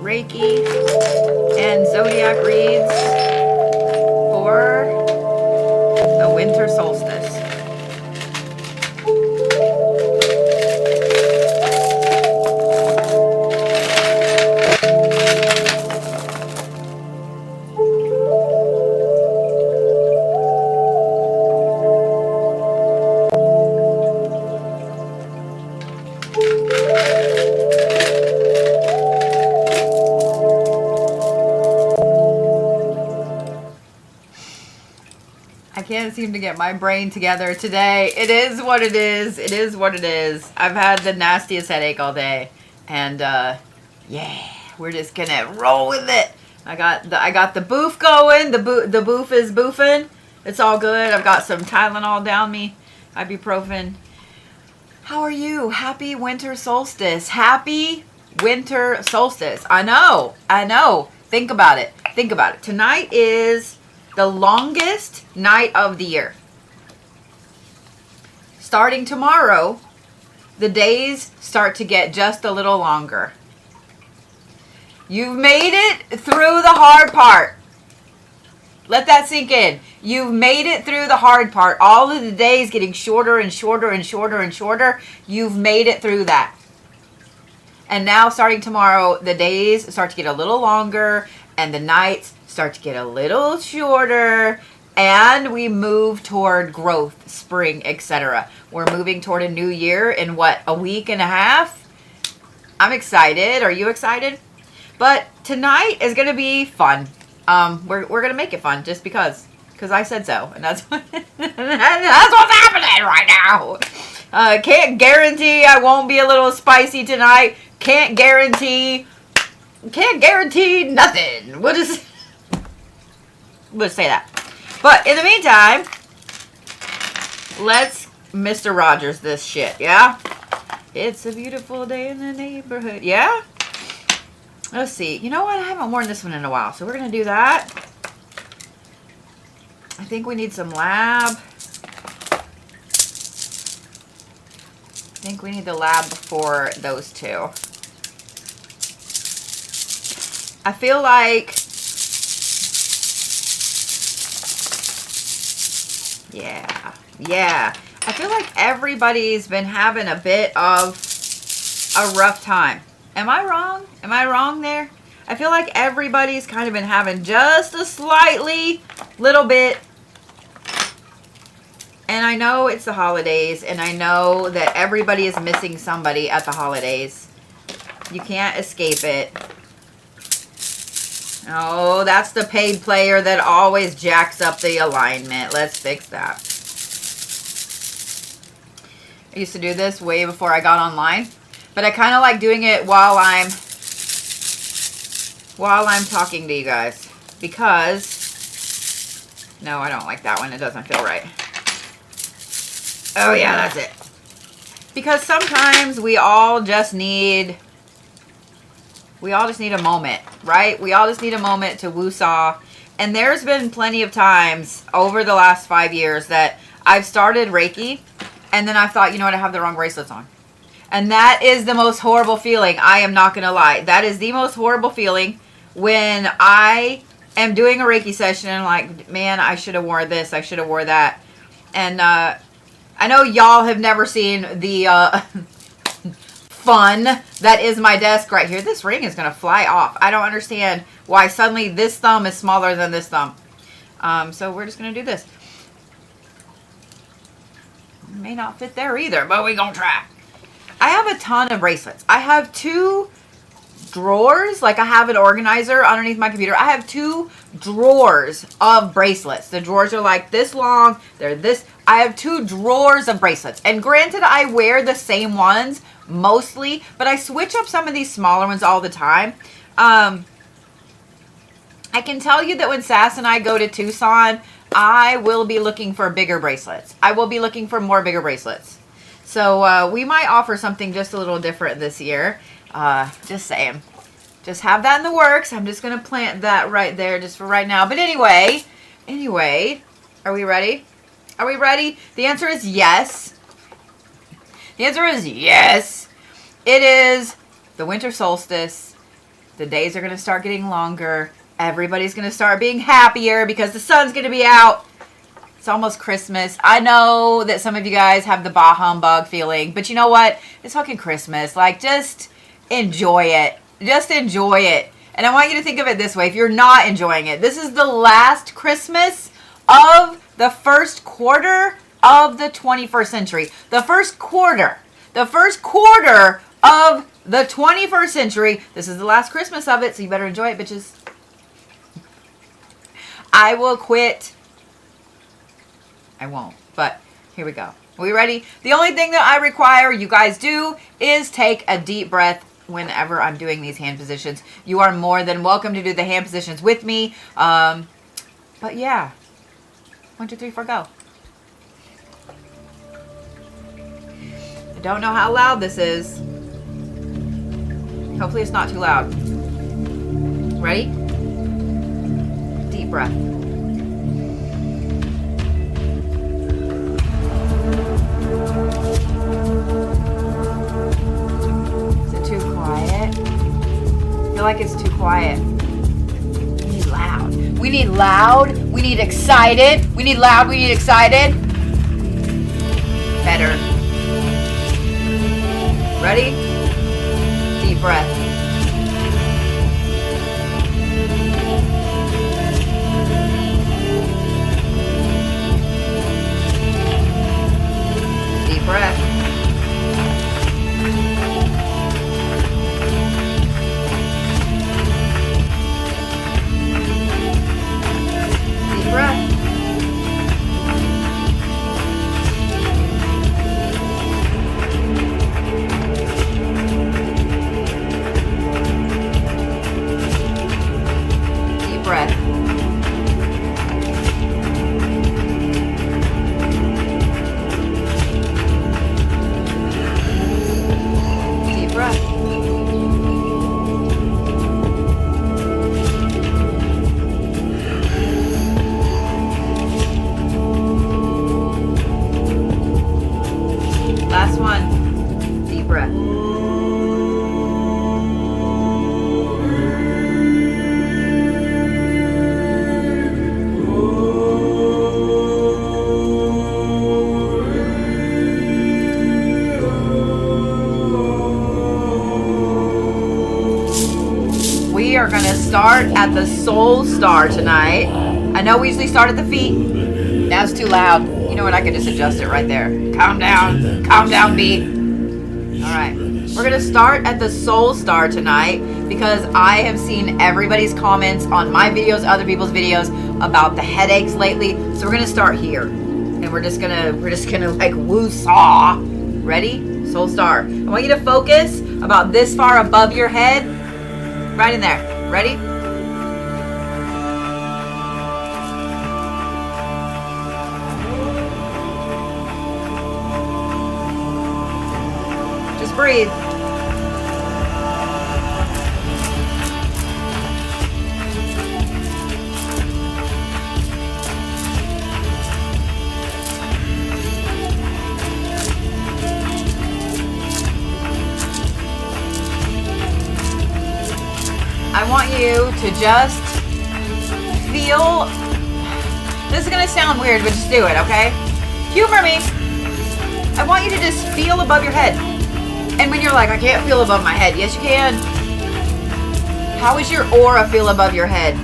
Reiki and Zodiac reads for the winter solstice. I can't seem to get my brain together today. It is what it is. It is what it is. I've had the nastiest headache all day. And, yeah, we're just gonna roll with it. I got the boof going. The boof is boofing. It's all good. I've got some Tylenol down me. Ibuprofen. How are you? Happy winter solstice. Happy winter solstice. I know. I know. Think about it. Think about it. Tonight is the longest night of the year. Starting tomorrow, the days start to get just a little longer. You've made it through the hard part. Let that sink in. You've made it through the hard part. All of the days getting shorter and shorter and shorter and shorter. You've made it through that. And now starting tomorrow, the days start to get a little longer and the nights start to get a little shorter, and we move toward growth, spring, etc. We're moving toward a new year in what, a week and a half? I'm excited. Are you excited? But tonight is going to be fun. We're going to make it fun just because I said so, and that's what, that's what's happening right now. Can't guarantee I won't be a little spicy tonight. Can't guarantee nothing. We'll say that. But in the meantime, let's Mr. Rogers this shit, yeah? It's a beautiful day in the neighborhood, yeah? Let's see. You know what? I haven't worn this one in a while, so we're going to do that. I think we need some lab. I think we need the lab before those two. I feel like... Yeah. I feel like everybody's been having a bit of a rough time. Am I wrong? Am I wrong there? I feel like everybody's kind of been having just a slightly little bit. And I know it's the holidays, and I know that everybody is missing somebody at the holidays. You can't escape it. Oh, that's the paid player that always jacks up the alignment. Let's fix that. I used to do this way before I got online, but I kind of like doing it while I'm talking to you guys, because no, I don't like that one. It doesn't feel right. Oh yeah, that's it. Because sometimes we all just need a moment, right? We all just need a moment to woo-saw. And there's been plenty of times over the last 5 years that I've started Reiki, and then I thought, you know what, I have the wrong bracelets on. And that is the most horrible feeling. I am not going to lie. That is the most horrible feeling when I am doing a Reiki session and I'm like, man, I should have worn this. I should have worn that. And I know y'all have never seen the fun that is my desk right here. This ring is going to fly off. I don't understand why suddenly this thumb is smaller than this thumb. So we're just going to do this. May not fit there either, but we're going to try. I have a ton of bracelets. I have 2 drawers. Like I have an organizer underneath my computer. I have 2 drawers of bracelets. The drawers are like this long. They're this. I have 2 drawers of bracelets. And granted, I wear the same ones mostly, but I switch up some of these smaller ones all the time. I can tell you that when Sass and I go to Tucson, I will be looking for bigger bracelets. I will be looking for more bigger bracelets. So we might offer something just a little different this year. Just saying. Just have that in the works. I'm just going to plant that right there just for right now. But anyway, are we ready? Are we ready? The answer is yes. The answer is yes. It is the winter solstice. The days are going to start getting longer. Everybody's going to start being happier because the sun's going to be out. It's almost Christmas. I know that some of you guys have the bah humbug feeling, but you know what? It's fucking Christmas. Like, just enjoy it. Just enjoy it. And I want you to think of it this way. If you're not enjoying it, this is the last Christmas of the first quarter of the 21st century. The first quarter of the 21st century. This is the last Christmas of it, so you better enjoy it, bitches. I will quit. I won't, but here we go. Are we ready? The only thing that I require you guys do is take a deep breath whenever I'm doing these hand positions. You are more than welcome to do the hand positions with me. But yeah. 1, 2, 3, 4, go. I don't know how loud this is. Hopefully it's not too loud. Ready? Deep breath. Is it too quiet? I feel like it's too quiet. We need loud. We need loud. We need excited. We need loud. We need excited. Better. Ready? Deep breath. Deep breath. Deep breath. Breath. Deep breath. Last one. Deep breath. We are going to start at the soul star tonight. I know we usually start at the feet. Now it's too loud. You know what? I can just adjust it right there. Calm down. Calm down, beat. All right. We're going to start at the soul star tonight because I have seen everybody's comments on my videos, other people's videos about the headaches lately. So we're going to start here. And we're just going to like woo-saw. Ready? Soul star. I want you to focus about this far above your head. Right in there. Ready? Just breathe. I want you to just feel, this is going to sound weird, but just do it, okay? Humor me. I want you to just feel above your head. And when you're like, I can't feel above my head. Yes, you can. How does your aura feel above your head?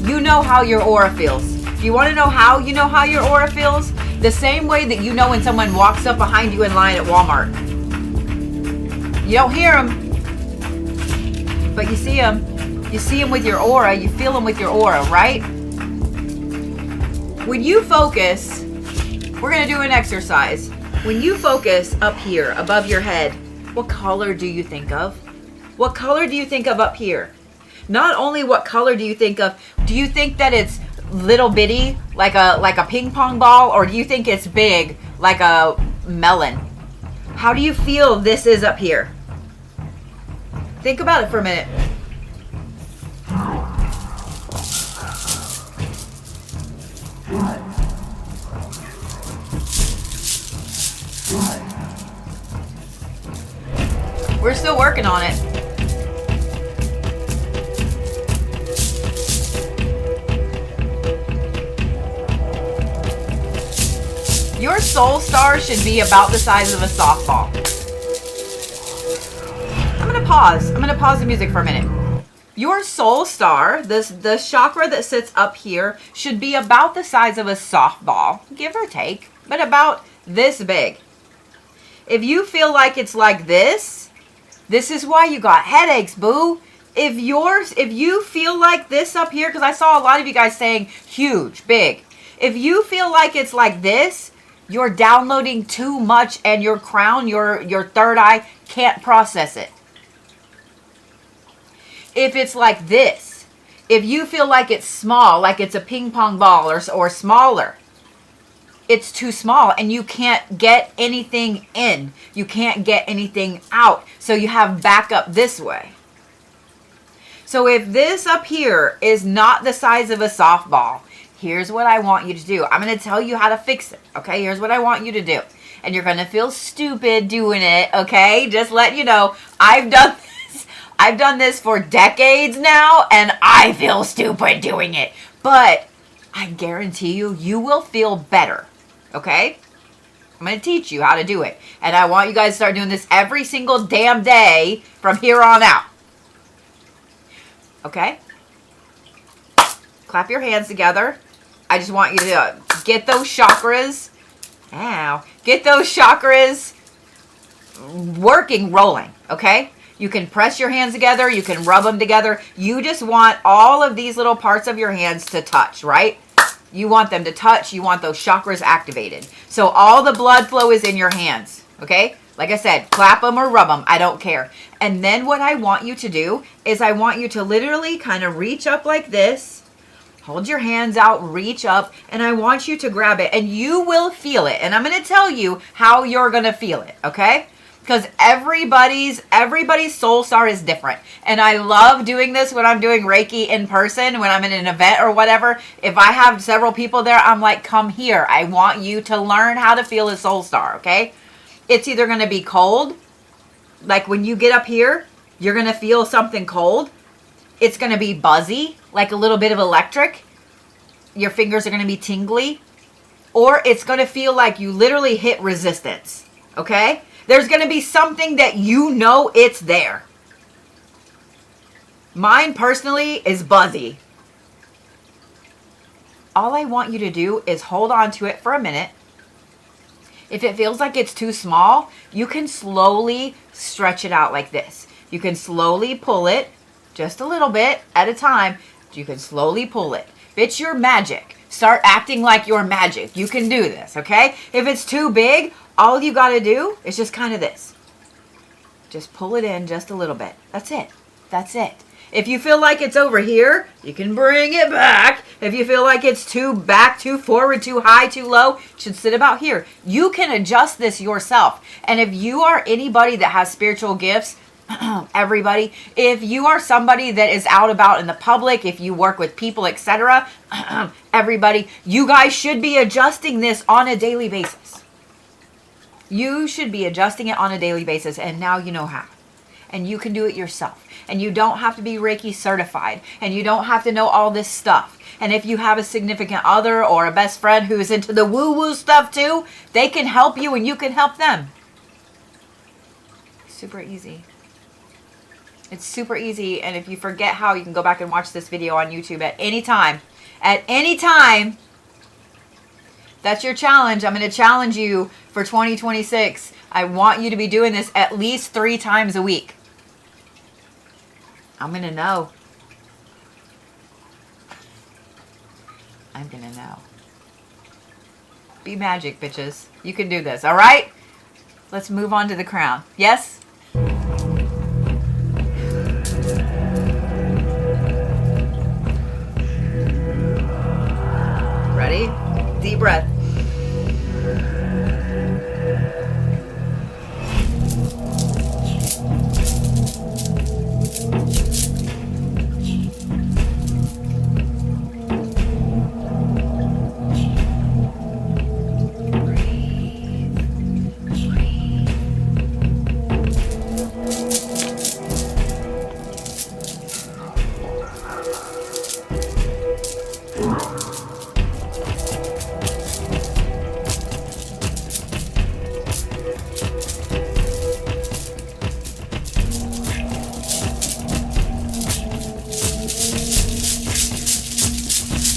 You know how your aura feels. Do you want to know how you know how your aura feels? The same way that you know when someone walks up behind you in line at Walmart. You don't hear them. But you see them. You see them with your aura. You feel them with your aura, right? When you focus, we're going to do an exercise. When you focus up here, above your head, what color do you think of? What color do you think of up here? Not only what color do you think of, do you think that it's little bitty, like a ping pong ball, or do you think it's big, like a melon? How do you feel this is up here? Think about it for a minute. We're still working on it. soul star should be about the size of a softball. I'm going to pause. I'm going to pause the music for a minute. Your soul star, the chakra that sits up here, should be about the size of a softball, give or take, but about this big. If you feel like it's like this is why you got headaches, boo. If you feel like this up here, because I saw a lot of you guys saying huge, big. If you feel like it's like this, you're downloading too much and your crown, your third eye can't process it. If it's like this, if you feel like it's small, like it's a ping pong ball or smaller, it's too small and you can't get anything in. You can't get anything out. So you have backup this way. So if this up here is not the size of a softball, here's what I want you to do. I'm going to tell you how to fix it. Okay, here's what I want you to do. And you're going to feel stupid doing it. Okay, just let you know, I've done this for decades now, and I feel stupid doing it. But I guarantee you, you will feel better, okay? I'm going to teach you how to do it. And I want you guys to start doing this every single damn day from here on out. Okay? Clap your hands together. I just want you to get those chakras. Ow. Get those chakras working, rolling, okay? You can press your hands together. You can rub them together. You just want all of these little parts of your hands to touch, right? You want them to touch. You want those chakras activated. So all the blood flow is in your hands, okay? Like I said, clap them or rub them. I don't care. And then what I want you to do is I want you to literally kind of reach up like this. Hold your hands out, reach up, and I want you to grab it. And you will feel it. And I'm going to tell you how you're going to feel it, okay? Because everybody's soul star is different. And I love doing this when I'm doing Reiki in person, when I'm in an event or whatever. If I have several people there, I'm like, come here. I want you to learn how to feel a soul star, okay? It's either going to be cold. Like when you get up here, you're going to feel something cold. It's going to be buzzy, like a little bit of electric. Your fingers are going to be tingly. Or it's going to feel like you literally hit resistance, okay? There's going to be something that you know it's there. Mine personally is buzzy. All I want you to do is hold on to it for a minute. If it feels like it's too small, you can slowly stretch it out like this. You can slowly pull it, just a little bit at a time. You can slowly pull it. If it's your magic, start acting like you're magic. You can do this, okay? If it's too big, all you got to do is just kind of this. Just pull it in just a little bit. That's it. That's it. If you feel like it's over here, you can bring it back. If you feel like it's too back, too forward, too high, too low, it should sit about here. You can adjust this yourself. And if you are anybody that has spiritual gifts, everybody, if you are somebody that is out about in the public, if you work with people, etc., everybody, you guys should be adjusting this on a daily basis. You should be adjusting it on a daily basis, and now you know how. And you can do it yourself. And you don't have to be Reiki certified. And you don't have to know all this stuff. And if you have a significant other or a best friend who is into the woo-woo stuff too, they can help you and you can help them. Super easy. It's super easy. And if you forget how, you can go back and watch this video on YouTube at any time. At any time. That's your challenge. I'm going to challenge you for 2026. I want you to be doing this at least 3 times a week. I'm going to know. I'm going to know. Be magic, bitches. You can do this, all right? Let's move on to the crown. Yes? Ready? Deep breath.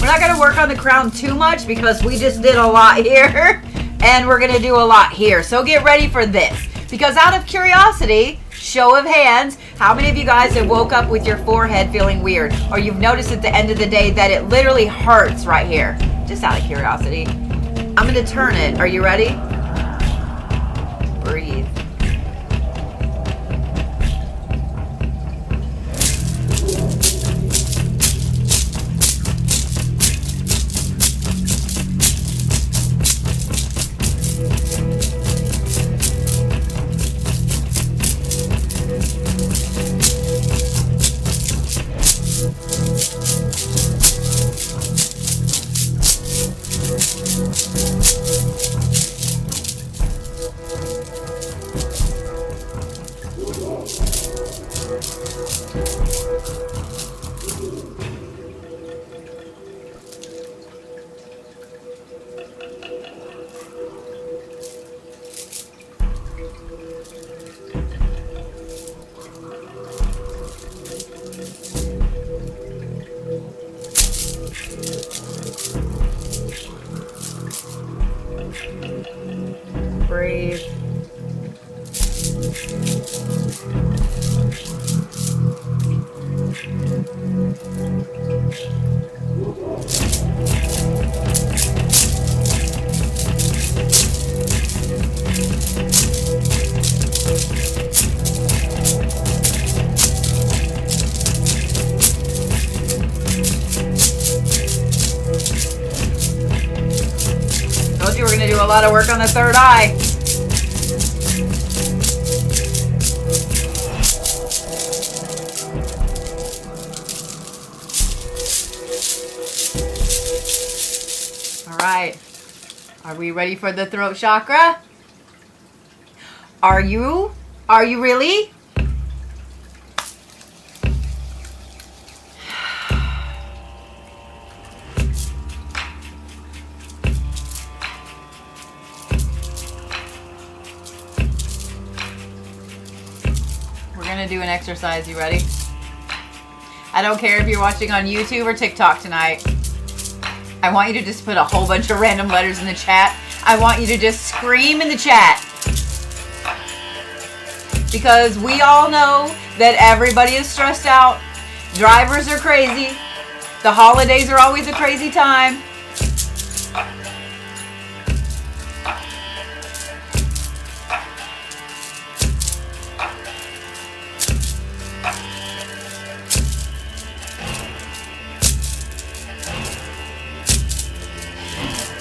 We're not going to work on the crown too much because we just did a lot here. And we're going to do a lot here. So get ready for this. Because out of curiosity, show of hands, how many of you guys have woke up with your forehead feeling weird? Or you've noticed at the end of the day that it literally hurts right here? Just out of curiosity. I'm going to turn it. Are you ready? Breathe. Breathe. Told you we're going to do a lot of work on the third eye. All right. Are we ready for the throat chakra? Are you? Are you really? Do an exercise. You ready? I don't care if you're watching on YouTube or TikTok tonight. I want you to just put a whole bunch of random letters in the chat. I want you to just scream in the chat. Because we all know that everybody is stressed out. Drivers are crazy. The holidays are always a crazy time.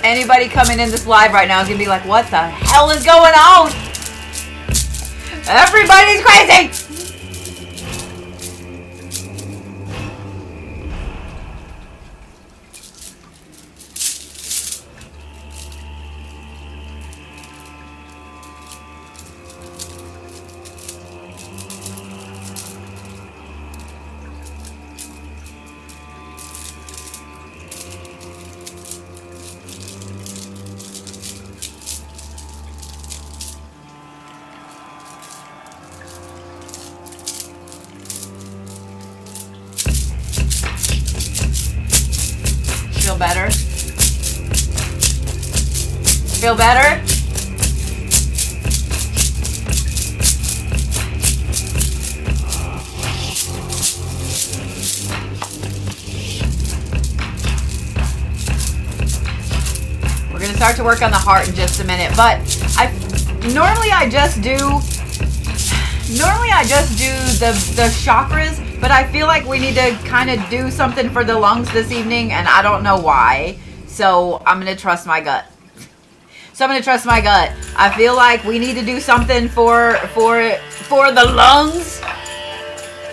Anybody coming in this live right now is going to be like, what the hell is going on? Everybody's crazy! Feel better? Feel better? We're going to start to work on the heart in just a minute, but normally I just do the chakras, but I feel like we need to kind of do something for the lungs this evening, and I don't know why. So I'm going to trust my gut. I feel like we need to do something for the lungs,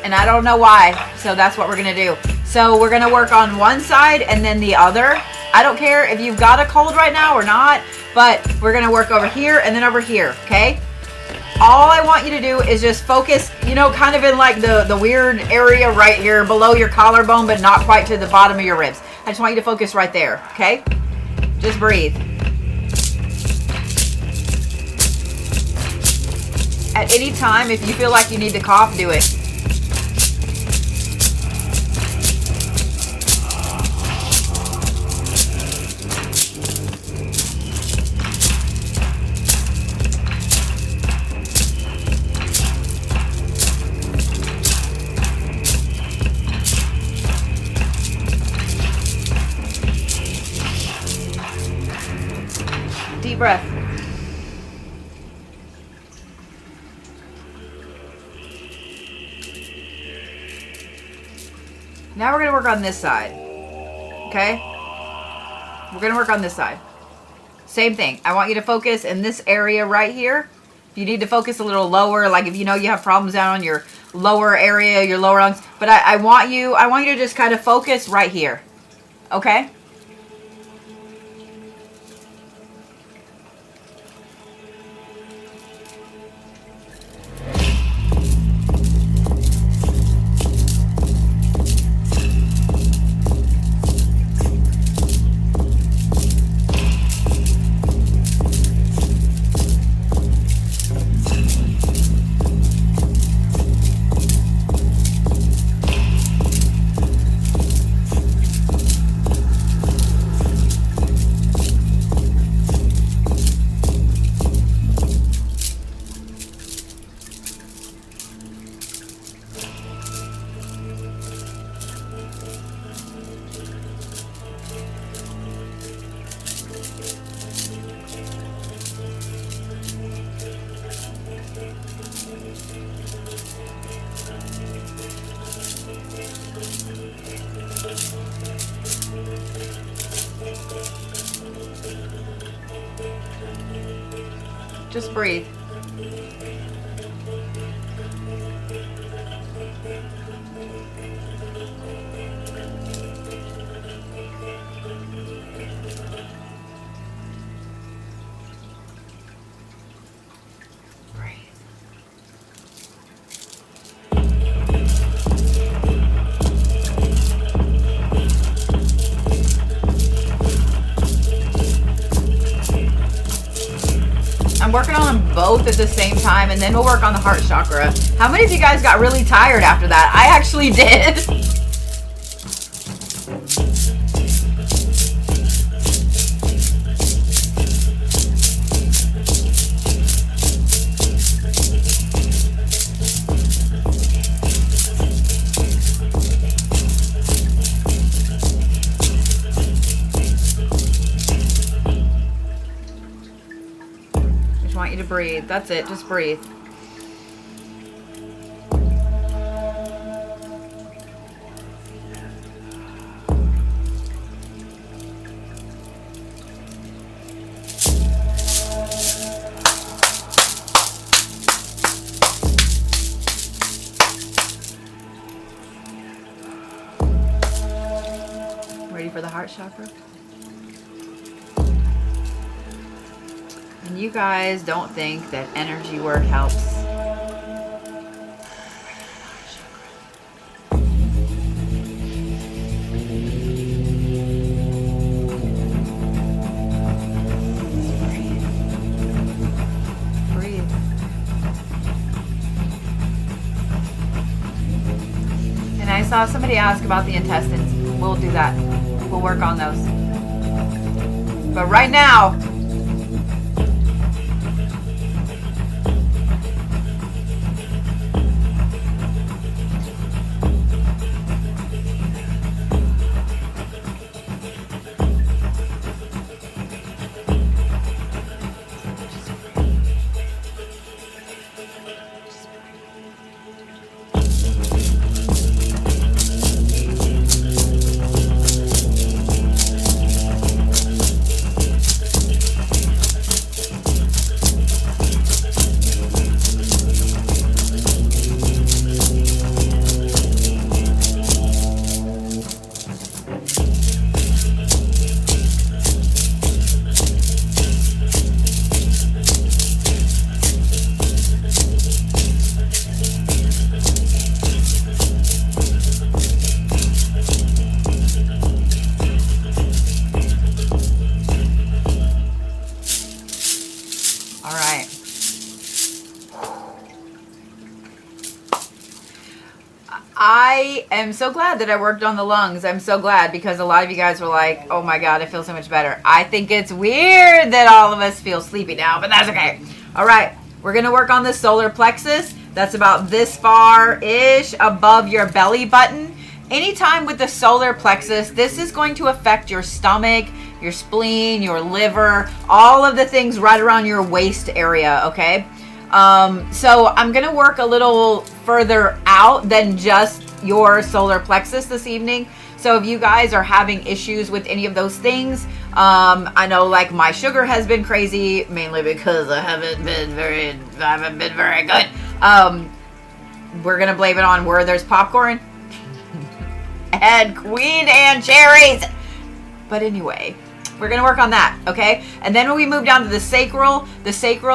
and I don't know why. So that's what we're going to do. So we're going to work on one side and then the other. I don't care if you've got a cold right now or not, but we're going to work over here and then over here, okay? All I want you to do is just focus, you know, kind of in like the weird area right here below your collarbone, but not quite to the bottom of your ribs. I just want you to focus right there, okay? Just breathe. At any time, if you feel like you need to cough, do it. breath. Now we're going to work on this side. Okay? We're going to work on this side. Same thing. I want you to focus in this area right here. If you need to focus a little lower, like if you know you have problems down on your lower area, your lower lungs, but I want you to just kind of focus right here. Okay? Just breathe. I'm working on them both at the same time, and then we'll work on the heart chakra. How many of you guys got really tired after that? I actually did. Breathe. That's it. Just breathe. Ready for the heart chakra? And you guys don't think that energy work helps. Breathe. And I saw somebody ask about the intestines. We'll do that. We'll work on those. But right now, I am so glad that I worked on the lungs. I'm so glad, because a lot of you guys were like, oh my God, I feel so much better. I think it's weird that all of us feel sleepy now, but that's okay. All right, we're going to work on the solar plexus. That's about this far-ish above your belly button. anytime with the solar plexus, this is going to affect your stomach, your spleen, your liver, all of the things right around your waist area, okay? So I'm going to work a little further out than just your solar plexus this evening. So if you guys are having issues with any of those things, I know like my sugar has been crazy, mainly because I haven't been very good. We're going to blame it on where there's popcorn and Queen and cherries. But anyway, we're going to work on that, okay? And then when we move down to the sacral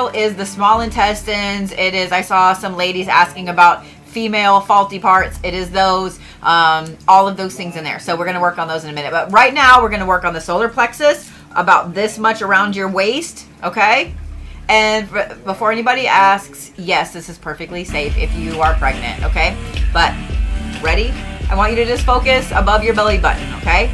is the small intestines. It is, I saw some ladies asking about female faulty parts. It is those, all of those things in there. So we're going to work on those in a minute. But right now, we're going to work on the solar plexus, about this much around your waist, okay? And before anybody asks, yes, this is perfectly safe if you are pregnant, okay? But, ready? I want you to just focus above your belly button, okay?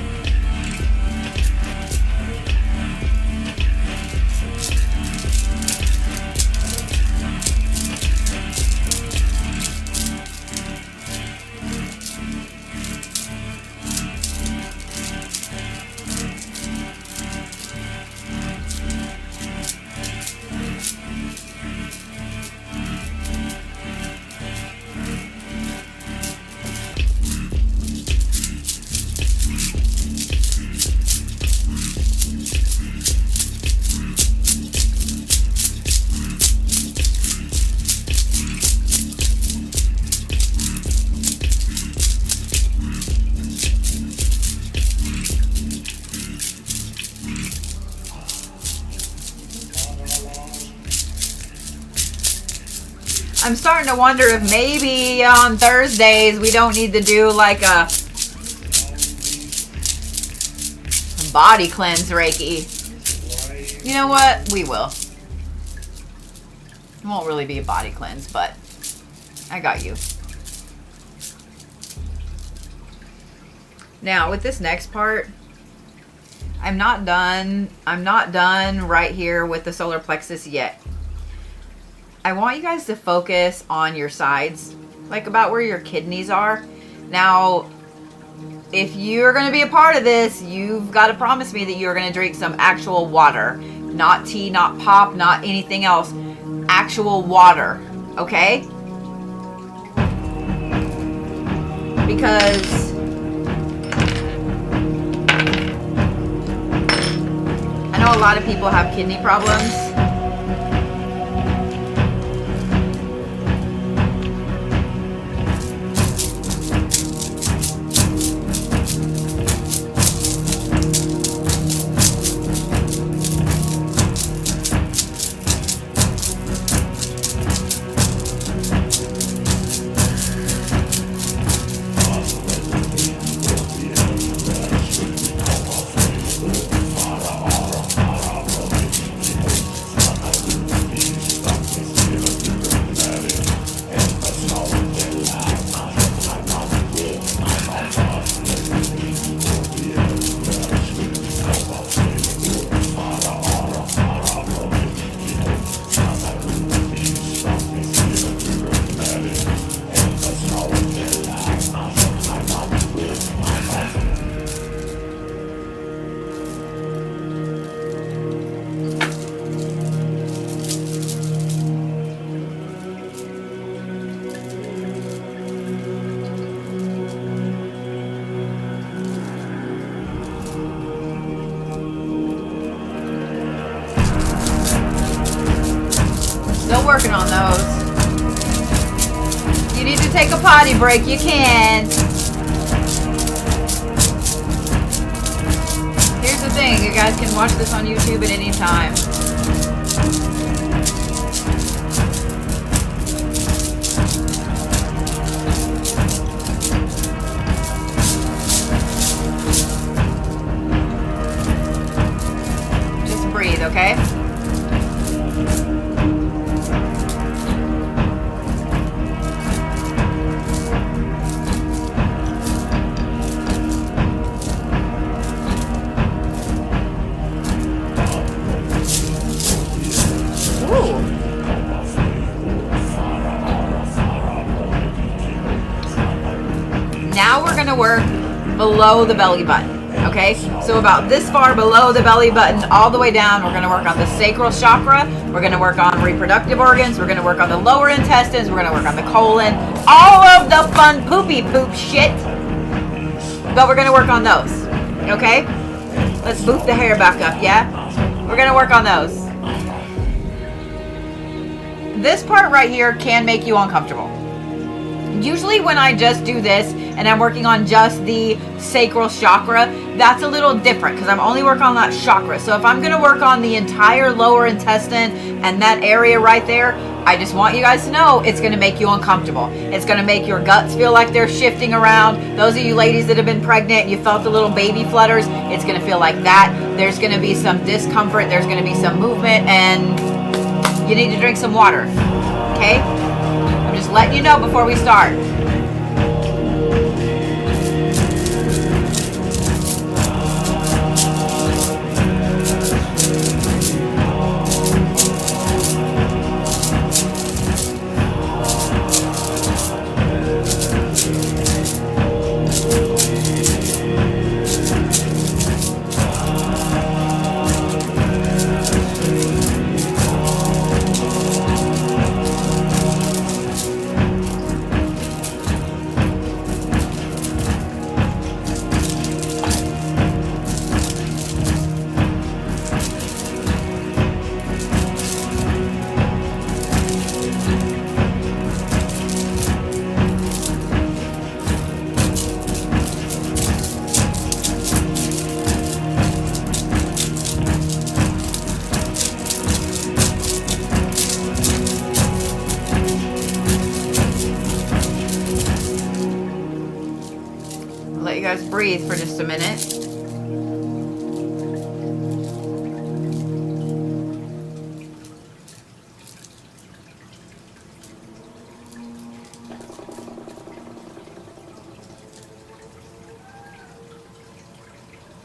I'm starting to wonder if maybe on Thursdays we don't need to do like a body cleanse Reiki. You know what? We will. It won't really be a body cleanse, but I got you. Now with this next part, I'm not done right here with the solar plexus yet. I want you guys to focus on your sides, like about where your kidneys are. Now, if you're going to be a part of this, you've got to promise me that you're going to drink some actual water. Not tea, not pop, not anything else. Actual water, okay? Because I know a lot of people have kidney problems. Working on those. You need to take a potty break, you can. Here's the thing, you guys can watch this on YouTube at any time. Just breathe, okay? Now we're going to work below the belly button. Okay, so about this far below the belly button, all the way down, we're going to work on the sacral chakra. We're going to work on reproductive organs. We're going to work on the lower intestines. We're going to work on the colon. All of the fun poopy poop shit. But we're going to work on those. Okay? Let's boot the hair back up, yeah? We're going to work on those. This part right here can make you uncomfortable. Usually when I just do this and I'm working on just the sacral chakra, that's a little different because I'm only working on that chakra. So if I'm going to work on the entire lower intestine and that area right there, I just want you guys to know it's going to make you uncomfortable. It's going to make your guts feel like they're shifting around. Those of you ladies that have been pregnant and you felt the little baby flutters, it's going to feel like that. There's going to be some discomfort. There's going to be some movement, and you need to drink some water. Okay? I'm just letting you know before we start. Let you guys breathe for just a minute.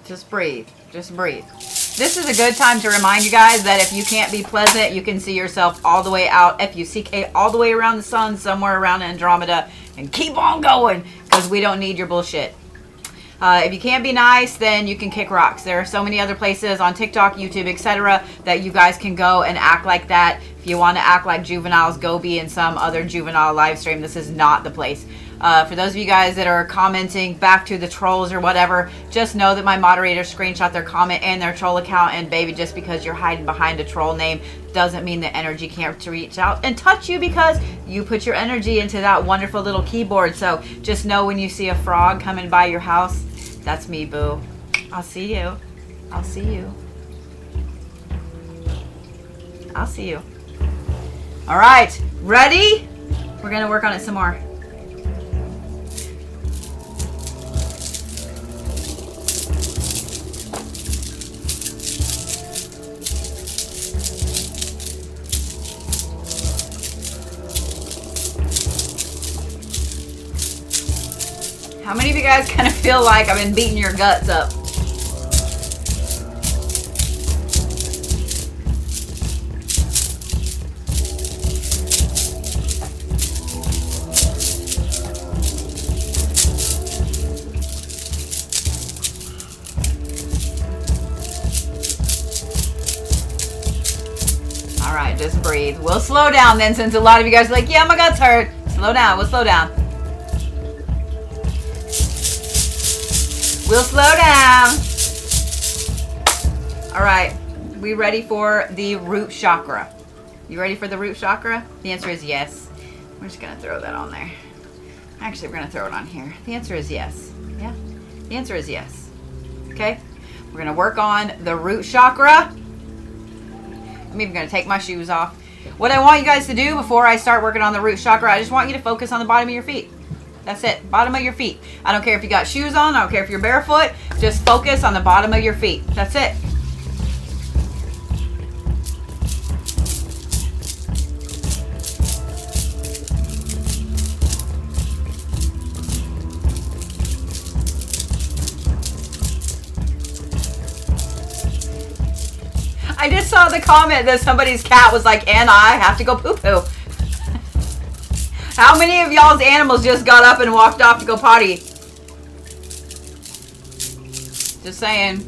Just breathe. Just breathe. This is a good time to remind you guys that if you can't be pleasant, you can see yourself all the way out, F-U-C-K, all the way around the sun, somewhere around Andromeda, and keep on going, because we don't need your bullshit. If you can't be nice, then you can kick rocks. There are so many other places on TikTok, YouTube, etc. that you guys can go and act like that. If you want to act like juveniles, go be in some other juvenile live stream. This is not the place. For those of you guys that are commenting back to the trolls or whatever, just know that my moderators screenshot their comment and their troll account. And baby, just because you're hiding behind a troll name doesn't mean the energy can't reach out and touch you, because you put your energy into that wonderful little keyboard. So just know when you see a frog coming by your house, that's me, boo. I'll see you. I'll see you. I'll see you. All right, ready? We're gonna work on it some more. How many of you guys kind of feel like I've been beating your guts up? All right, just breathe. We'll slow down then, since a lot of you guys are like, yeah, my guts hurt. Slow down, we'll slow down. We'll slow down. All right, we ready for the root chakra? You ready for the root chakra? The answer is yes. We're just gonna throw that on there. Actually, we're gonna throw it on here. The answer is yes. Yeah, the answer is yes. Okay, we're gonna work on the root chakra. I'm even gonna take my shoes off. What I want you guys to do before I start working on the root chakra, I just want you to focus on the bottom of your feet. That's it, bottom of your feet. I don't care if you got shoes on, I don't care if you're barefoot, just focus on the bottom of your feet. That's it. I just saw the comment that somebody's cat was like, and I have to go poo-poo. How many of y'all's animals just got up and walked off to go potty? Just saying.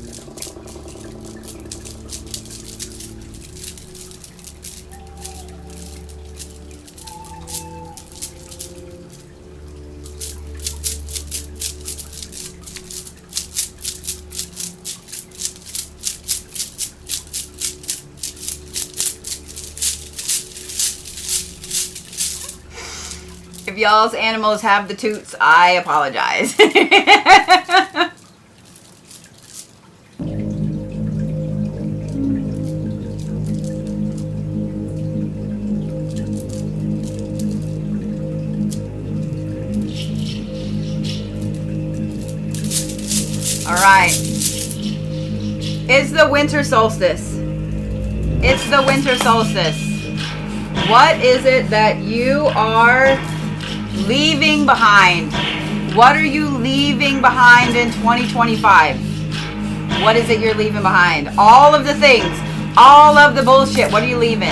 If y'all's animals have the toots, I apologize. All right. It's the winter solstice. It's the winter solstice. What is it that you are leaving behind? What are you leaving behind in 2025? What is it you're leaving behind? All of the things, all of the bullshit. What are you leaving?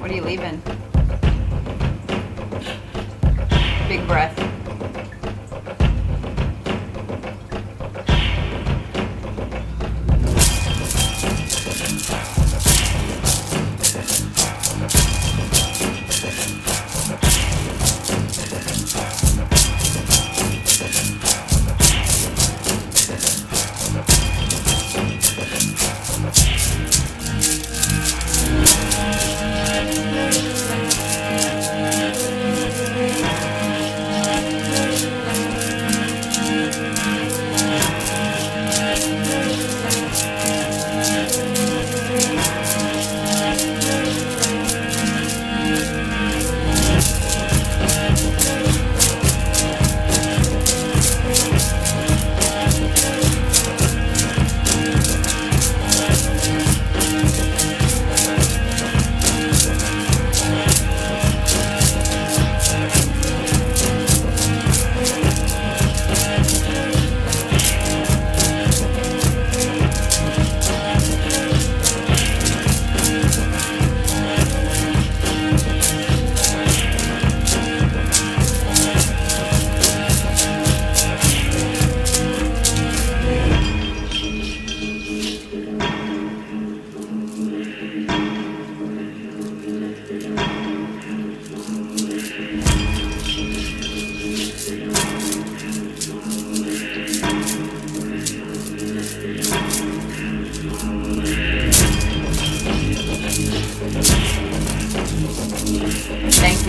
What are you leaving? Big breath.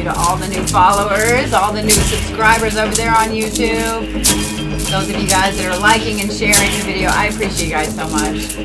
To all the new followers, all the new subscribers over there on YouTube, those of you guys that are liking and sharing the video, I appreciate you guys so much.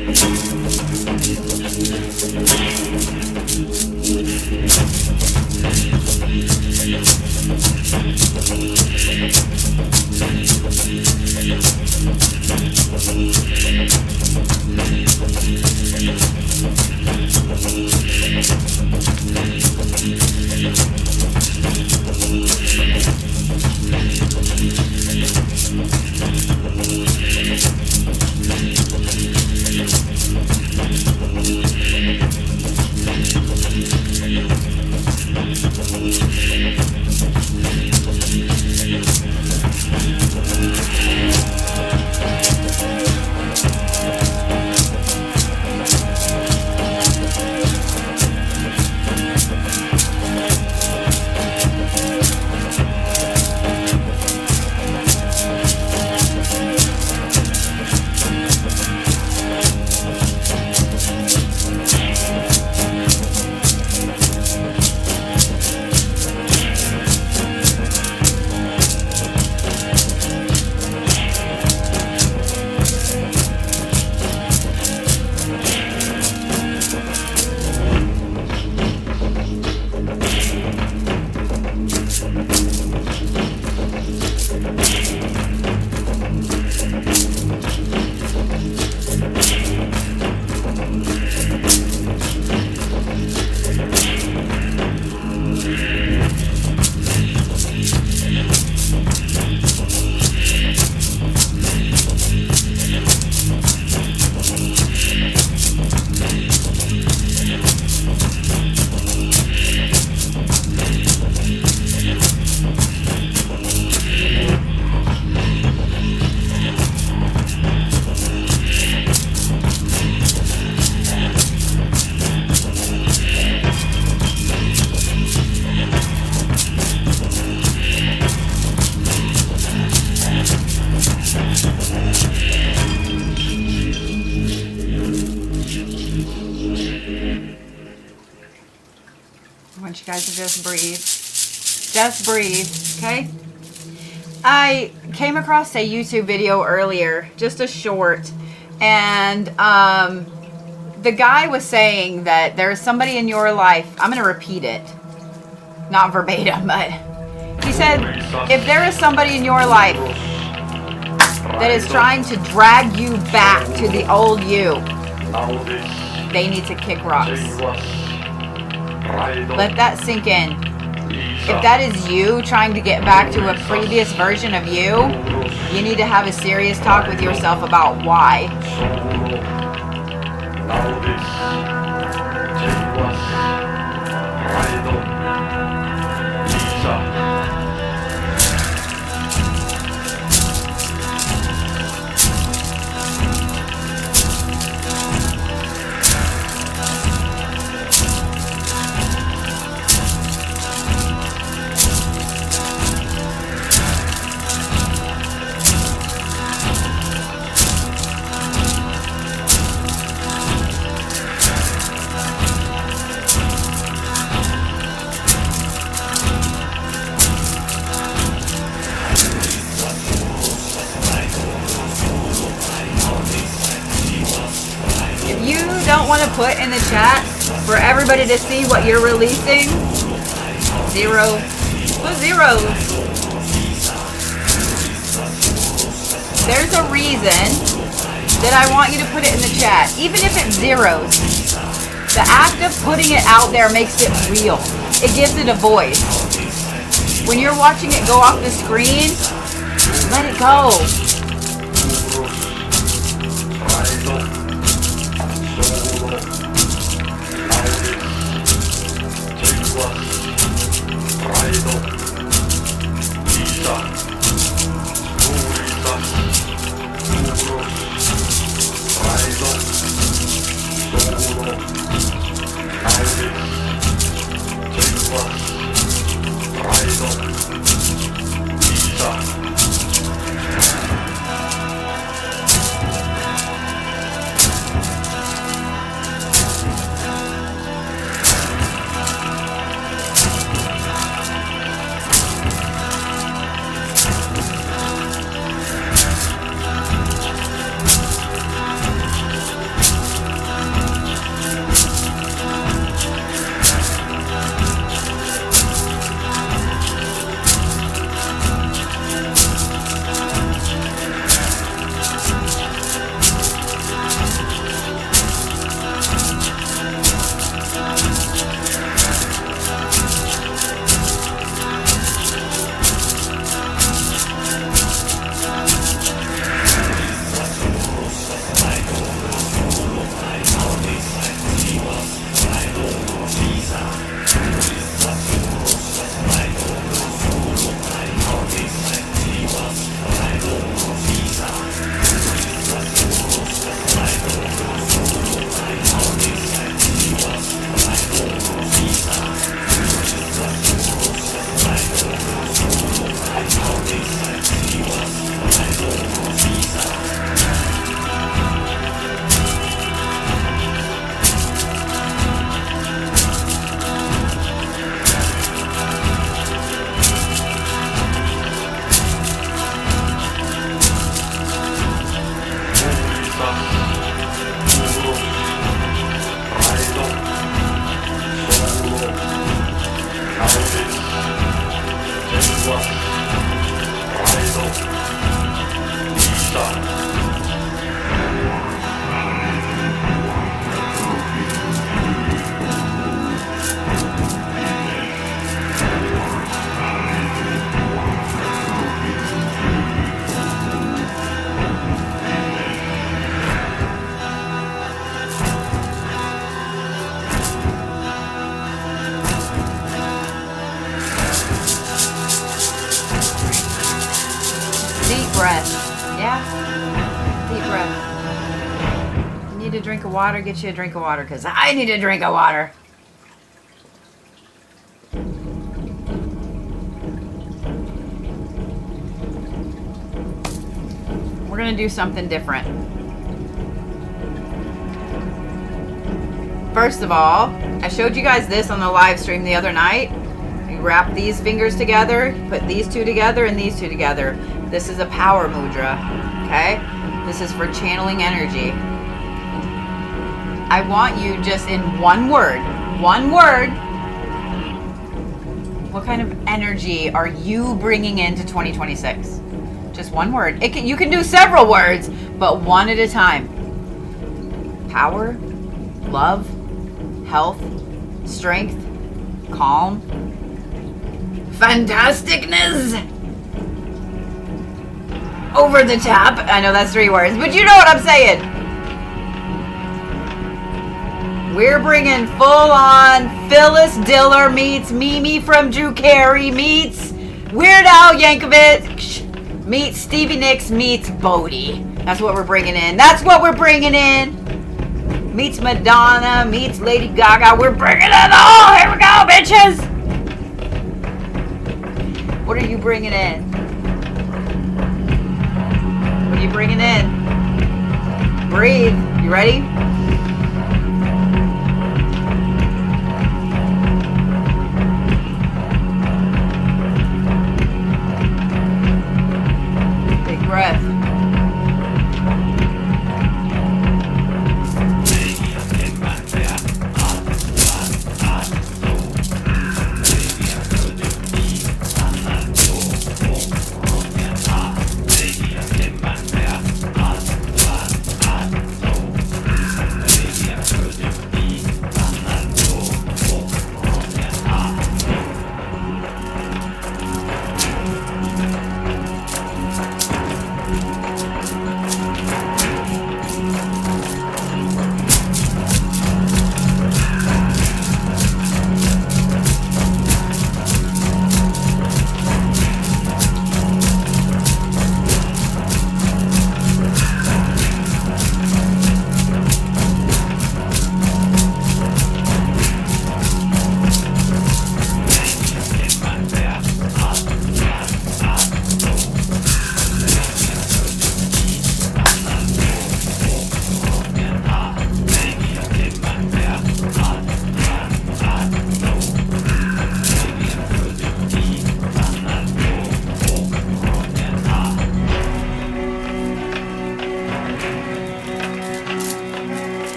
want you guys to just breathe. Just breathe, okay? I came across a YouTube video earlier, just a short, and the guy was saying that there's somebody in your life, I'm going to repeat it, not verbatim, but he said, if there is somebody in your life that is trying to drag you back to the old you, they need to kick rocks. Let that sink in. If that is you trying to get back to a previous version of you, you need to have a serious talk with yourself about why. Don't want to put in the chat for everybody to see what you're releasing. 0. Put zeros. There's a reason that I want you to put it in the chat, even if it's zeros. The act of putting it out there makes it real. It gives it a voice. When you're watching it go off the screen, let it go. Drink of water, get you a drink of water, because I need a drink of water. We're going to do something different. First of all, I showed you guys this on the live stream the other night. You wrap these fingers together, put these two together and these two together. This is a power mudra, okay? This is for channeling energy. I want you just in one word, what kind of energy are you bringing into 2026? Just one word. You can do several words, but one at a time. Power, love, health, strength, calm, fantasticness, over the top. I know that's 3 words, but you know what I'm saying. We're bringing full on Phyllis Diller meets Mimi from Drew Carey meets Weird Al Yankovic meets Stevie Nicks meets Bodhi. That's what we're bringing in. That's what we're bringing in. Meets Madonna, meets Lady Gaga. We're bringing it all. Here we go, bitches. What are you bringing in? What are you bringing in? Breathe. You ready? Big breath.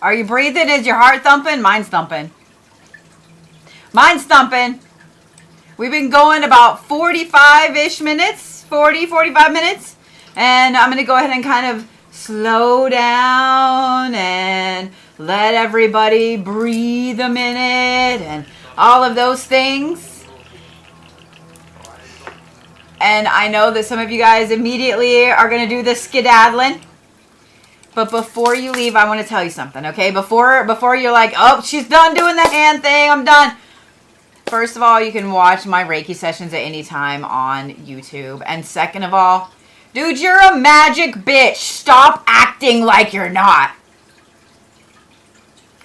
Are you breathing? Is your heart thumping? Mine's thumping. Mine's thumping. We've been going about 45-ish minutes, 45 minutes. And I'm going to go ahead and kind of slow down and let everybody breathe a minute and all of those things. And I know that some of you guys immediately are going to do the skedaddling. But before you leave, I want to tell you something, okay? Before you're like, oh, she's done doing the hand thing, I'm done. First of all, you can watch my Reiki sessions at any time on YouTube. And second of all, dude, you're a magic bitch. Stop acting like you're not.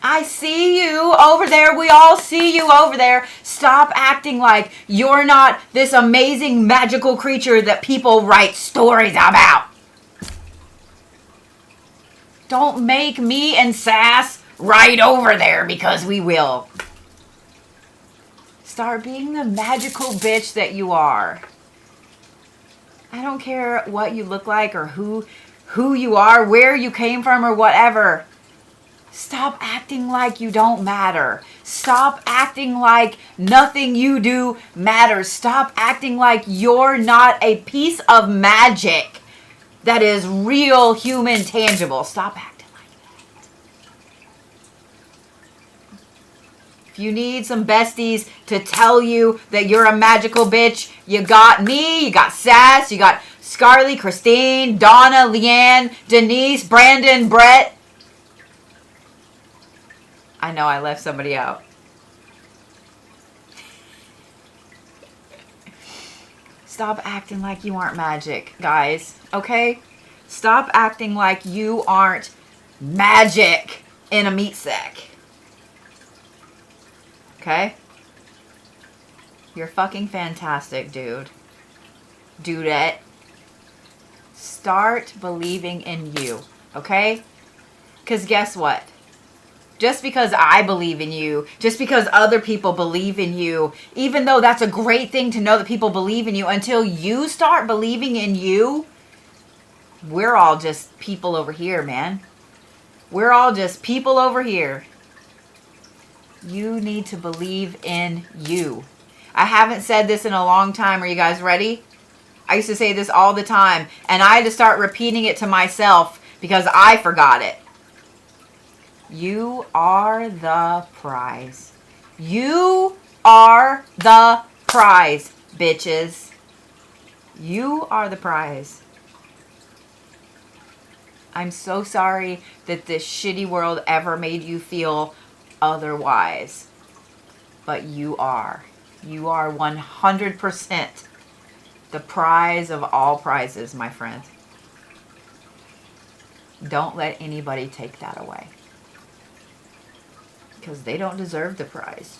I see you over there. We all see you over there. Stop acting like you're not this amazing magical creature that people write stories about. Don't make me and Sass right over there because we will. Start being the magical bitch that you are. I don't care what you look like or who you are, where you came from or whatever. Stop acting like you don't matter. Stop acting like nothing you do matters. Stop acting like you're not a piece of magic that is real, human, tangible. Stop acting like that. If you need some besties to tell you that you're a magical bitch, you got me, you got Sass, you got Scarly, Christine, Donna, Leanne, Denise, Brandon, Brett. I know I left somebody out. Stop acting like you aren't magic, guys. Okay? Stop acting like you aren't magic in a meat sack. Okay? You're fucking fantastic, dude. Dudette. Start believing in you. Okay? Because guess what? Just because I believe in you, just because other people believe in you, even though that's a great thing to know that people believe in you, until you start believing in you, we're all just people over here, man. We're all just people over here. You need to believe in you. I haven't said this in a long time. Are you guys ready? I used to say this all the time, and I had to start repeating it to myself because I forgot it. You are the prize. You are the prize, bitches. You are the prize. I'm so sorry that this shitty world ever made you feel otherwise. But you are. You are 100% the prize of all prizes, my friend. Don't let anybody take that away. Because they don't deserve the prize.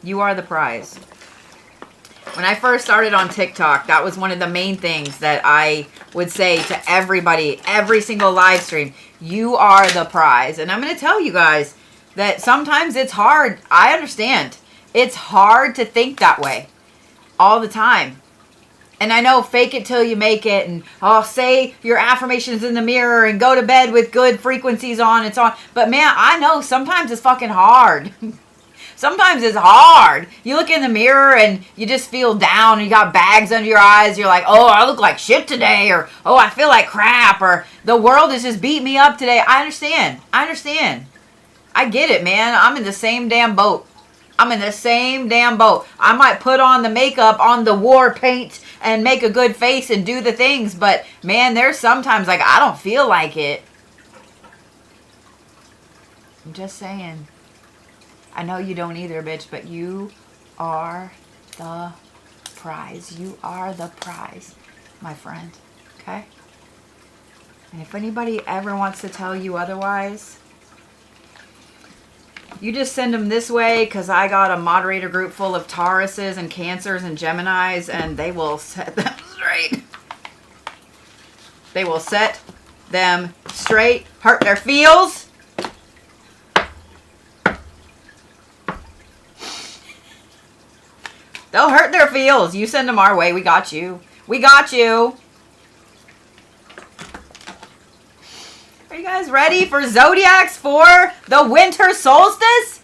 You are the prize. When I first started on TikTok, that was one of the main things that I would say to everybody, every single live stream. You are the prize. And I'm going to tell you guys that sometimes it's hard. I understand. It's hard to think that way all the time. And I know fake it till you make it, and say your affirmations in the mirror and go to bed with good frequencies on and so on. But man, I know sometimes it's fucking hard. Sometimes it's hard. You look in the mirror and you just feel down and you got bags under your eyes. You're like, oh, I look like shit today, or oh, I feel like crap, or the world has just beat me up today. I understand. I get it, man. I'm in the same damn boat. I might put on the makeup, on the war paint, and make a good face and do the things. But, man, there's sometimes, like, I don't feel like it. I'm just saying. I know you don't either, bitch, but you are the prize. You are the prize, my friend. Okay? And if anybody ever wants to tell you otherwise, you just send them this way, because I got a moderator group full of Tauruses and Cancers and Geminis, and they will set them straight. They will set them straight, hurt their feels. They'll hurt their feels. You send them our way. We got you. We got you. Are you guys ready for Zodiacs for the winter solstice?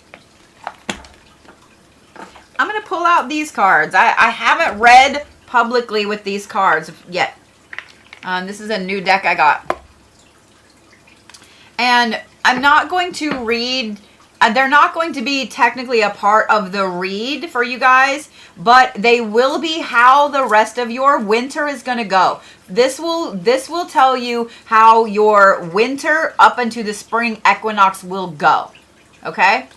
I'm going to pull out these cards. I haven't read publicly with these cards yet. This is a new deck I got. And I'm not going to read... they're not going to be technically a part of the read for you guys, but they will be how the rest of your winter is going to go. This will tell you how your winter up into the spring equinox will go. Okay?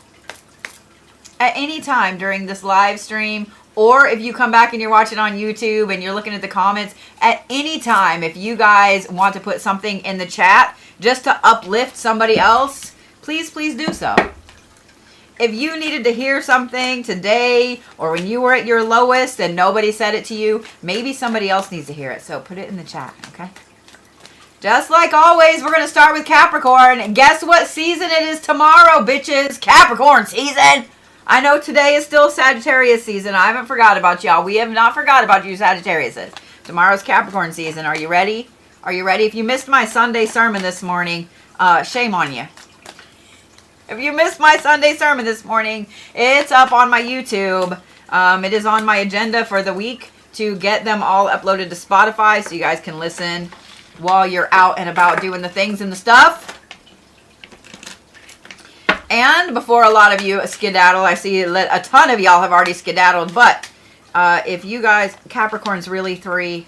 At any time during this live stream, or if you come back and you're watching on YouTube and you're looking at the comments, at any time, if you guys want to put something in the chat just to uplift somebody else, please do so. If you needed to hear something today, or when you were at your lowest and nobody said it to you, maybe somebody else needs to hear it. So put it in the chat, okay? Just like always, we're going to start with Capricorn. And guess what season it is tomorrow, bitches? Capricorn season. I know today is still Sagittarius season. I haven't forgot about y'all. We have not forgot about you Sagittariuses. Tomorrow's Capricorn season. Are you ready? Are you ready? If you missed my Sunday sermon this morning, shame on you. If you missed my Sunday sermon this morning, it's up on my YouTube. It is on my agenda for the week to get them all uploaded to Spotify so you guys can listen while you're out and about doing the things and the stuff. And before a lot of you skedaddle, I see a ton of y'all have already skedaddled, but if you guys, Capricorn's really 3.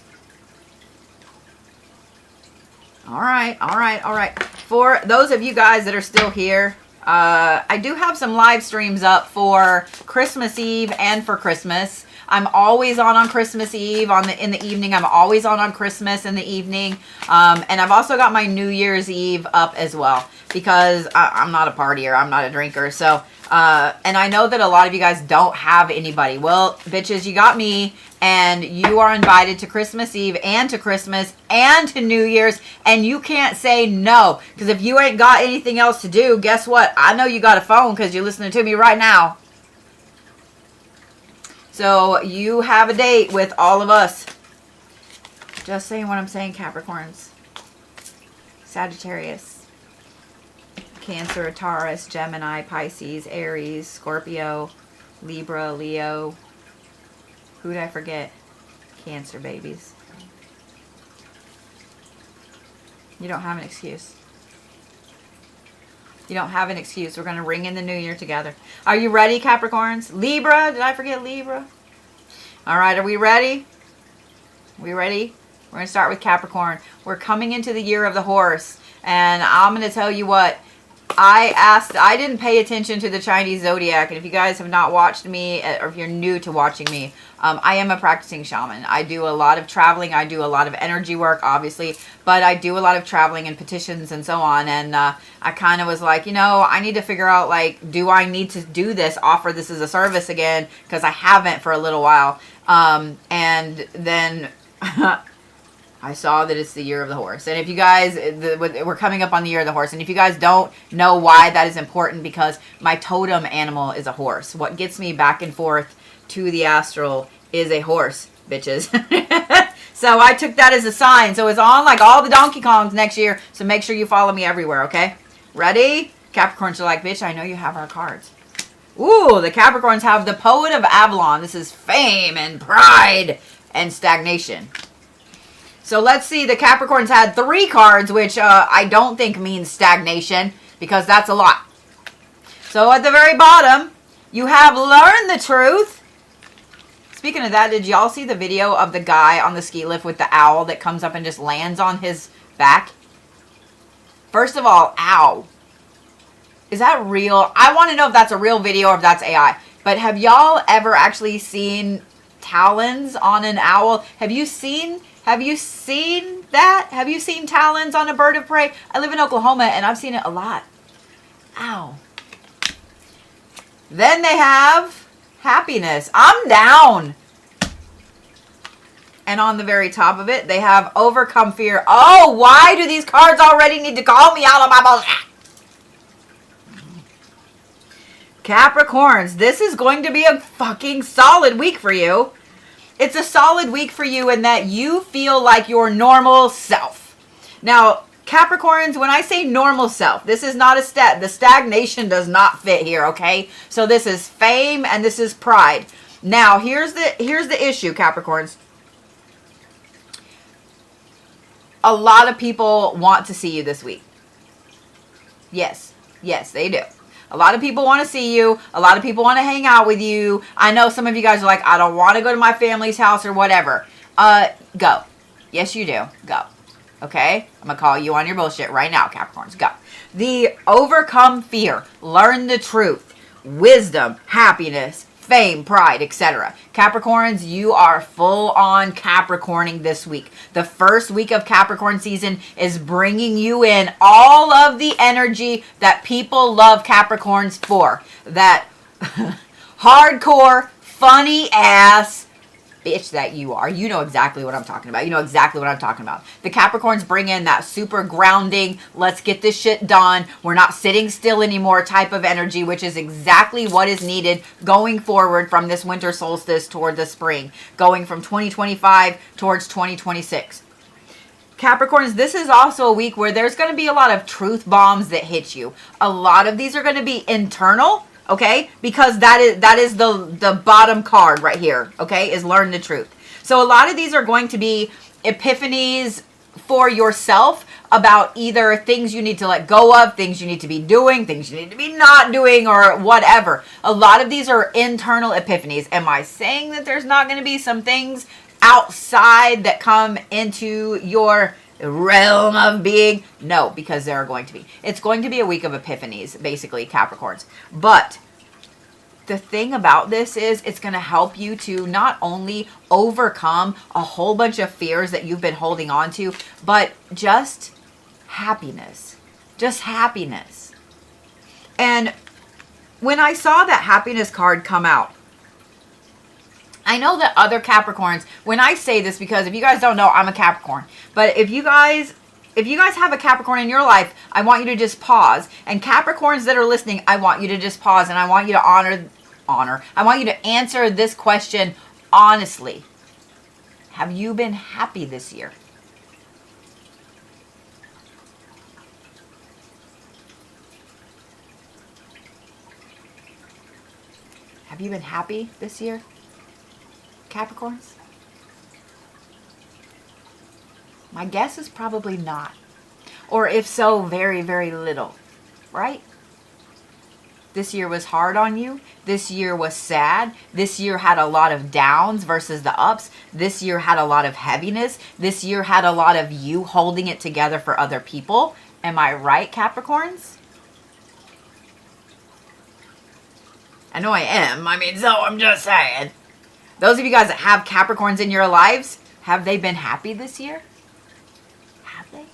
All right. For those of you guys that are still here, I do have some live streams up for Christmas Eve and for Christmas. I'm always on Christmas Eve in the evening. I'm always on Christmas in the evening. And I've also got my New Year's Eve up as well because I'm not a partier. I'm not a drinker. So, and I know that a lot of you guys don't have anybody. Well, bitches, you got me, and you are invited to Christmas Eve and to Christmas and to New Year's, and you can't say no, because if you ain't got anything else to do, guess what? I know you got a phone because you're listening to me right now. So you have a date with all of us. Just saying what I'm saying, Capricorns. Sagittarius, Cancer, Taurus, Gemini, Pisces, Aries, Scorpio, Libra, Leo. Who did I forget? Cancer babies. You don't have an excuse. You don't have an excuse. We're going to ring in the new year together. Are you ready, Capricorns? Libra. Did I forget Libra? All right. Are we ready? We ready? We're going to start with Capricorn. We're coming into the year of the horse. And I'm going to tell you what. I didn't pay attention to the Chinese Zodiac. And if you guys have not watched me, or if you're new to watching me, I am a practicing shaman. I do a lot of traveling. I do a lot of energy work, obviously. But I do a lot of traveling and petitions and so on. And I kind of was like, you know, I need to figure out, like, do I need to do this, offer this as a service again? Because I haven't for a little while. And then I saw that it's the year of the horse. And if you guys, we're coming up on the year of the horse. And if you guys don't know why that is important, because my totem animal is a horse. What gets me back and forth to the astral is a horse, bitches. So I took that as a sign. So it's on like all the Donkey Kongs next year. So make sure you follow me everywhere, okay? Ready? Capricorns are like, bitch, I know you have our cards. Ooh, the Capricorns have the Poet of Avalon. This is fame and pride and stagnation. So let's see. The Capricorns had 3 cards, which I don't think means stagnation, because that's a lot. So at the very bottom, you have learned the truth. Speaking of that, did y'all see the video of the guy on the ski lift with the owl that comes up and just lands on his back? First of all, ow. Is that real? I want to know if that's a real video or if that's AI. But have y'all ever actually seen talons on an owl? Have you seen that? Have you seen talons on a bird of prey? I live in Oklahoma and I've seen it a lot. Ow. Then they have happiness. I'm down. And on the very top of it, they have overcome fear. Oh, why do these cards already need to call me out on my bullshit? Capricorns, this is going to be a fucking solid week for you. It's a solid week for you in that you feel like your normal self. Now, Capricorns, when I say normal self, this is not the stagnation does not fit here, okay? So this is fame and this is pride. Now, here's the issue, Capricorns. A lot of people want to see you this week. Yes, they do. A lot of people want to see you. A lot of people want to hang out with you. I know some of you guys are like, I don't want to go to my family's house or whatever. Go. Yes, you do. Go. Okay? I'm going to call you on your bullshit right now, Capricorns. Go. The overcome fear. Learn the truth. Wisdom. Happiness. Fame, pride, etc. Capricorns, you are full on Capricorning this week. The first week of Capricorn season is bringing you in all of the energy that people love Capricorns for. That hardcore, funny ass, bitch that you are. You know exactly what I'm talking about. You know exactly what I'm talking about. The Capricorns bring in that super grounding, let's get this shit done, we're not sitting still anymore type of energy, which is exactly what is needed going forward from this winter solstice toward the spring, going from 2025 towards 2026. Capricorns, this is also a week where there's going to be a lot of truth bombs that hit you. A lot of these are going to be internal, okay? Because that is the bottom card right here, okay? Is learn the truth. So a lot of these are going to be epiphanies for yourself about either things you need to let go of, things you need to be doing, things you need to be not doing, or whatever. A lot of these are internal epiphanies. Am I saying that there's not going to be some things outside that come into your realm of being? No, because there are going to be. It's going to be a week of epiphanies, basically, Capricorns. But the thing about this is it's going to help you to not only overcome a whole bunch of fears that you've been holding on to, but just happiness. Just happiness. And when I saw that happiness card come out, I know that other Capricorns, when I say this, because if you guys don't know, I'm a Capricorn. But if you guys have a Capricorn in your life, I want you to just pause. And Capricorns that are listening, I want you to just pause. And I want you to honor. I want you to answer this question honestly. Have you been happy this year? Have you been happy this year? Capricorns? My guess is probably not. Or if so, very, very little. Right? This year was hard on you. This year was sad. This year had a lot of downs versus the ups. This year had a lot of heaviness. This year had a lot of you holding it together for other people. Am I right, Capricorns? I know I am. So I'm just saying. Those of you guys that have Capricorns in your lives, have they been happy this year? Have they?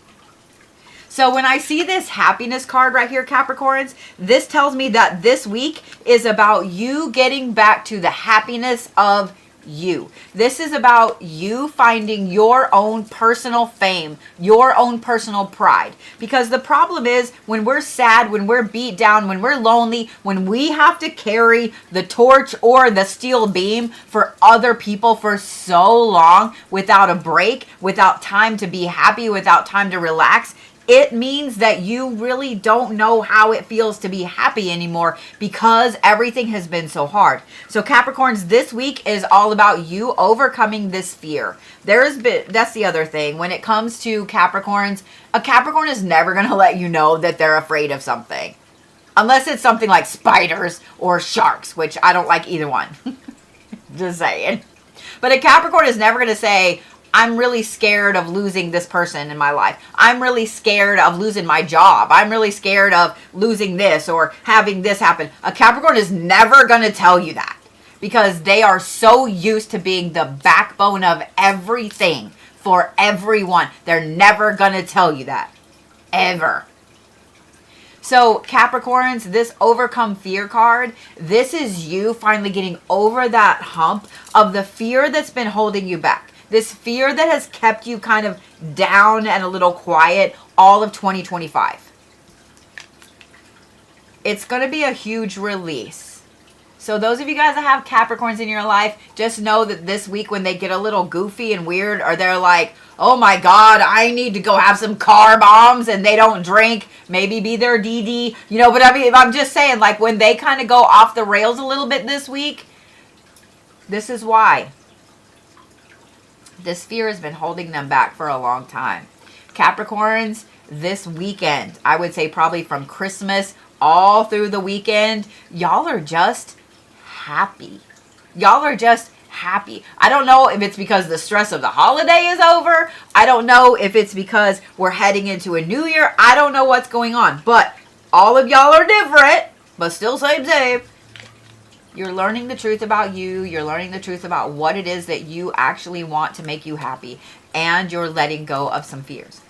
So when I see this happiness card right here, Capricorns, this tells me that this week is about you getting back to the happiness of you. This is about you finding your own personal fame, your own personal pride. Because the problem is when we're sad, when we're beat down, when we're lonely, when we have to carry the torch or the steel beam for other people for so long without a break, without time to be happy, without time to relax, it means that you really don't know how it feels to be happy anymore because everything has been so hard. So Capricorns, this week is all about you overcoming this fear. That's the other thing. When it comes to Capricorns, a Capricorn is never going to let you know that they're afraid of something. Unless it's something like spiders or sharks, which I don't like either one. Just saying. But a Capricorn is never going to say, I'm really scared of losing this person in my life. I'm really scared of losing my job. I'm really scared of losing this or having this happen. A Capricorn is never going to tell you that because they are so used to being the backbone of everything for everyone. They're never going to tell you that. Ever. So Capricorns, this overcome fear card, this is you finally getting over that hump of the fear that's been holding you back. This fear that has kept you kind of down and a little quiet all of 2025. It's going to be a huge release. So those of you guys that have Capricorns in your life, just know that this week when they get a little goofy and weird, or they're like, oh my God, I need to go have some car bombs, and they don't drink, maybe be their DD, but I'm just saying, like when they kind of go off the rails a little bit this week, this is why. This fear has been holding them back for a long time. Capricorns, this weekend, I would say probably from Christmas all through the weekend, y'all are just happy. Y'all are just happy. I don't know if it's because the stress of the holiday is over. I don't know if it's because we're heading into a new year. I don't know what's going on. But all of y'all are different, but still same. You're learning the truth about you. You're learning the truth about what it is that you actually want to make you happy. And you're letting go of some fears.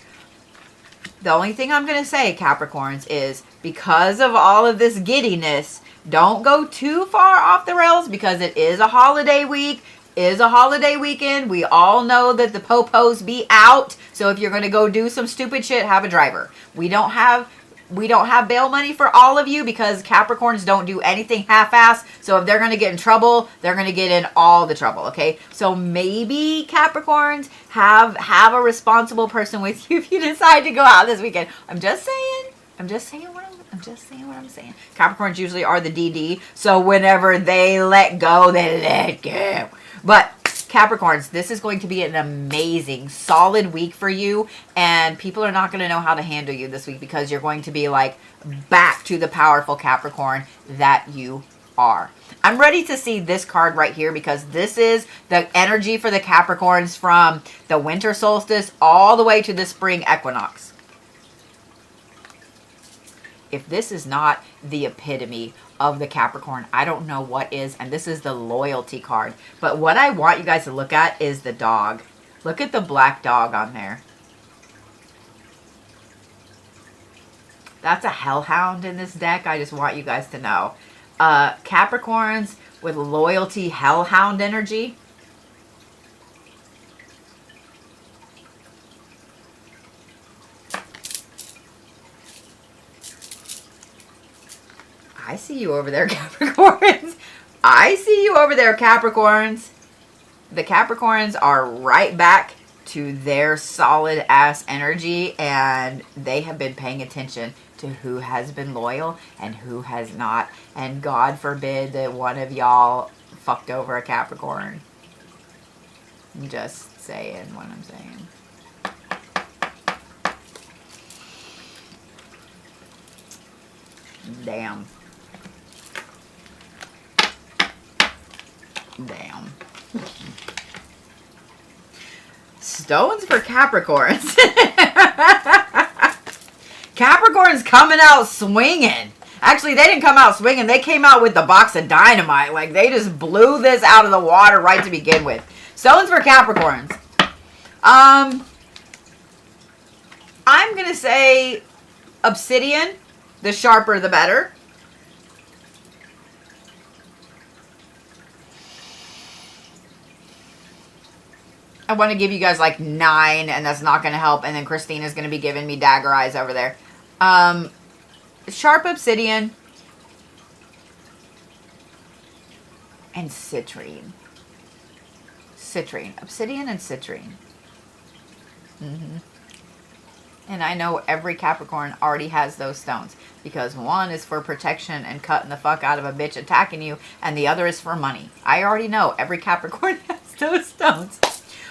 The only thing I'm going to say, Capricorns, is because of all of this giddiness, don't go too far off the rails because it is a holiday week. is a holiday weekend. We all know that the popos be out. So if you're going to go do some stupid shit, have a driver. We don't have bail money for all of you because Capricorns don't do anything half-ass. So if they're going to get in trouble, they're going to get in all the trouble, okay? So maybe Capricorns have a responsible person with you if you decide to go out this weekend. I'm just saying what I'm saying. Capricorns usually are the DD, so whenever they let go, they let go. But Capricorns, this is going to be an amazing, solid week for you, and people are not going to know how to handle you this week because you're going to be like back to the powerful Capricorn that you are. I'm ready to see this card right here because this is the energy for the Capricorns from the winter solstice all the way to the spring equinox. If this is not the epitome of the Capricorn, I don't know what is. And this is the loyalty card. But what I want you guys to look at is the dog. Look at the black dog on there. That's a hellhound in this deck. I just want you guys to know. Capricorns with loyalty hellhound energy. I see you over there, Capricorns. I see you over there, Capricorns. The Capricorns are right back to their solid ass energy, and they have been paying attention to who has been loyal and who has not. And God forbid that one of y'all fucked over a Capricorn. I'm just saying what I'm saying. Damn. Damn. Stones for Capricorns. Capricorns coming out swinging. Actually, they didn't come out swinging. They came out with the box of dynamite. Like, they just blew this out of the water right to begin with. Stones for Capricorns. I'm going to say obsidian. The sharper, the better. I want to give you guys like 9, and that's not going to help. And then Christina's going to be giving me dagger eyes over there. Sharp obsidian. And citrine. Citrine. Obsidian and citrine. And I know every Capricorn already has those stones. Because one is for protection and cutting the fuck out of a bitch attacking you. And the other is for money. I already know every Capricorn has those stones.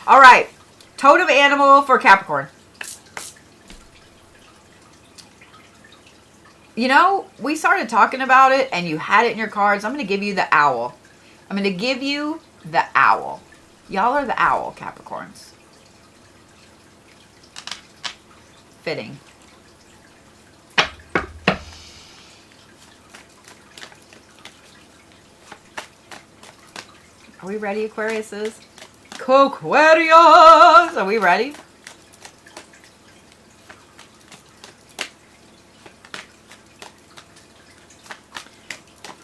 All right, totem animal for Capricorn. You know, we started talking about it and you had it in your cards. I'm going to give you the owl. I'm going to give you the owl. Y'all are the owl, Capricorns. Fitting. Are we ready, Aquariuses? Aquarius! Are we ready?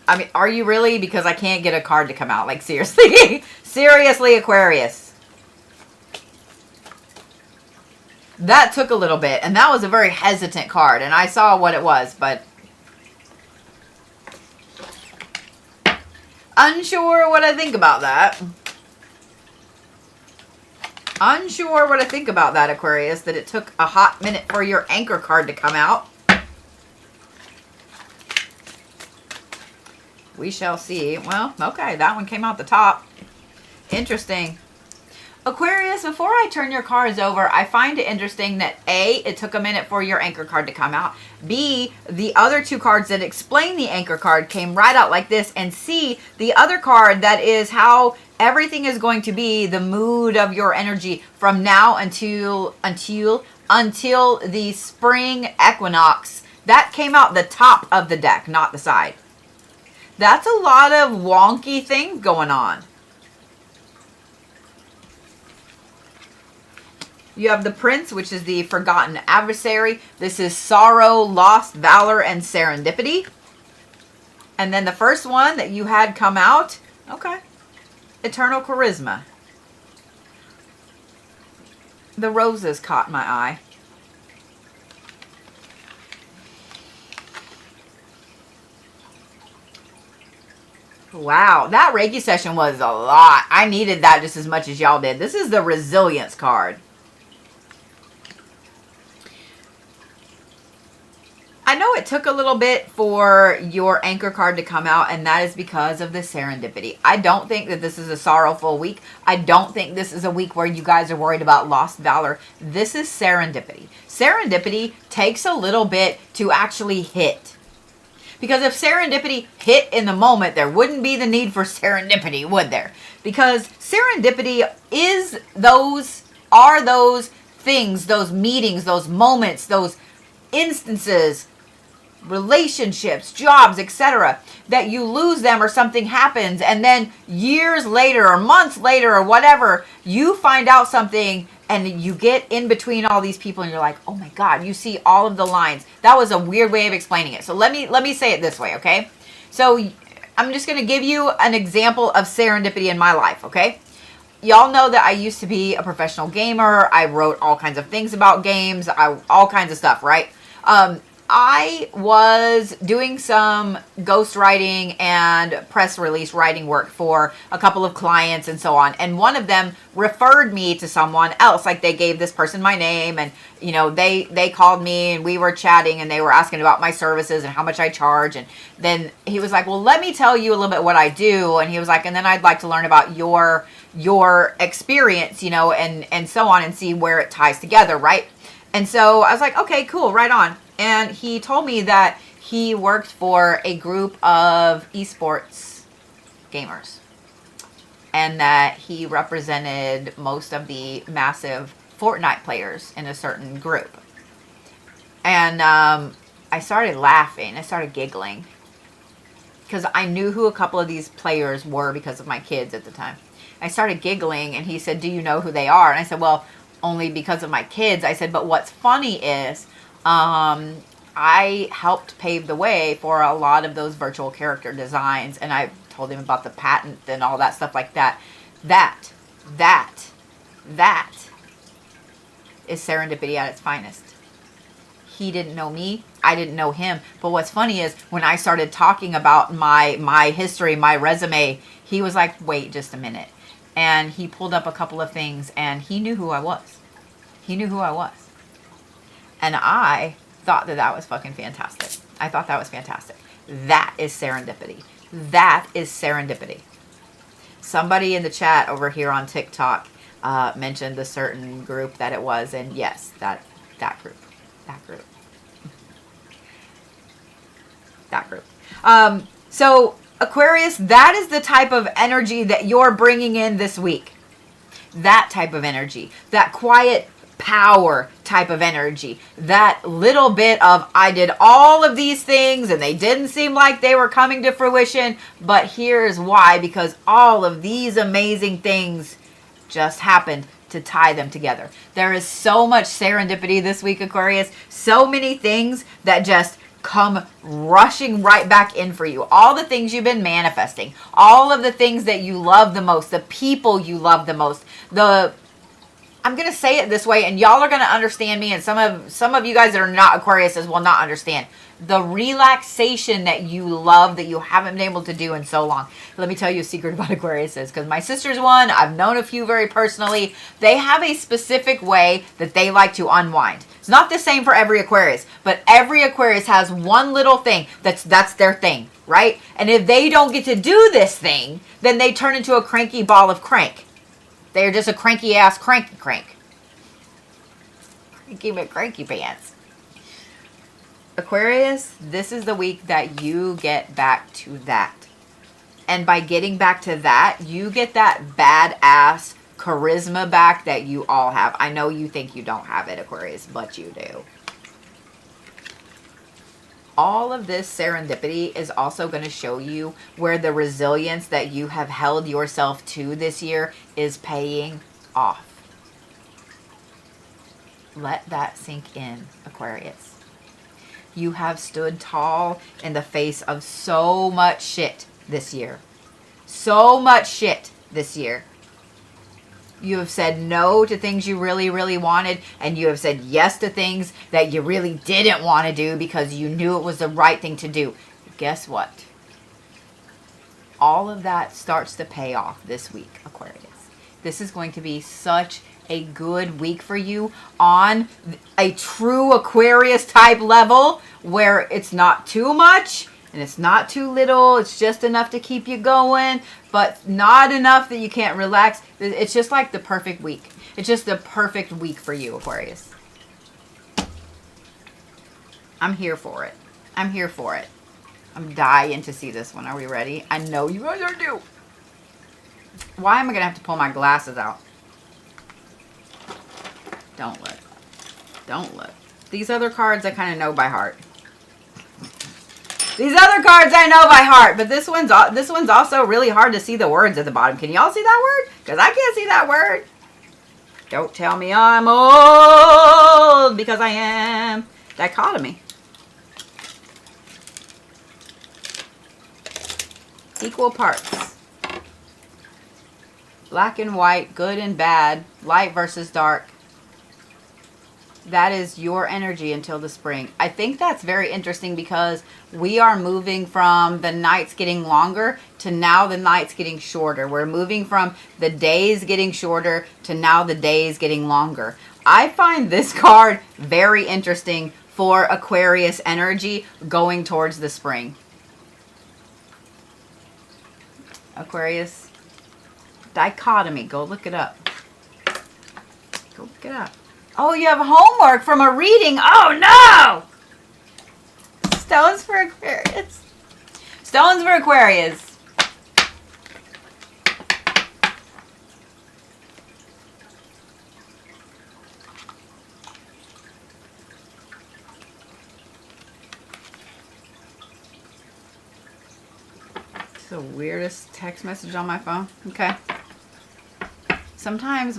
I mean, are you really? Because I can't get a card to come out. Like, seriously. Seriously, Aquarius. That took a little bit. And that was a very hesitant card. And I saw what it was, but unsure what I think about that. Unsure what I think about that, Aquarius, that it took a hot minute for your anchor card to come out. We shall see. Well, okay, that one came out the top. Interesting. Aquarius, before I turn your cards over, I find it interesting that A, it took a minute for your anchor card to come out. B, the other two cards that explain the anchor card came right out like this. And C, the other card that is how everything is going to be, the mood of your energy from now until the spring equinox. That came out the top of the deck, not the side. That's a lot of wonky things going on. You have the Prince, which is the forgotten adversary. This is sorrow, loss, valor, and serendipity. And then the first one that you had come out, okay. eternal charisma. The roses caught my eye. Wow, that Reiki session was a lot. I needed that just as much as y'all did. This is the resilience card. I know it took a little bit for your anchor card to come out, and that is because of the serendipity. I don't think that this is a sorrowful week. I don't think this is a week where you guys are worried about lost valor. This is serendipity. Serendipity takes a little bit to actually hit. Because if serendipity hit in the moment, there wouldn't be the need for serendipity, would there? Because serendipity are those things, those meetings, those moments, those instances, relationships, jobs, etc., that you lose them or something happens, and then years later or months later or whatever, you find out something and you get in between all these people and you're like, oh my God, you see all of the lines. That was a weird way of explaining it. So let me say it this way, okay? So I'm just going to give you an example of serendipity in my life, okay? Y'all know that I used to be a professional gamer. I wrote all kinds of things about games, all kinds of stuff, right? I was doing some ghostwriting and press release writing work for a couple of clients and so on. And one of them referred me to someone else. Like they gave this person my name and, you know, they called me and we were chatting and they were asking about my services and how much I charge. And then he was like, well, let me tell you a little bit what I do. And he was like, and then I'd like to learn about your experience, you know, and so on and see where it ties together. Right. And so I was like, okay, cool, right on. And he told me that he worked for a group of esports gamers and that he represented most of the massive Fortnite players in a certain group. And I started laughing. I started giggling because I knew who a couple of these players were because of my kids at the time. I started giggling and he said, do you know who they are? And I said, well, only because of my kids. I said, but what's funny is I helped pave the way for a lot of those virtual character designs, and I told him about the patent and all that stuff like that. That is serendipity at its finest. He didn't know me. I didn't know him. But what's funny is when I started talking about my history, my resume, he was like, wait just a minute. And he pulled up a couple of things and he knew who I was. He knew who I was. And I thought that was fucking fantastic. I thought that was fantastic. That is serendipity. That is serendipity. Somebody in the chat over here on TikTok mentioned the certain group that it was. And yes, that group. That group. So Aquarius, that is the type of energy that you're bringing in this week. That type of energy. That quiet power type of energy. That little bit of, I did all of these things and they didn't seem like they were coming to fruition, but here's why, because all of these amazing things just happened to tie them together. There is so much serendipity this week, Aquarius. So many things that just come rushing right back in for you. All the things you've been manifesting, all of the things that you love the most, the people you love the most, I'm going to say it this way, and y'all are going to understand me, and some of you guys that are not Aquariuses will not understand. The relaxation that you love that you haven't been able to do in so long. Let me tell you a secret about Aquariuses, because my sister's one. I've known a few very personally. They have a specific way that they like to unwind. It's not the same for every Aquarius, but every Aquarius has one little thing that's their thing, right? And if they don't get to do this thing, then they turn into a cranky ball of crank. They're just a cranky ass crank. Cranky but cranky pants. Aquarius, this is the week that you get back to that. And by getting back to that, you get that badass charisma back that you all have. I know you think you don't have it, Aquarius, but you do. All of this serendipity is also going to show you where the resilience that you have held yourself to this year is paying off. Let that sink in, Aquarius. You have stood tall in the face of so much shit this year. So much shit this year. You have said no to things you really, really wanted, and you have said yes to things that you really didn't want to do because you knew it was the right thing to do. Guess what? All of that starts to pay off this week, Aquarius. This is going to be such a good week for you on a true Aquarius type level where it's not too much and it's not too little. It's just enough to keep you going, but not enough that you can't relax. It's just like the perfect week. It's just the perfect week for you, Aquarius. I'm here for it. I'm here for it. I'm dying to see this one. Are we ready? I know you guys are too. Why am I going to have to pull my glasses out? Don't look. Don't look. These other cards I kind of know by heart. These other cards I know by heart, but this one's also really hard to see the words at the bottom. Can y'all see that word? Because I can't see that word. Don't tell me I'm old, because I am. Dichotomy. Equal parts. Black and white, good and bad, light versus dark. That is your energy until the spring. I think that's very interesting because we are moving from the nights getting longer to now the nights getting shorter. We're moving from the days getting shorter to now the days getting longer. I find this card very interesting for Aquarius energy going towards the spring. Aquarius. Dichotomy. Go look it up. Go look it up. Oh, you have homework from a reading. Oh, no! Stones for Aquarius. Stones for Aquarius. It's the weirdest text message on my phone. Okay. Sometimes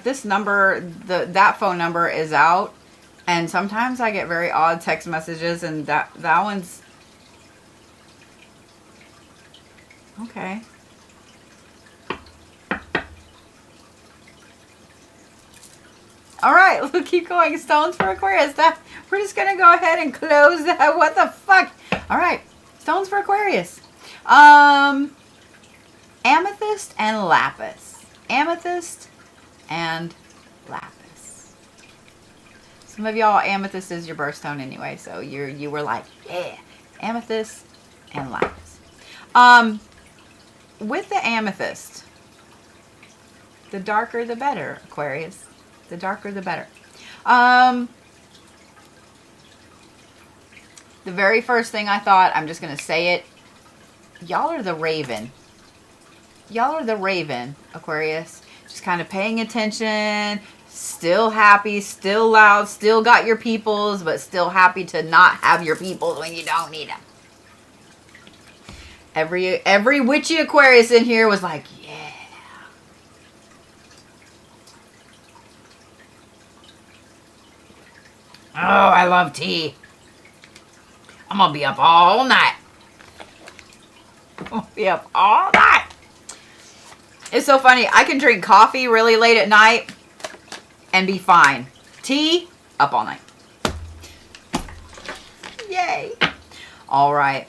this number, that phone number is out, and sometimes I get very odd text messages, and that one's okay. All right, we'll keep going. Stones for Aquarius. We're just gonna go ahead and close that. What the fuck? All right, stones for Aquarius. Amethyst and lapis. Amethyst and lapis. Some of y'all, amethyst is your birthstone anyway, so you were like, yeah, amethyst and lapis. With the amethyst, the darker the better, Aquarius. The darker the better. The very first thing I thought, I'm just gonna say it. Y'all are the raven. Y'all are the raven, Aquarius. Just kind of paying attention, still happy, still loud, still got your peoples, but still happy to not have your peoples when you don't need them. Every witchy Aquarius in here was like, yeah. Oh, I love tea. I'm going to be up all night. I'm going to be up all night. It's so funny. I can drink coffee really late at night and be fine. Tea, up all night. Yay. All right.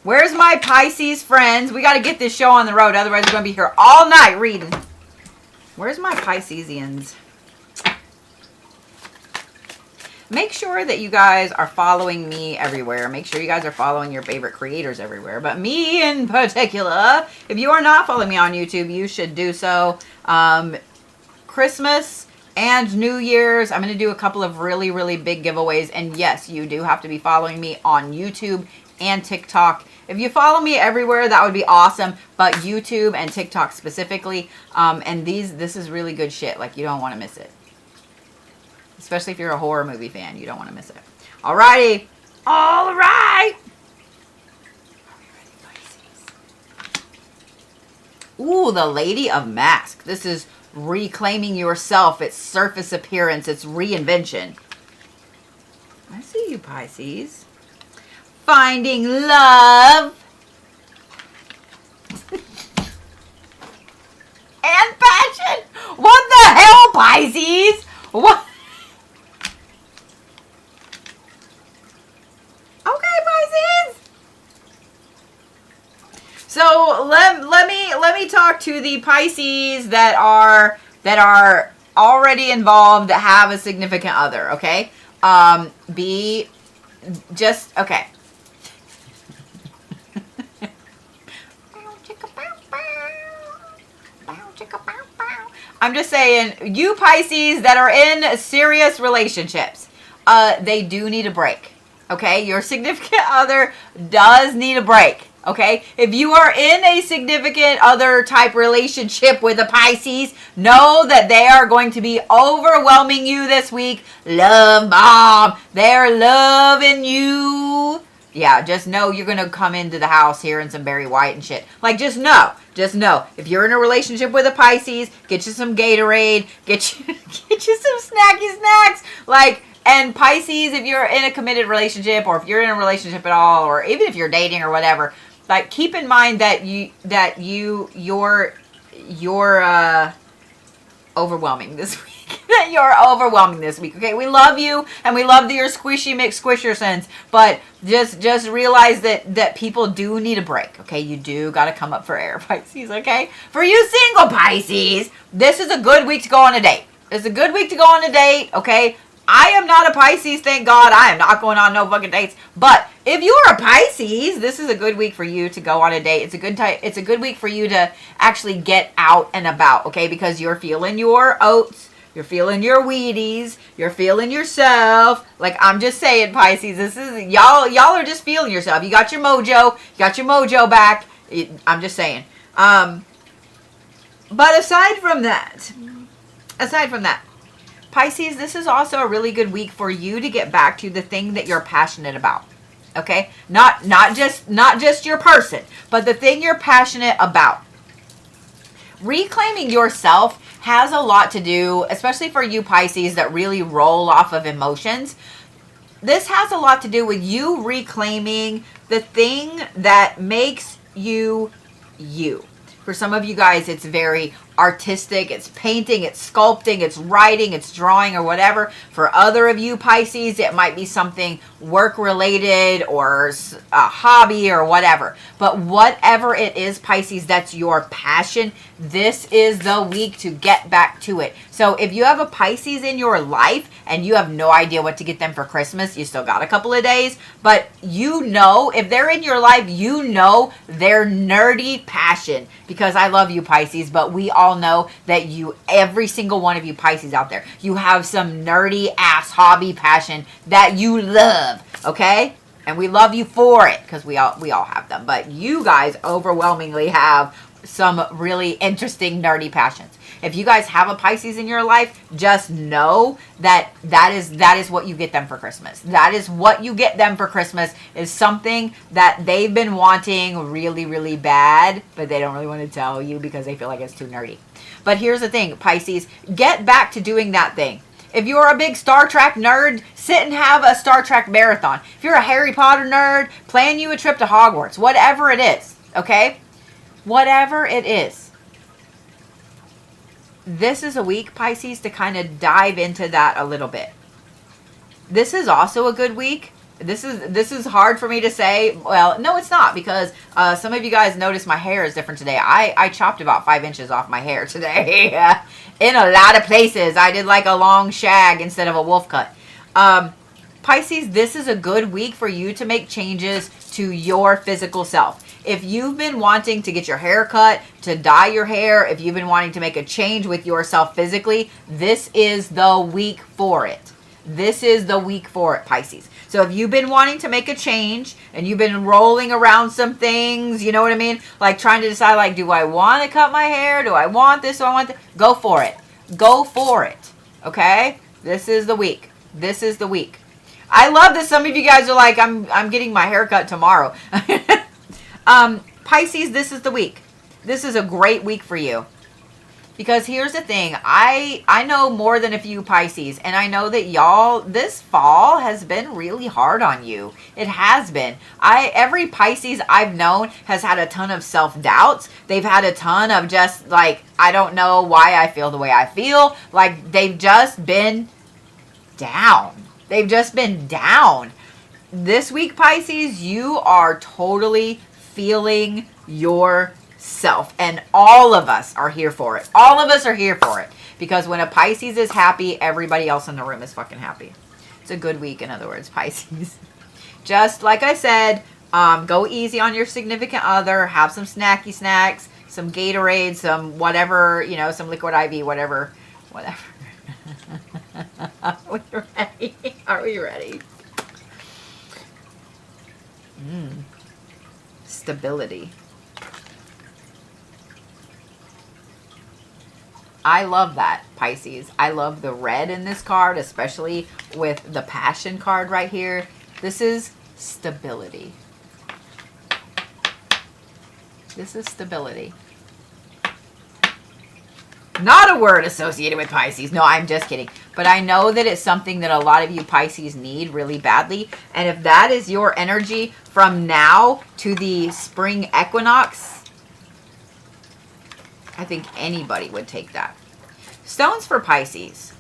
Where's my Pisces friends? We got to get this show on the road. Otherwise, we're going to be here all night reading. Where's my Piscesians? Make sure that you guys are following me everywhere. Make sure you guys are following your favorite creators everywhere. But me in particular, if you are not following me on YouTube, you should do so. Christmas and New Year's, I'm going to do a couple of really, really big giveaways. And yes, you do have to be following me on YouTube and TikTok. If you follow me everywhere, that would be awesome. But YouTube and TikTok specifically. And this is really good shit. Like, you don't want to miss it. Especially if you're a horror movie fan. You don't want to miss it. Alrighty. All right. Ooh, the Lady of Mask. This is reclaiming yourself. It's surface appearance. It's reinvention. I see you, Pisces. Finding love. and passion. What the hell, Pisces? What? Okay, Pisces. So let me talk to the Pisces that are already involved, that have a significant other. Okay, be just okay. I'm just saying, you Pisces that are in serious relationships, they do need a break. Okay, your significant other does need a break. Okay, if you are in a significant other type relationship with a Pisces, know that they are going to be overwhelming you this week. Love bomb. They're loving you. Yeah, just know you're going to come into the house hearing some Barry White and shit. Like, just know. If you're in a relationship with a Pisces, get you some Gatorade. Get you some snacky snacks. Like, and Pisces, if you're in a committed relationship, or if you're in a relationship at all, or even if you're dating or whatever, like, keep in mind that you're overwhelming this week. That you're overwhelming this week. Okay, we love you, and we love your squishy McSquisher sense, but just realize that people do need a break. Okay, you do got to come up for air, Pisces. Okay, for you single Pisces, this is a good week to go on a date. It's a good week to go on a date. Okay, I am not a Pisces, thank God. I am not going on no fucking dates. But if you are a Pisces, this is a good week for you to go on a date. It's a good week for you to actually get out and about, okay? Because you're feeling your oats, you're feeling your Wheaties, you're feeling yourself. Like, I'm just saying, Pisces, this is y'all are just feeling yourself. You got your mojo back. I'm just saying. But aside from that, Pisces, this is also a really good week for you to get back to the thing that you're passionate about. Okay? Not just your person, but the thing you're passionate about. Reclaiming yourself has a lot to do, especially for you Pisces that really roll off of emotions. This has a lot to do with you reclaiming the thing that makes you you. For some of you guys, it's very artistic. It's painting, it's sculpting, it's writing, it's drawing, or whatever. For other of you Pisces, it might be something work related or a hobby or whatever. But whatever it is, Pisces, that's your passion, this is the week to get back to it. So if you have a Pisces in your life and you have no idea what to get them for Christmas, you still got a couple of days, but you know, if they're in your life, you know their nerdy passion. Because I love you Pisces, but we all know that every single one of you Pisces out there, you have some nerdy ass hobby passion that you love, okay? And we love you for it, because we all have them. But you guys overwhelmingly have some really interesting nerdy passions. If you guys have a Pisces in your life, just know that is what you get them for Christmas. That is what you get them for Christmas, is something that they've been wanting really, really bad, but they don't really want to tell you because they feel like it's too nerdy. But here's the thing, Pisces, get back to doing that thing. If you're a big Star Trek nerd, sit and have a Star Trek marathon. If you're a Harry Potter nerd, plan you a trip to Hogwarts. Whatever it is, okay? Whatever it is. This is a week, Pisces, to kind of dive into that a little bit. This is also a good week. This is hard for me to say. Well, no, it's not, because some of you guys noticed my hair is different today. I chopped about 5 inches off my hair today. In a lot of places. I did like a long shag instead of a wolf cut. Pisces, this is a good week for you to make changes to your physical self. If you've been wanting to get your hair cut, to dye your hair, if you've been wanting to make a change with yourself physically, this is the week for it. This is the week for it, Pisces. So if you've been wanting to make a change and you've been rolling around some things, you know what I mean? Like trying to decide, like, do I want to cut my hair? Do I want this? Do I want that? Go for it. Go for it. Okay? This is the week. This is the week. I love that some of you guys are like, I'm getting my hair cut tomorrow. Pisces, this is the week. This is a great week for you. Because here's the thing, I know more than a few Pisces, and I know that y'all, this fall has been really hard on you. It has been. Every Pisces I've known has had a ton of self-doubts. They've had a ton of just like, I don't know why I feel the way I feel. Like, they've just been down. They've just been down. This week, Pisces, you are totally feeling yourself, and all of us are here for it. All of us are here for it, because when a Pisces is happy, everybody else in the room is fucking happy. It's a good week, in other words, Pisces. Just like I said, go easy on your significant other. Have some snacky snacks, some Gatorade, some whatever, you know, some liquid IV, whatever. Are we ready? Are we ready? Stability. I love that, Pisces. I love the red in this card, especially with the passion card right here. This is stability. This is stability. Not a word associated with Pisces. No, I'm just kidding. But I know that it's something that a lot of you Pisces need really badly. And if that is your energy from now to the spring equinox, I think anybody would take that. Stones for Pisces.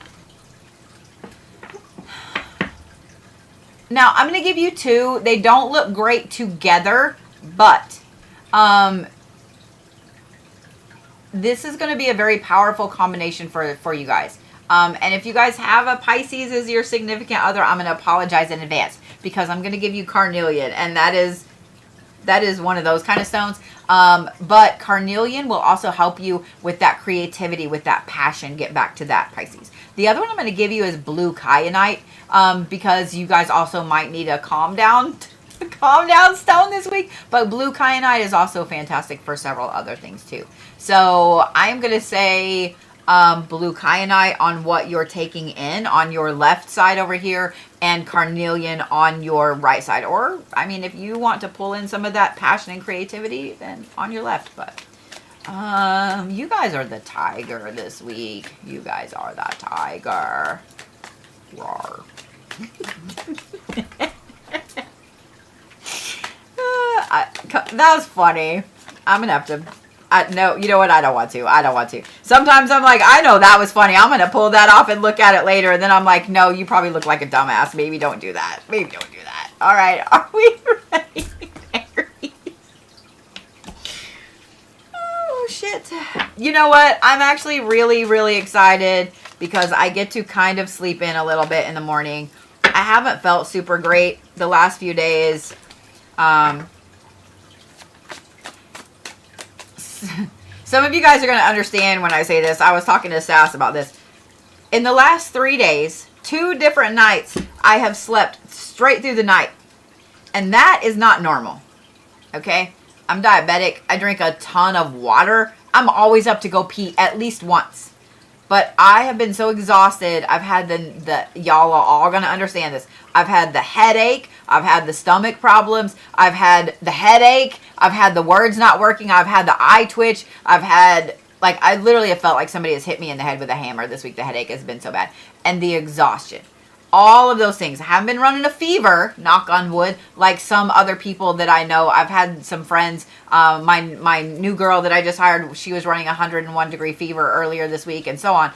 Now, I'm going to give you two. They don't look great together, but this is going to be a very powerful combination for you guys. And if you guys have a Pisces as your significant other, I'm going to apologize in advance, because I'm going to give you carnelian, and that is one of those kind of stones. But carnelian will also help you with that creativity, with that passion. Get back to that, Pisces. The other one I'm going to give you is blue kyanite, because you guys also might need a calm down stone this week. But blue kyanite is also fantastic for several other things too. So I'm going to say blue kyanite on what you're taking in on your left side over here, and carnelian on your right side. Or, I mean, if you want to pull in some of that passion and creativity, then on your left. But you guys are the tiger this week. You guys are the tiger. Roar. That was funny. I'm going to have to... no, you know what? I don't want to. Sometimes I'm like, I know that was funny. I'm going to pull that off and look at it later. And then I'm like, no, you probably look like a dumbass. Maybe don't do that. All right. Are we ready? Oh, shit. You know what? I'm actually really, really excited because I get to kind of sleep in a little bit in the morning. I haven't felt super great the last few days. Some of you guys are going to understand when I say this. I was talking to Sass about this. In the last 3 days, 2 different nights, I have slept straight through the night. And that is not normal. Okay? I'm diabetic. I drink a ton of water. I'm always up to go pee at least once. But I have been so exhausted. I've had y'all are all going to understand this. I've had the headache. I've had the stomach problems. I've had the headache. I've had the words not working. I've had the eye twitch. I've had, like, I literally have felt like somebody has hit me in the head with a hammer this week. The headache has been so bad. And the exhaustion. All of those things. I haven't been running a fever, knock on wood, like some other people that I know. I've had some friends. My new girl that I just hired, she was running 101-degree fever earlier this week, and so on.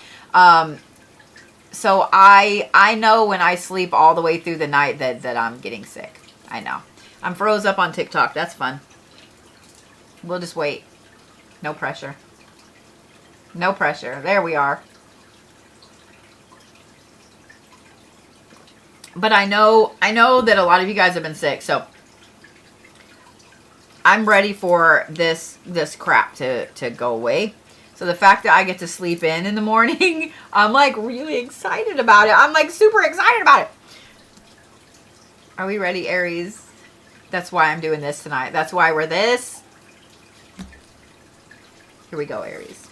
So I know when I sleep all the way through the night that I'm getting sick. I know. I'm froze up on TikTok. That's fun. We'll just wait. No pressure. No pressure. There we are. But I know that a lot of you guys have been sick, so I'm ready for this crap to go away. So the fact that I get to sleep in the morning, I'm like really excited about it. I'm like super excited about it. Are we ready, Aries? That's why I'm doing this tonight. That's why we're this. Here we go, Aries.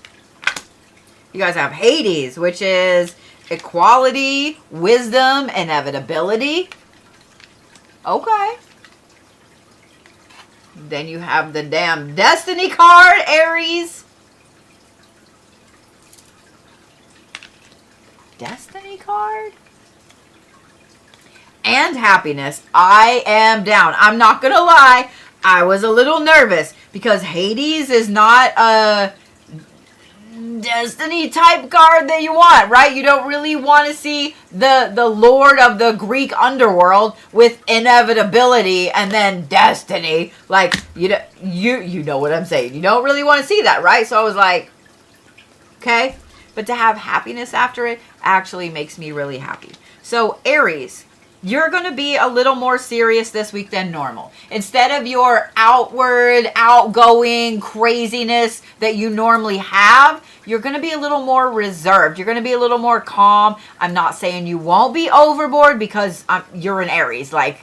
You guys have Hades, which is equality, wisdom, inevitability. Okay. Then you have the damn Destiny card, Aries. Destiny card? And happiness. I am down. I'm not going to lie. I was a little nervous because Hades is not a destiny type card that you want, right? You don't really want to see the lord of the Greek underworld with inevitability and then destiny. Like, you know what I'm saying. You don't really want to see that, right? So I was like, okay. But to have happiness after it actually makes me really happy. So Aries, you're going to be a little more serious this week than normal. Instead of your outward, outgoing craziness that you normally have, you're going to be a little more reserved. You're going to be a little more calm. I'm not saying you won't be overboard because you're an Aries. Like,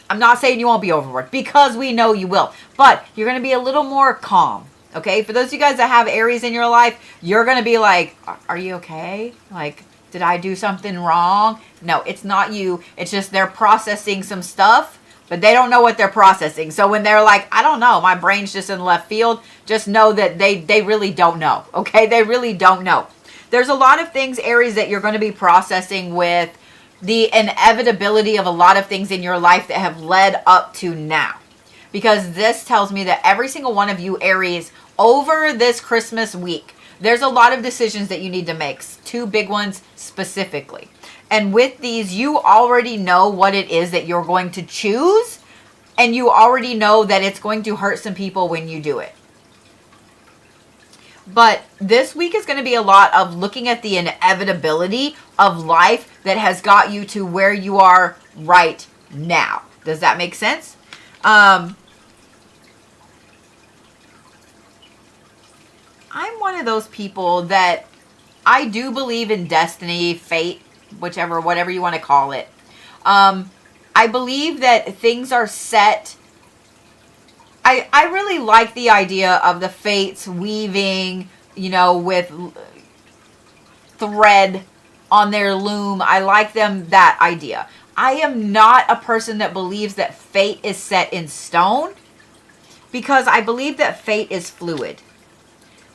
I'm not saying you won't be overboard because we know you will. But you're going to be a little more calm. Okay? For those of you guys that have Aries in your life, you're going to be like, are you okay? Like, did I do something wrong? No, it's not you. It's just they're processing some stuff, but they don't know what they're processing. So when they're like, I don't know, my brain's just in left field, just know that they really don't know. Okay? They really don't know. There's a lot of things, Aries, that you're going to be processing with the inevitability of a lot of things in your life that have led up to now. Because this tells me that every single one of you, Aries, over this Christmas week, there's a lot of decisions that you need to make. 2 big ones specifically. And with these, you already know what it is that you're going to choose. And you already know that it's going to hurt some people when you do it. But this week is going to be a lot of looking at the inevitability of life that has got you to where you are right now. Does that make sense? I'm one of those people that I do believe in destiny, fate, whatever you want to call it. I believe that things are set. I really like the idea of the fates weaving, with thread on their loom. I like that idea. I am not a person that believes that fate is set in stone because I believe that fate is fluid.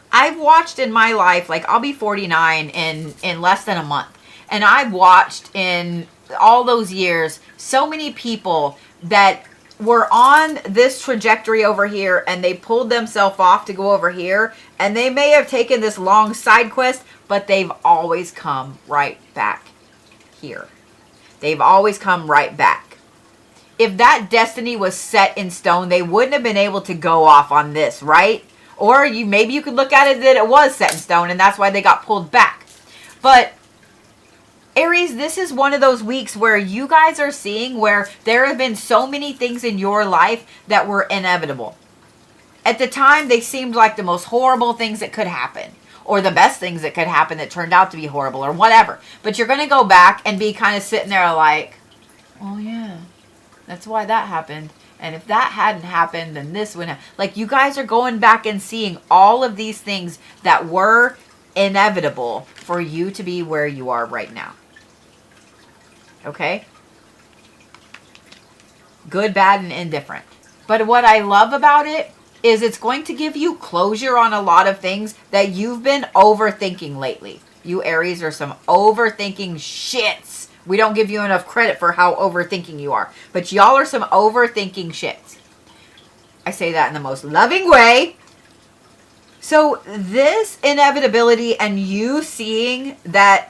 I've watched in my life, like I'll be 49 in less than a month. And I've watched in all those years so many people that were on this trajectory over here and they pulled themselves off to go over here. And they may have taken this long side quest, but they've always come right back here. They've always come right back. If that destiny was set in stone, they wouldn't have been able to go off on this, right? Or maybe you could look at it that it was set in stone and that's why they got pulled back. But Aries, this is one of those weeks where you guys are seeing where there have been so many things in your life that were inevitable. At the time, they seemed like the most horrible things that could happen. Or the best things that could happen that turned out to be horrible or whatever. But you're going to go back and be kind of sitting there like, oh yeah, that's why that happened. And if that hadn't happened, then this would have. Like, you guys are going back and seeing all of these things that were inevitable for you to be where you are right now. Okay? Good, bad, and indifferent. But what I love about it is it's going to give you closure on a lot of things that you've been overthinking lately. You Aries are some overthinking shits. We don't give you enough credit for how overthinking you are. But y'all are some overthinking shits. I say that in the most loving way. So this inevitability and you seeing that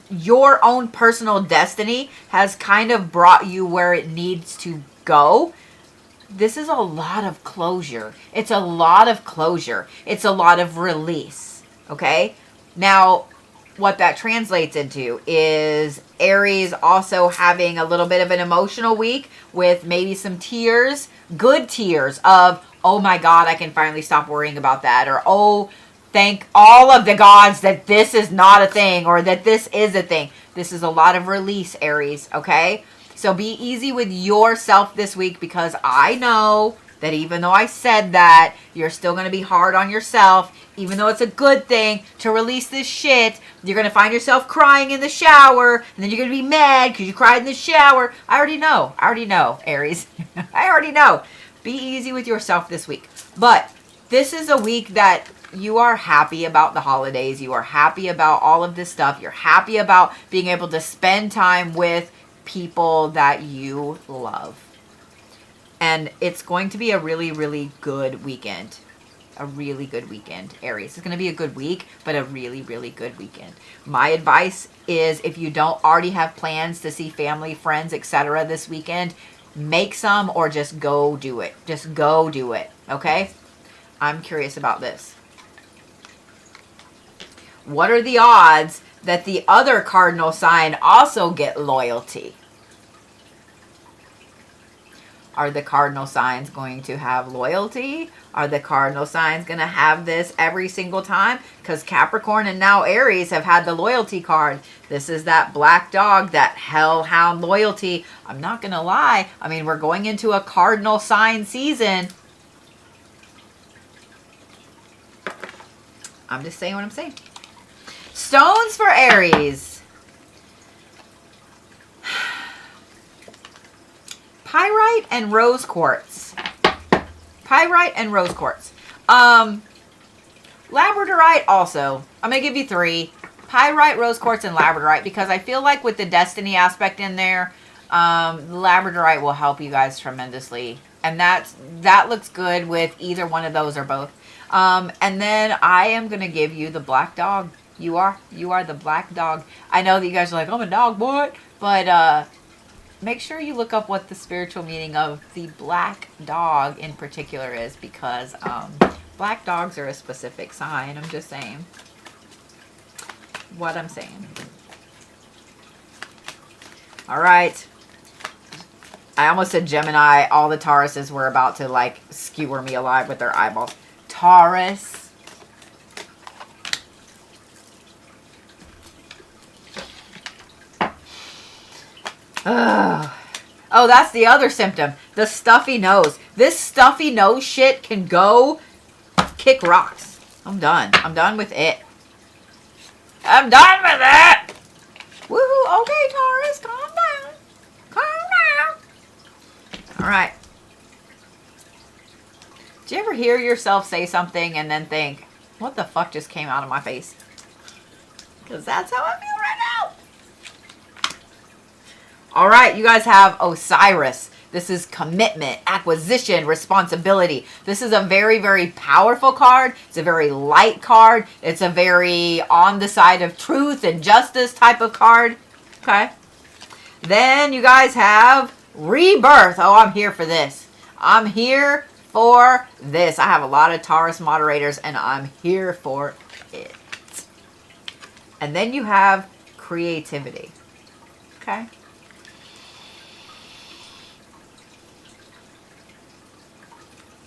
your own personal destiny has kind of brought you where it needs to go. This is a lot of closure. It's a lot of closure. It's a lot of release. Okay? Now, what that translates into is Aries also having a little bit of an emotional week with maybe some tears, good tears of, oh my God, I can finally stop worrying about that. Or, oh, thank all of the gods that this is not a thing or that this is a thing. This is a lot of release, Aries, okay? So be easy with yourself this week because I know that even though I said that, you're still going to be hard on yourself. Even though it's a good thing to release this shit, you're going to find yourself crying in the shower, and then you're going to be mad because you cried in the shower. I already know, Aries. I already know. Be easy with yourself this week. But this is a week that you are happy about the holidays. You are happy about all of this stuff. You're happy about being able to spend time with people that you love. And it's going to be a really, really good weekend. A really good weekend, Aries. It's going to be a good week, but a really, really good weekend. My advice is, if you don't already have plans to see family, friends, etc. this weekend, make some, or just go do it. Just go do it, okay? I'm curious about this. What are the odds that the other cardinal sign also get loyalty? Are the cardinal signs going to have loyalty? Are the cardinal signs going to have this every single time? Because Capricorn and now Aries have had the loyalty card. This is that black dog, that hellhound loyalty. I'm not going to lie. I mean, we're going into a cardinal sign season. I'm just saying what I'm saying. Stones for Aries. Pyrite and rose quartz. Pyrite and rose quartz. Labradorite also. I'm going to give you 3. Pyrite, rose quartz, and Labradorite, because I feel like with the destiny aspect in there, Labradorite will help you guys tremendously. And that looks good with either one of those or both. And then I am going to give you the black dog. You are the black dog. I know that you guys are like, I'm a dog, boy. But make sure you look up what the spiritual meaning of the black dog in particular is, because black dogs are a specific sign. I'm just saying what I'm saying. All right. I almost said Gemini. All the Tauruses were about to like skewer me alive with their eyeballs. Taurus. Ugh. Oh, that's the other symptom. The stuffy nose. This stuffy nose shit can go kick rocks. I'm done. I'm done with it. I'm done with it. Woohoo. Okay, Taurus, calm down. Calm down. All right. Do you ever hear yourself say something and then think, what the fuck just came out of my face? Because that's how I feel right now. All right, you guys have Osiris. This is commitment, acquisition, responsibility. This is a very, very powerful card. It's a very light card. It's a very on the side of truth and justice type of card. Okay. Then you guys have rebirth. Oh, I'm here for this. I'm here for this. I have a lot of Taurus moderators and I'm here for it. And then you have creativity. Okay.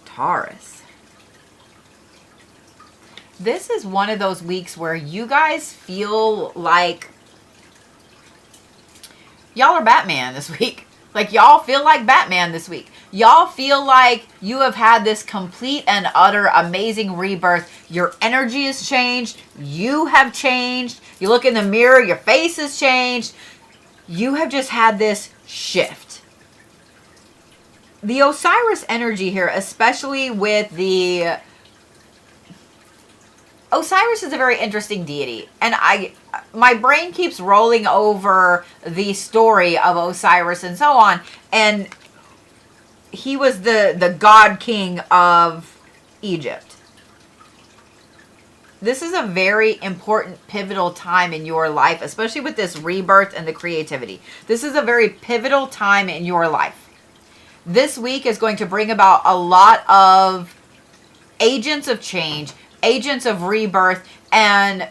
Taurus. This is one of those weeks where you guys feel like y'all are Batman this week. Like y'all feel like Batman this week. Y'all feel like you have had this complete and utter amazing rebirth. Your energy has changed. You have changed. You look in the mirror, your face has changed. You have just had this shift. The Osiris energy here, especially with the... Osiris is a very interesting deity. And my brain keeps rolling over the story of Osiris and so on. And he was the god king of Egypt. This is a very important, pivotal time in your life, especially with this rebirth and the creativity. This is a very pivotal time in your life. This week is going to bring about a lot of agents of change, agents of rebirth, and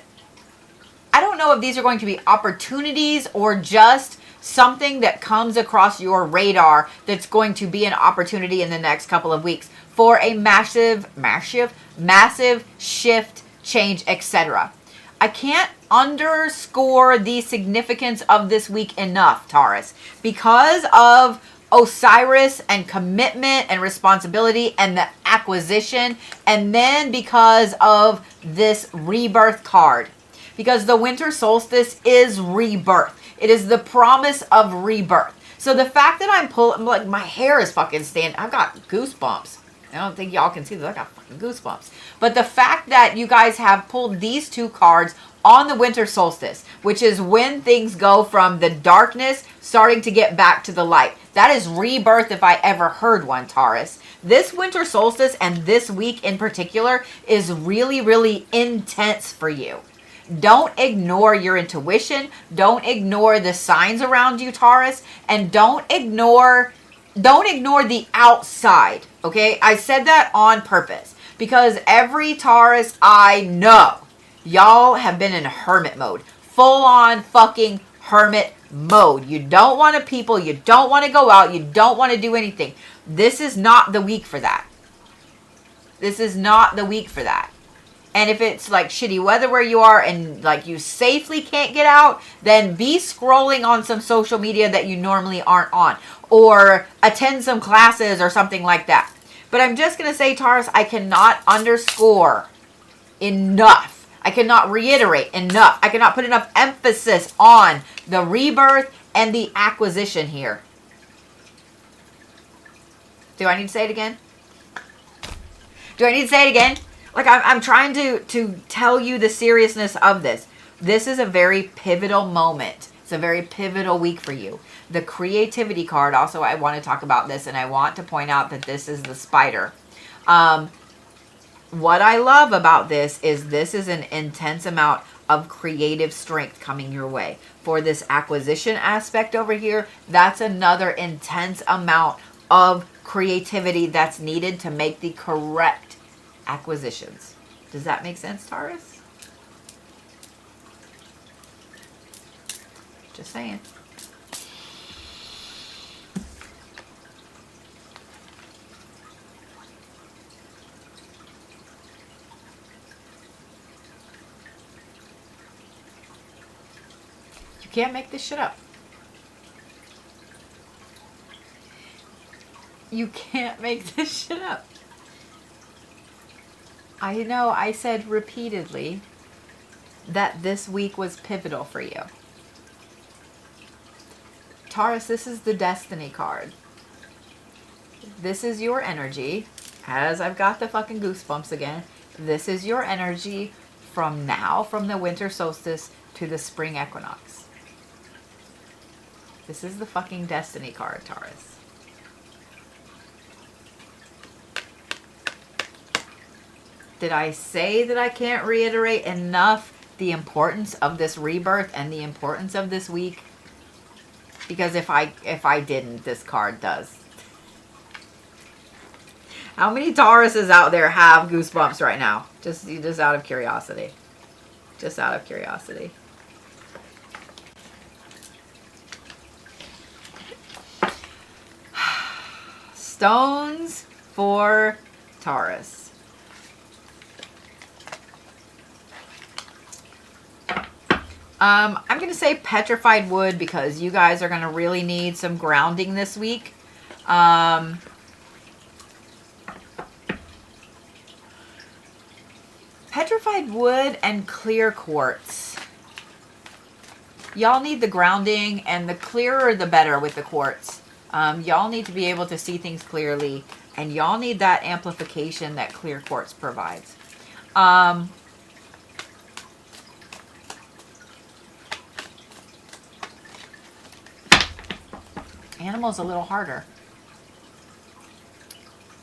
I don't know if these are going to be opportunities or just something that comes across your radar that's going to be an opportunity in the next couple of weeks for a massive shift, change, etc. I can't underscore the significance of this week enough, Taurus, because of Osiris and commitment and responsibility and the acquisition, and then because of this rebirth card, because the winter solstice is rebirth. It is the promise of rebirth. So the fact that I'm like, my hair is fucking standing, I've got goosebumps. I don't think y'all can see this. I got fucking goosebumps. But the fact that you guys have pulled these two cards on the winter solstice, which is when things go from the darkness starting to get back to the light. That is rebirth if I ever heard one, Taurus. This winter solstice and this week in particular is really, really intense for you. Don't ignore your intuition. Don't ignore the signs around you, Taurus. And don't ignore the outside, okay? I said that on purpose because every Taurus I know, y'all have been in hermit mode. Full on fucking hermit mode. You don't want to people. You don't want to go out. You don't want to do anything. This is not the week for that. This is not the week for that. And if it's like shitty weather where you are and like you safely can't get out, then be scrolling on some social media that you normally aren't on. Or attend some classes or something like that. But I'm just going to say, Taurus, I cannot underscore enough. I cannot reiterate enough. I cannot put enough emphasis on the rebirth and the acquisition here. Do I need to say it again? Do I need to say it again? Like, I'm trying to tell you the seriousness of this. This is a very pivotal moment. It's a very pivotal week for you. The creativity card, also, I want to talk about this, and I want to point out that this is the spider. What I love about this is an intense amount of creative strength coming your way. For this acquisition aspect over here, that's another intense amount of creativity that's needed to make the correct acquisitions. Does that make sense, Taurus? Just saying. You can't make this shit up. You can't make this shit up. I know I said repeatedly that this week was pivotal for you. Taurus, this is the Destiny card. This is your energy. As I've got the fucking goosebumps again. This is your energy from now, from the winter solstice to the spring equinox. This is the fucking Destiny card, Taurus. Did I say that I can't reiterate enough the importance of this rebirth and the importance of this week? Because if I didn't, this card does. How many Tauruses out there have goosebumps right now? Just out of curiosity. Just out of curiosity. Stones for Taurus. I'm going to say petrified wood because you guys are going to really need some grounding this week. Petrified wood and clear quartz. Y'all need the grounding, and the clearer the better with the quartz. Y'all need to be able to see things clearly, and y'all need that amplification that clear quartz provides. Animal's a little harder.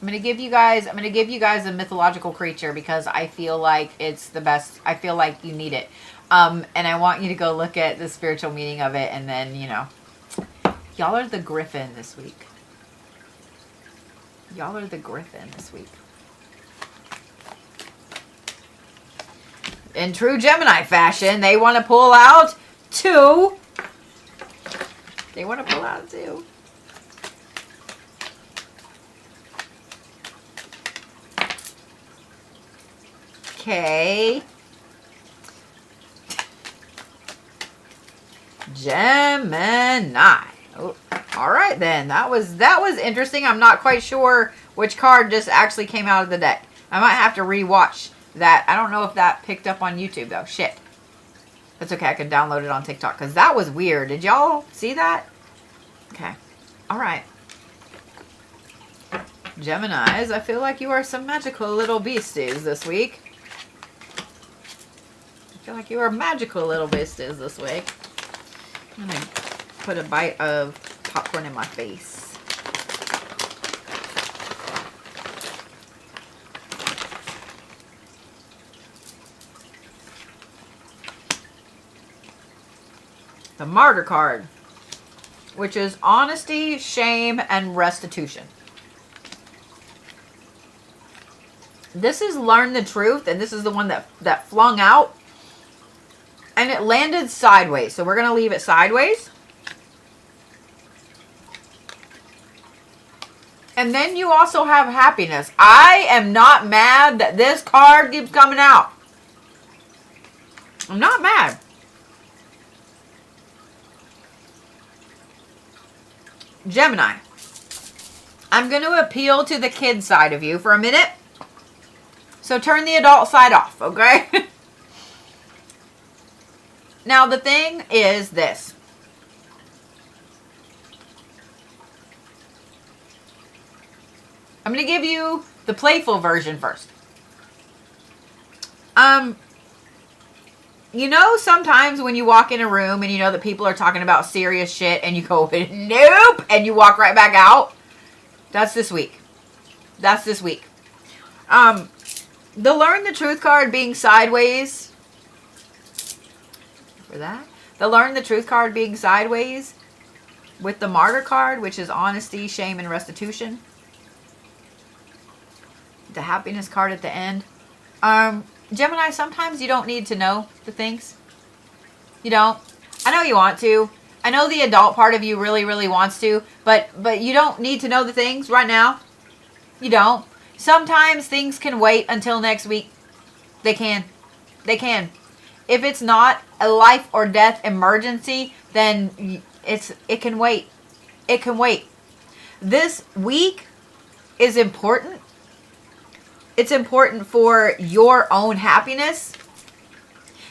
I'm gonna give you guys a mythological creature because I feel like it's the best. I feel like you need it. And I want you to go look at the spiritual meaning of it, and then, you know, y'all are the Griffin this week. Y'all are the Griffin this week. In true Gemini fashion, they want to pull out two. They want to pull out two. Okay. Gemini. Oh, all right then. That was interesting. I'm not quite sure which card just actually came out of the deck. I might have to rewatch that. I don't know if that picked up on YouTube though. Shit. That's okay. I can download it on TikTok because that was weird. Did y'all see that? Okay. All right. Geminis, I feel like you are some magical little beasties this week. I feel like you are magical little beasties this week. I'm going to put a bite of popcorn in my face. The Martyr card, which is honesty, shame, and restitution. This is learn the truth, and this is the one that flung out. And it landed sideways, so we're going to leave it sideways. And then you also have happiness. I am not mad that this card keeps coming out. I'm not mad. Gemini, I'm going to appeal to the kid side of you for a minute. So turn the adult side off, okay? Now, the thing is this. I'm going to give you the playful version first. You know, sometimes when you walk in a room and you know that people are talking about serious shit and you go, nope, and you walk right back out. That's this week. That's this week. The Learn the Truth card being sideways. For that. The Learn the Truth card being sideways with the Martyr card, which is honesty, shame, and restitution. The Happiness card at the end. Gemini, sometimes you don't need to know the things. You don't. I know you want to. I know the adult part of you really, really wants to. But you don't need to know the things right now. You don't. Sometimes things can wait until next week. They can. They can. If it's not a life or death emergency, then it can wait. It can wait. This week is important. It's important for your own happiness.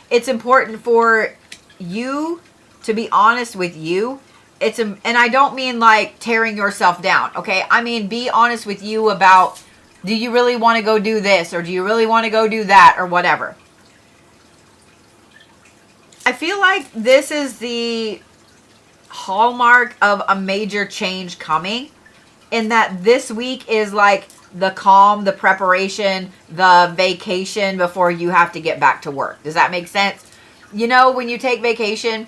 It's important for you to be honest with you. And I don't mean like tearing yourself down, okay? I mean be honest with you about, do you really want to go do this, or do you really want to go do that, or whatever. I feel like this is the hallmark of a major change coming, in that this week is like the calm, the preparation, the vacation before you have to get back to work. Does that make sense? You know, when you take vacation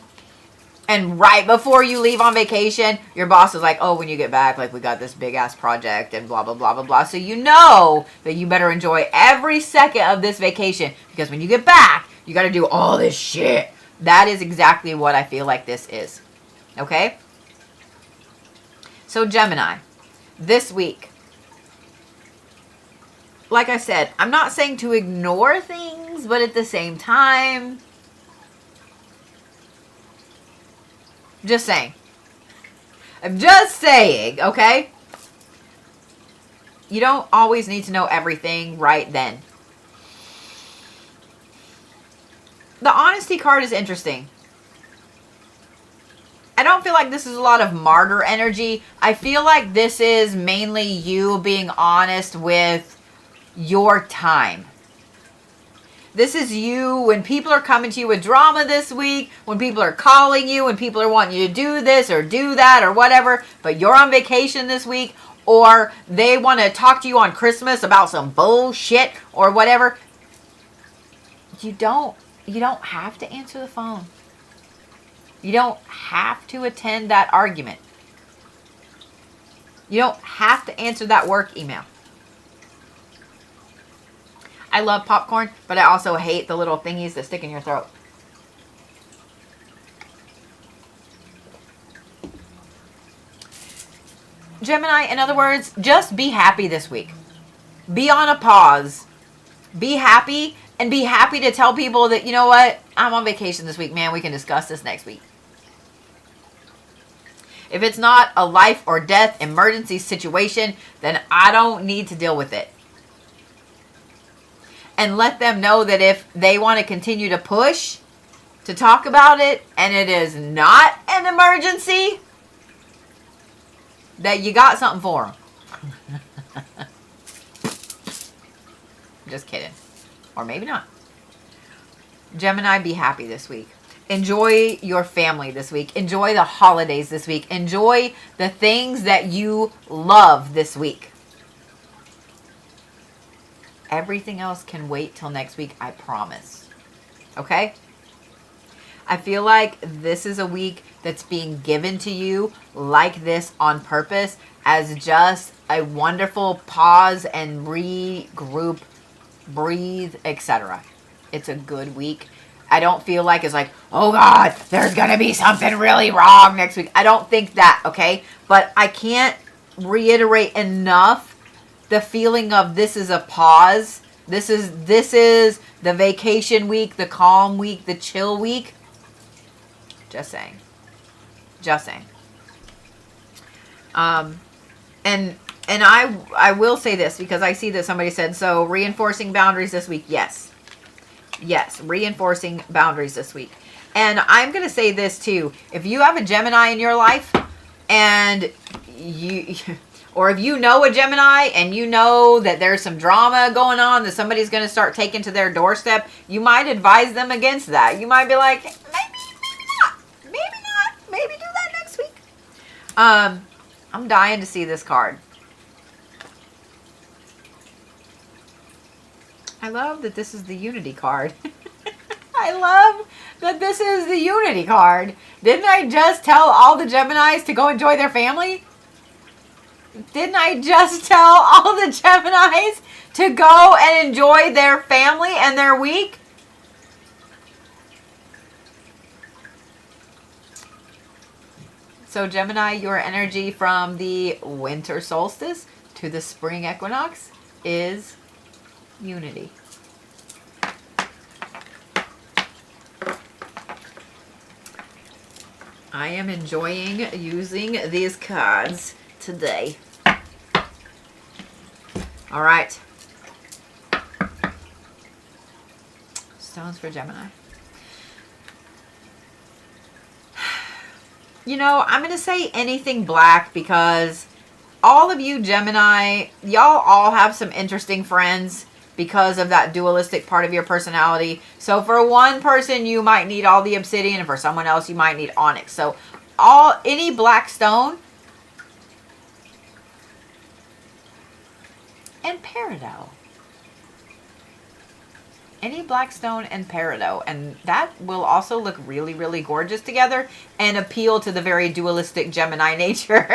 and right before you leave on vacation, your boss is like, oh, when you get back, like, we got this big ass project and blah, blah, blah, blah, blah. So you know that you better enjoy every second of this vacation, because when you get back, you got to do all this shit. That is exactly what I feel like this is. Okay? So Gemini, this week, like I said, I'm not saying to ignore things, but at the same time, just saying. I'm just saying, okay? You don't always need to know everything right then. The honesty card is interesting. I don't feel like this is a lot of martyr energy. I feel like this is mainly you being honest with your time. This is you when people are coming to you with drama this week, when people are calling you, when people are wanting you to do this or do that or whatever, but you're on vacation this week, or they want to talk to you on Christmas about some bullshit or whatever. You don't have to answer the phone. You don't have to attend that argument. You don't have to answer that work email. I love popcorn, but I also hate the little thingies that stick in your throat. Gemini, in other words, just be happy this week. Be on a pause. Be happy, and be happy to tell people that, you know what, I'm on vacation this week, man. We can discuss this next week. If it's not a life or death emergency situation, then I don't need to deal with it. And let them know that if they want to continue to push to talk about it, and it is not an emergency, that you got something for them. Just kidding. Or maybe not. Gemini, be happy this week. Enjoy your family this week. Enjoy the holidays this week. Enjoy the things that you love this week. Everything else can wait till next week, I promise. Okay? I feel like this is a week that's being given to you like this on purpose as just a wonderful pause and regroup, breathe, etc. It's a good week. I don't feel like it's like, oh God, there's going to be something really wrong next week. I don't think that, okay? But I can't reiterate enough the feeling of this is a pause. This is the vacation week, the calm week, the chill week. Just saying. Just saying. And I will say this because I see that somebody said, so reinforcing boundaries this week. Yes. Yes, reinforcing boundaries this week. And I'm going to say this too. If you have a Gemini in your life and you... Or if you know a Gemini and you know that there's some drama going on that somebody's going to start taking to their doorstep, you might advise them against that. You might be like, maybe not. Maybe do that next week. I'm dying to see this card. I love that this is the Unity card. I love that this is the Unity card. Didn't I just tell all the Geminis to go enjoy their family? Didn't I just tell all the Geminis to go and enjoy their family and their week? So Gemini, your energy from the winter solstice to the spring equinox is unity. I am enjoying using these cards today. All right. Stones for Gemini. You know, I'm going to say anything black because all of you Gemini, y'all all have some interesting friends because of that dualistic part of your personality. So for one person, you might need all the obsidian, and for someone else, you might need onyx. So any black stone and peridot. Any black stone and peridot. And that will also look really, really gorgeous together and appeal to the very dualistic Gemini nature.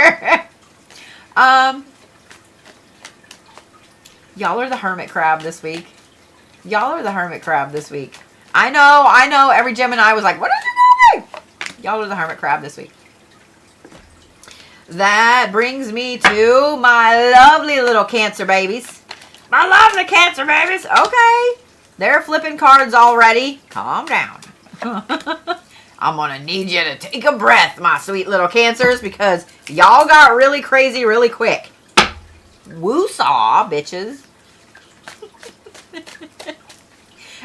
Y'all are the hermit crab this week. Y'all are the hermit crab this week. I know. Every Gemini was like, what are you doing? Y'all are the hermit crab this week. That brings me to my lovely little Cancer babies. My lovely Cancer babies. Okay. They're flipping cards already. Calm down. I'm going to need you to take a breath, my sweet little Cancers, because y'all got really crazy really quick. Woo-saw, bitches.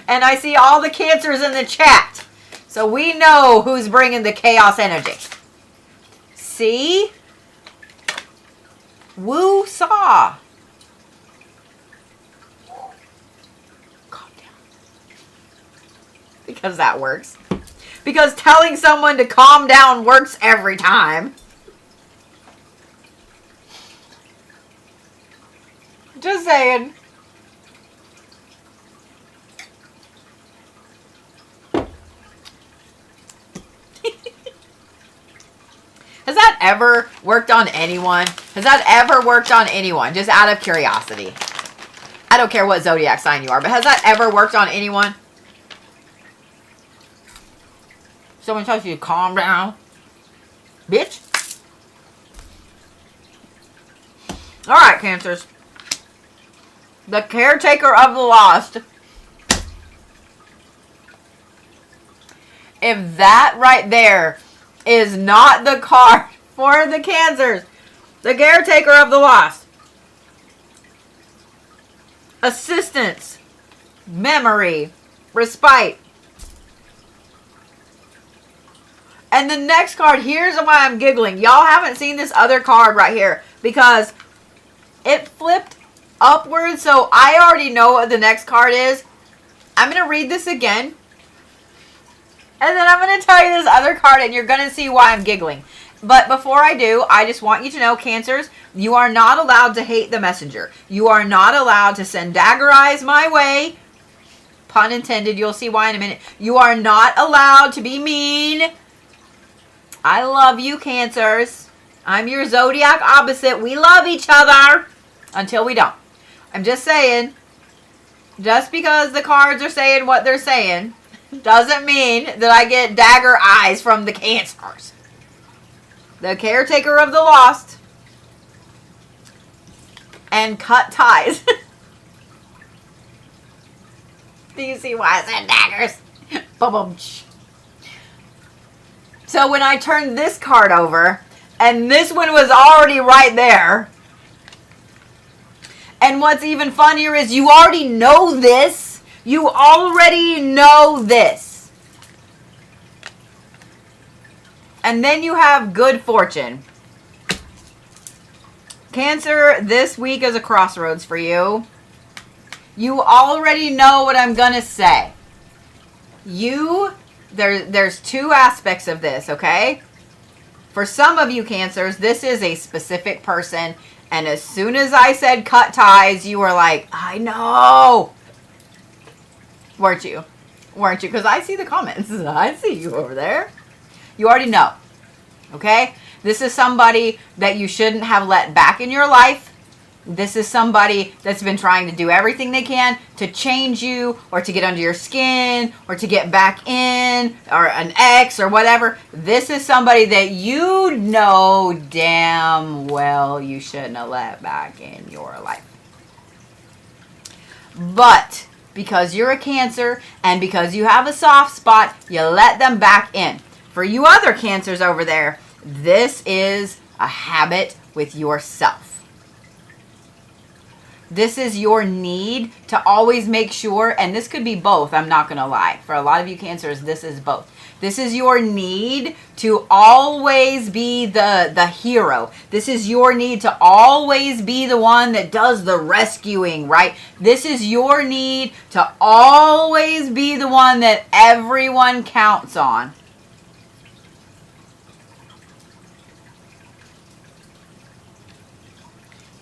And I see all the Cancers in the chat. So we know who's bringing the chaos energy. See? Woo-saw. Calm down. Because that works. Because telling someone to calm down works every time. Just saying. Has that ever worked on anyone? Has that ever worked on anyone? Just out of curiosity. I don't care what zodiac sign you are, but has that ever worked on anyone? Someone tells you to calm down. Bitch. Alright, Cancers. The caretaker of the lost. If that right there is not the card for the Cancers, the caretaker of the lost. Assistance, memory, respite. And the next card, here's why I'm giggling. Y'all haven't seen this other card right here because it flipped upwards. So I already know what the next card is. I'm going to read this again. And then I'm going to tell you this other card, and you're going to see why I'm giggling. But before I do, I just want you to know, Cancers, you are not allowed to hate the messenger. You are not allowed to send dagger eyes my way. Pun intended. You'll see why in a minute. You are not allowed to be mean. I love you, Cancers. I'm your zodiac opposite. We love each other until we don't. I'm just saying, just because the cards are saying what they're saying doesn't mean that I get dagger eyes from the Cancers. The caretaker of the lost and cut ties. Do you see why I said daggers? Boom. So when I turned this card over, and this one was already right there, and what's even funnier is you already know this. You already know this. And then you have good fortune. Cancer, this week is a crossroads for you. You already know what I'm going to say. There's two aspects of this, okay? For some of you Cancers, this is a specific person. And as soon as I said cut ties, you were like, I know. Weren't you? Weren't you? Because I see the comments. I see you over there. You already know. Okay? This is somebody that you shouldn't have let back in your life. This is somebody that's been trying to do everything they can to change you or to get under your skin or to get back in, or an ex or whatever. This is somebody that you know damn well you shouldn't have let back in your life. But because you're a Cancer and because you have a soft spot, you let them back in. For you other Cancers over there, this is a habit with yourself. This is your need to always make sure, and this could be both, I'm not going to lie. For a lot of you Cancers, this is both. This is your need to always be the hero. This is your need to always be the one that does the rescuing, right? This is your need to always be the one that everyone counts on.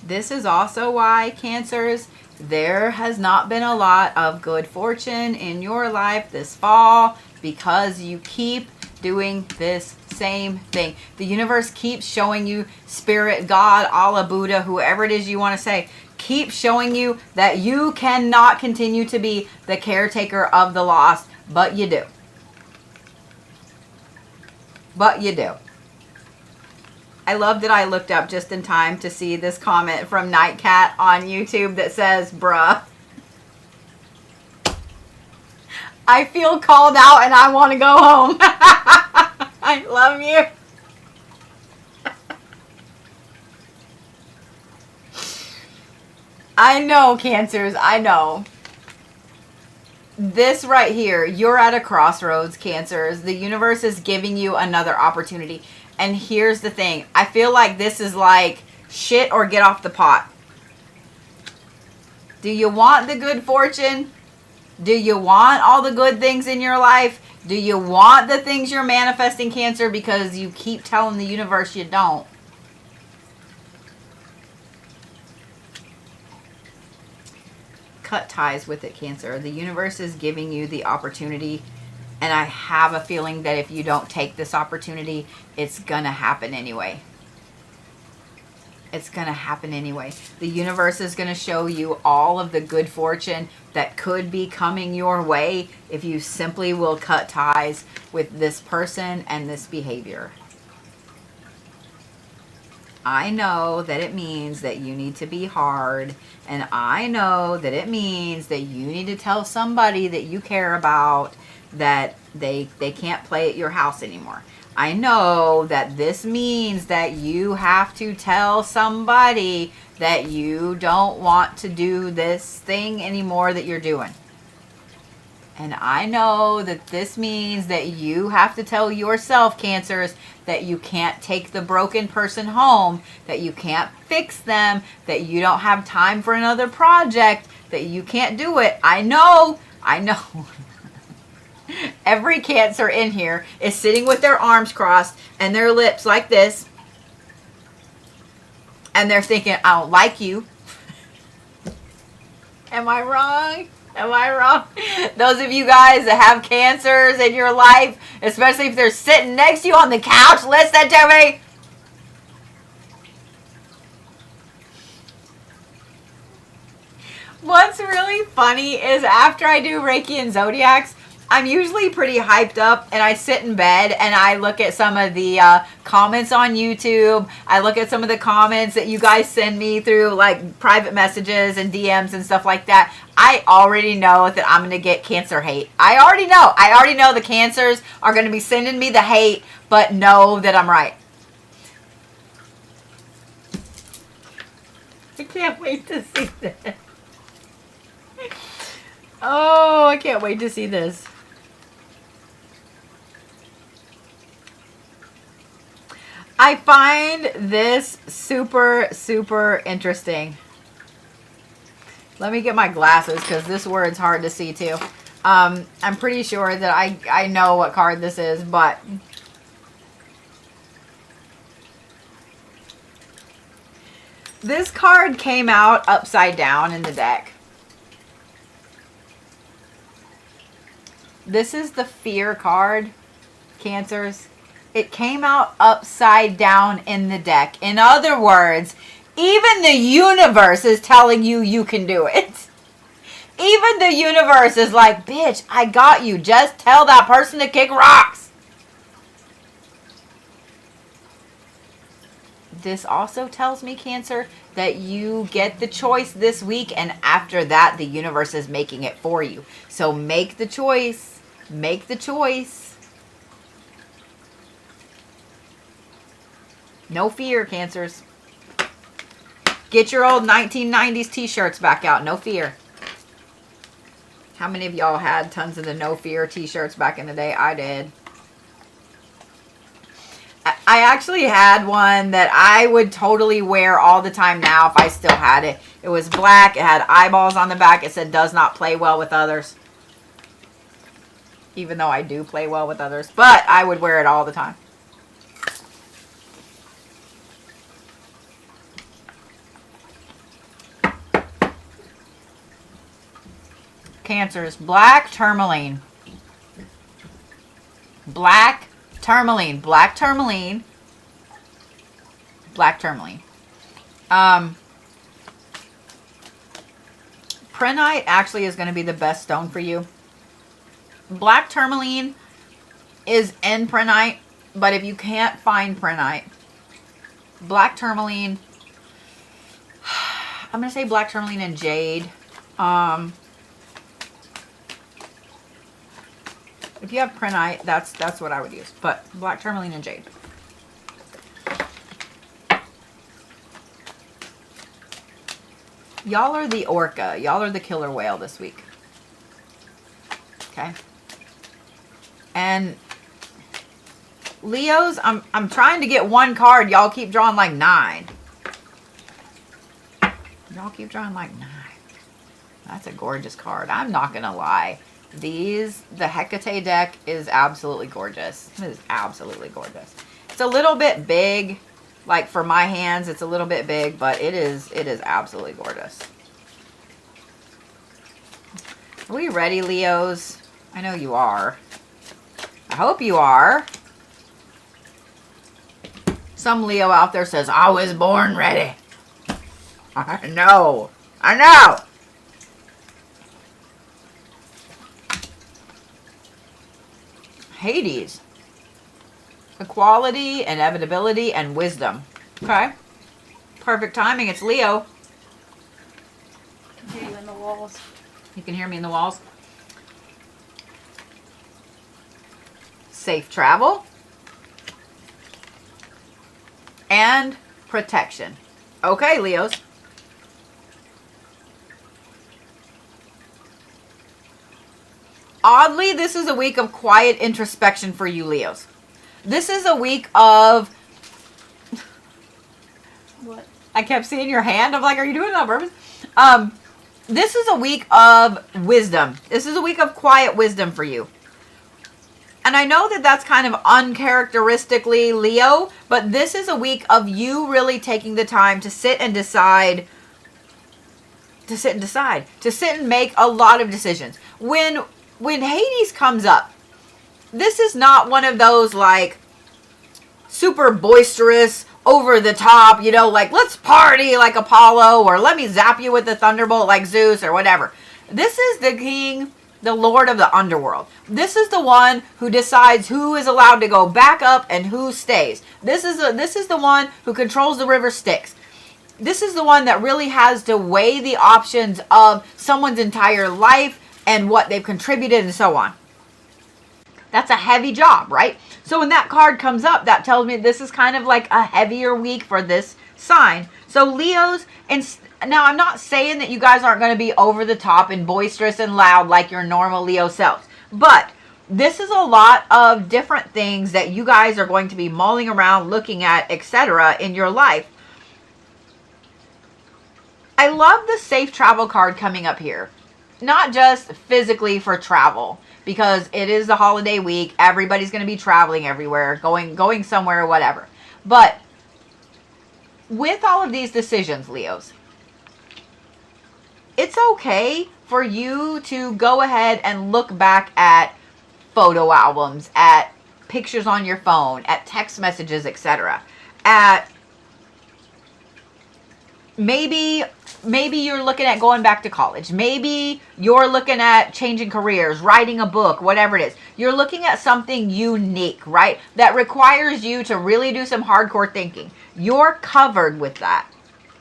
This is also why, Cancers, there has not been a lot of good fortune in your life this fall, because you keep doing this same thing. The universe keeps showing you, Spirit, God, Allah, Buddha, whoever it is you want to say, keep showing you that you cannot continue to be the caretaker of the lost, but you do. But you do. I love that I looked up just in time to see this comment from Nightcat on YouTube that says, bruh. I feel called out and I want to go home. I love you. I know, Cancers, I know. This right here, you're at a crossroads, Cancers. The universe is giving you another opportunity. And here's the thing. I feel like this is like shit or get off the pot. Do you want the good fortune? Do you want all the good things in your life? Do you want the things you're manifesting, Cancer, because you keep telling the universe you don't? Cut ties with it, Cancer. The universe is giving you the opportunity. And I have a feeling that if you don't take this opportunity, it's going to happen anyway. It's going to happen anyway. The universe is going to show you all of the good fortune that could be coming your way if you simply will cut ties with this person and this behavior. I know that it means that you need to be hard. And I know that it means that you need to tell somebody that you care about that they can't play at your house anymore. I know that this means that you have to tell somebody that you don't want to do this thing anymore that you're doing. And I know that this means that you have to tell yourself, Cancers, that you can't take the broken person home, that you can't fix them, that you don't have time for another project, that you can't do it. I know. Every Cancer in here is sitting with their arms crossed and their lips like this. And they're thinking, I don't like you. Am I wrong? Am I wrong? Those of you guys that have Cancers in your life, especially if they're sitting next to you on the couch, listen to me. What's really funny is after I do Reiki and Zodiacs, I'm usually pretty hyped up, and I sit in bed and I look at some of the comments on YouTube. I look at some of the comments that you guys send me through like private messages and DMs and stuff like that. I already know that I'm going to get Cancer hate. I already know the Cancers are going to be sending me the hate, but know that I'm right. I can't wait to see this. Oh, I can't wait to see this. I find this super, super interesting. Let me get my glasses because this word's hard to see too. I'm pretty sure that I know what card this is, but this card came out upside down in the deck. This is the fear card, Cancers. It came out upside down in the deck. In other words, even the universe is telling you you can do it. Even the universe is like, bitch, I got you. Just tell that person to kick rocks. This also tells me, Cancer, that you get the choice this week, and after that, the universe is making it for you. So make the choice. Make the choice. No fear, Cancers. Get your old 1990s t-shirts back out. No fear. How many of y'all had tons of the no fear t-shirts back in the day? I did. I actually had one that I would totally wear all the time now if I still had it. It was black. It had eyeballs on the back. It said, does not play well with others. Even though I do play well with others. But I would wear it all the time. Cancers, black tourmaline. Black tourmaline. Black tourmaline. Black tourmaline. Pyrite actually is going to be the best stone for you. Black tourmaline is in Pyrite, but if you can't find Pyrite, black tourmaline, I'm going to say black tourmaline and jade. If you have Pyrite, that's what I would use. But black tourmaline and jade. Y'all are the orca. Y'all are the killer whale this week. Okay. And Leos, I'm trying to get one card. Y'all keep drawing like 9. Y'all keep drawing like 9. That's a gorgeous card. I'm not going to lie. The Hecate deck is absolutely gorgeous. It is absolutely gorgeous. It's a little bit big. Like for my hands, it's a little bit big, but it is absolutely gorgeous. Are we ready, Leos? I know you are. I hope you are. Some Leo out there says, I was born ready. I know. I know. Hades. Equality, inevitability, and wisdom. Okay. Perfect timing. It's Leo. I can hear you in the walls. You can hear me in the walls. Safe travel. And protection. Okay, Leos. Oddly, this is a week of quiet introspection for you Leos. This is a week of... What? I kept seeing your hand. I'm like, are you doing it on purpose? This is a week of wisdom. This is a week of quiet wisdom for you. And I know that that's kind of uncharacteristically Leo, but this is a week of you really taking the time to sit and decide, to sit and make a lot of decisions. When Hades comes up, this is not one of those like super boisterous, over the top, you know, like let's party like Apollo, or let me zap you with the thunderbolt like Zeus, or whatever. This is the king, the lord of the underworld. This is the one who decides who is allowed to go back up and who stays. This is the one who controls the river Styx. This is the one that really has to weigh the options of someone's entire life and what they've contributed and so on. That's a heavy job, right? So when that card comes up, that tells me this is kind of like a heavier week for this sign. So Leos, and now I'm not saying that you guys aren't going to be over the top and boisterous and loud like your normal Leo selves, but this is a lot of different things that you guys are going to be mulling around, looking at, etc. in your life. I love the safe travel card coming up here. Not just physically for travel, because it is the holiday week. Everybody's going to be traveling everywhere, going somewhere or whatever. But with all of these decisions, Leos, it's okay for you to go ahead and look back at photo albums, at pictures on your phone, at text messages, etc. At maybe you're looking at going back to college. Maybe you're looking at changing careers, writing a book, whatever it is. You're looking at something unique, right? That requires you to really do some hardcore thinking. You're covered with that.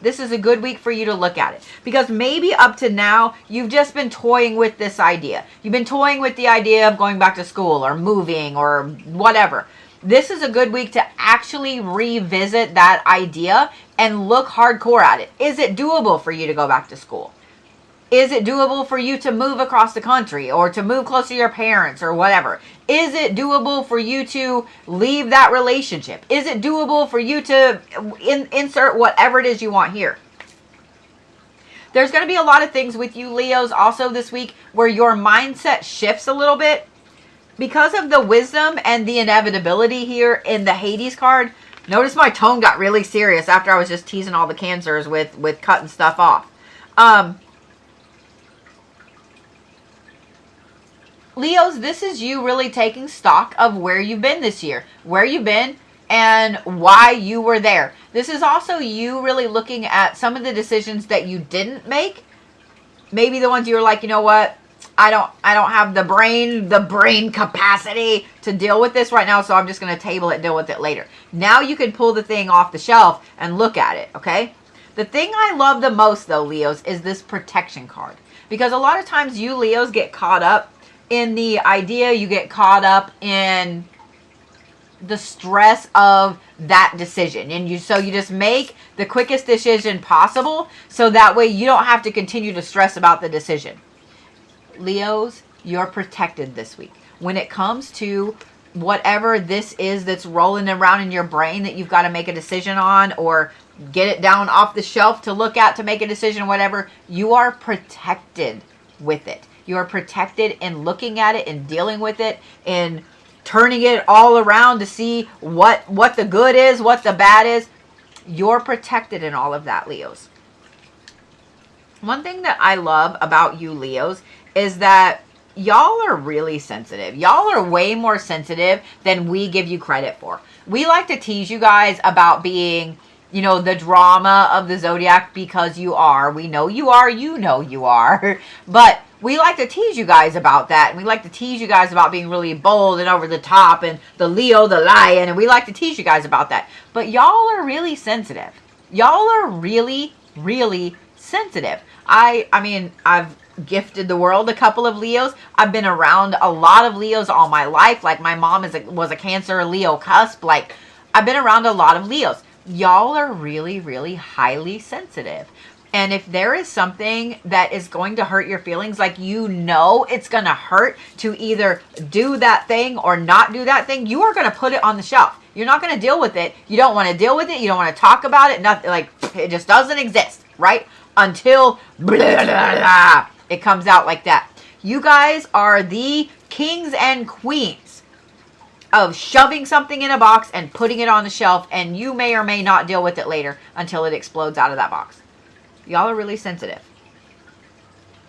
This is a good week for you to look at it. Because maybe up to now, you've just been toying with this idea. You've been toying with the idea of going back to school or moving or whatever. This is a good week to actually revisit that idea and look hardcore at it. Is it doable for you to go back to school? Is it doable for you to move across the country or to move close to your parents or whatever? Is it doable for you to leave that relationship? Is it doable for you to insert whatever it is you want here? There's going to be a lot of things with you Leos also this week where your mindset shifts a little bit. Because of the wisdom and the inevitability here in the Hades card. Notice my tone got really serious after I was just teasing all the cancers with cutting stuff off. Leos, this is you really taking stock of where you've been this year. Where you've been and why you were there. This is also you really looking at some of the decisions that you didn't make. Maybe the ones you were like, you know what? I don't have the brain capacity to deal with this right now, so I'm just going to table it, deal with it later. Now you can pull the thing off the shelf and look at it, okay? The thing I love the most, though, Leos, is this protection card. Because a lot of times you Leos get caught up in the idea, you get caught up in the stress of that decision. And so you just make the quickest decision possible, so that way you don't have to continue to stress about the decision. Leos, you're protected this week. When it comes to whatever this is that's rolling around in your brain that you've got to make a decision on or get it down off the shelf to look at to make a decision, whatever, you are protected with it. You are protected in looking at it and dealing with it and turning it all around to see what the good is, what the bad is. You're protected in all of that, Leos. One thing that I love about you Leos is that y'all are really sensitive. Y'all are way more sensitive than we give you credit for. We like to tease you guys about being, you know, the drama of the Zodiac because you are. We know you are. You know you are. But we like to tease you guys about that. And we like to tease you guys about being really bold and over the top and the Leo, the lion. And we like to tease you guys about that. But y'all are really sensitive. Y'all are really, really sensitive. I mean, I've gifted the world a couple of Leos. I've been around a lot of Leos all my life. Like my mom was a Cancer Leo cusp. Like I've been around a lot of Leos. Y'all are really, really highly sensitive. And if there is something that is going to hurt your feelings, like you know it's going to hurt to either do that thing or not do that thing, you are going to put it on the shelf. You're not going to deal with it. You don't want to deal with it. You don't want to talk about it. Nothing, like it just doesn't exist, right? Until blah, blah, blah, it comes out like that. You guys are the kings and queens of shoving something in a box and putting it on the shelf, and you may or may not deal with it later until it explodes out of that box. Y'all are really sensitive.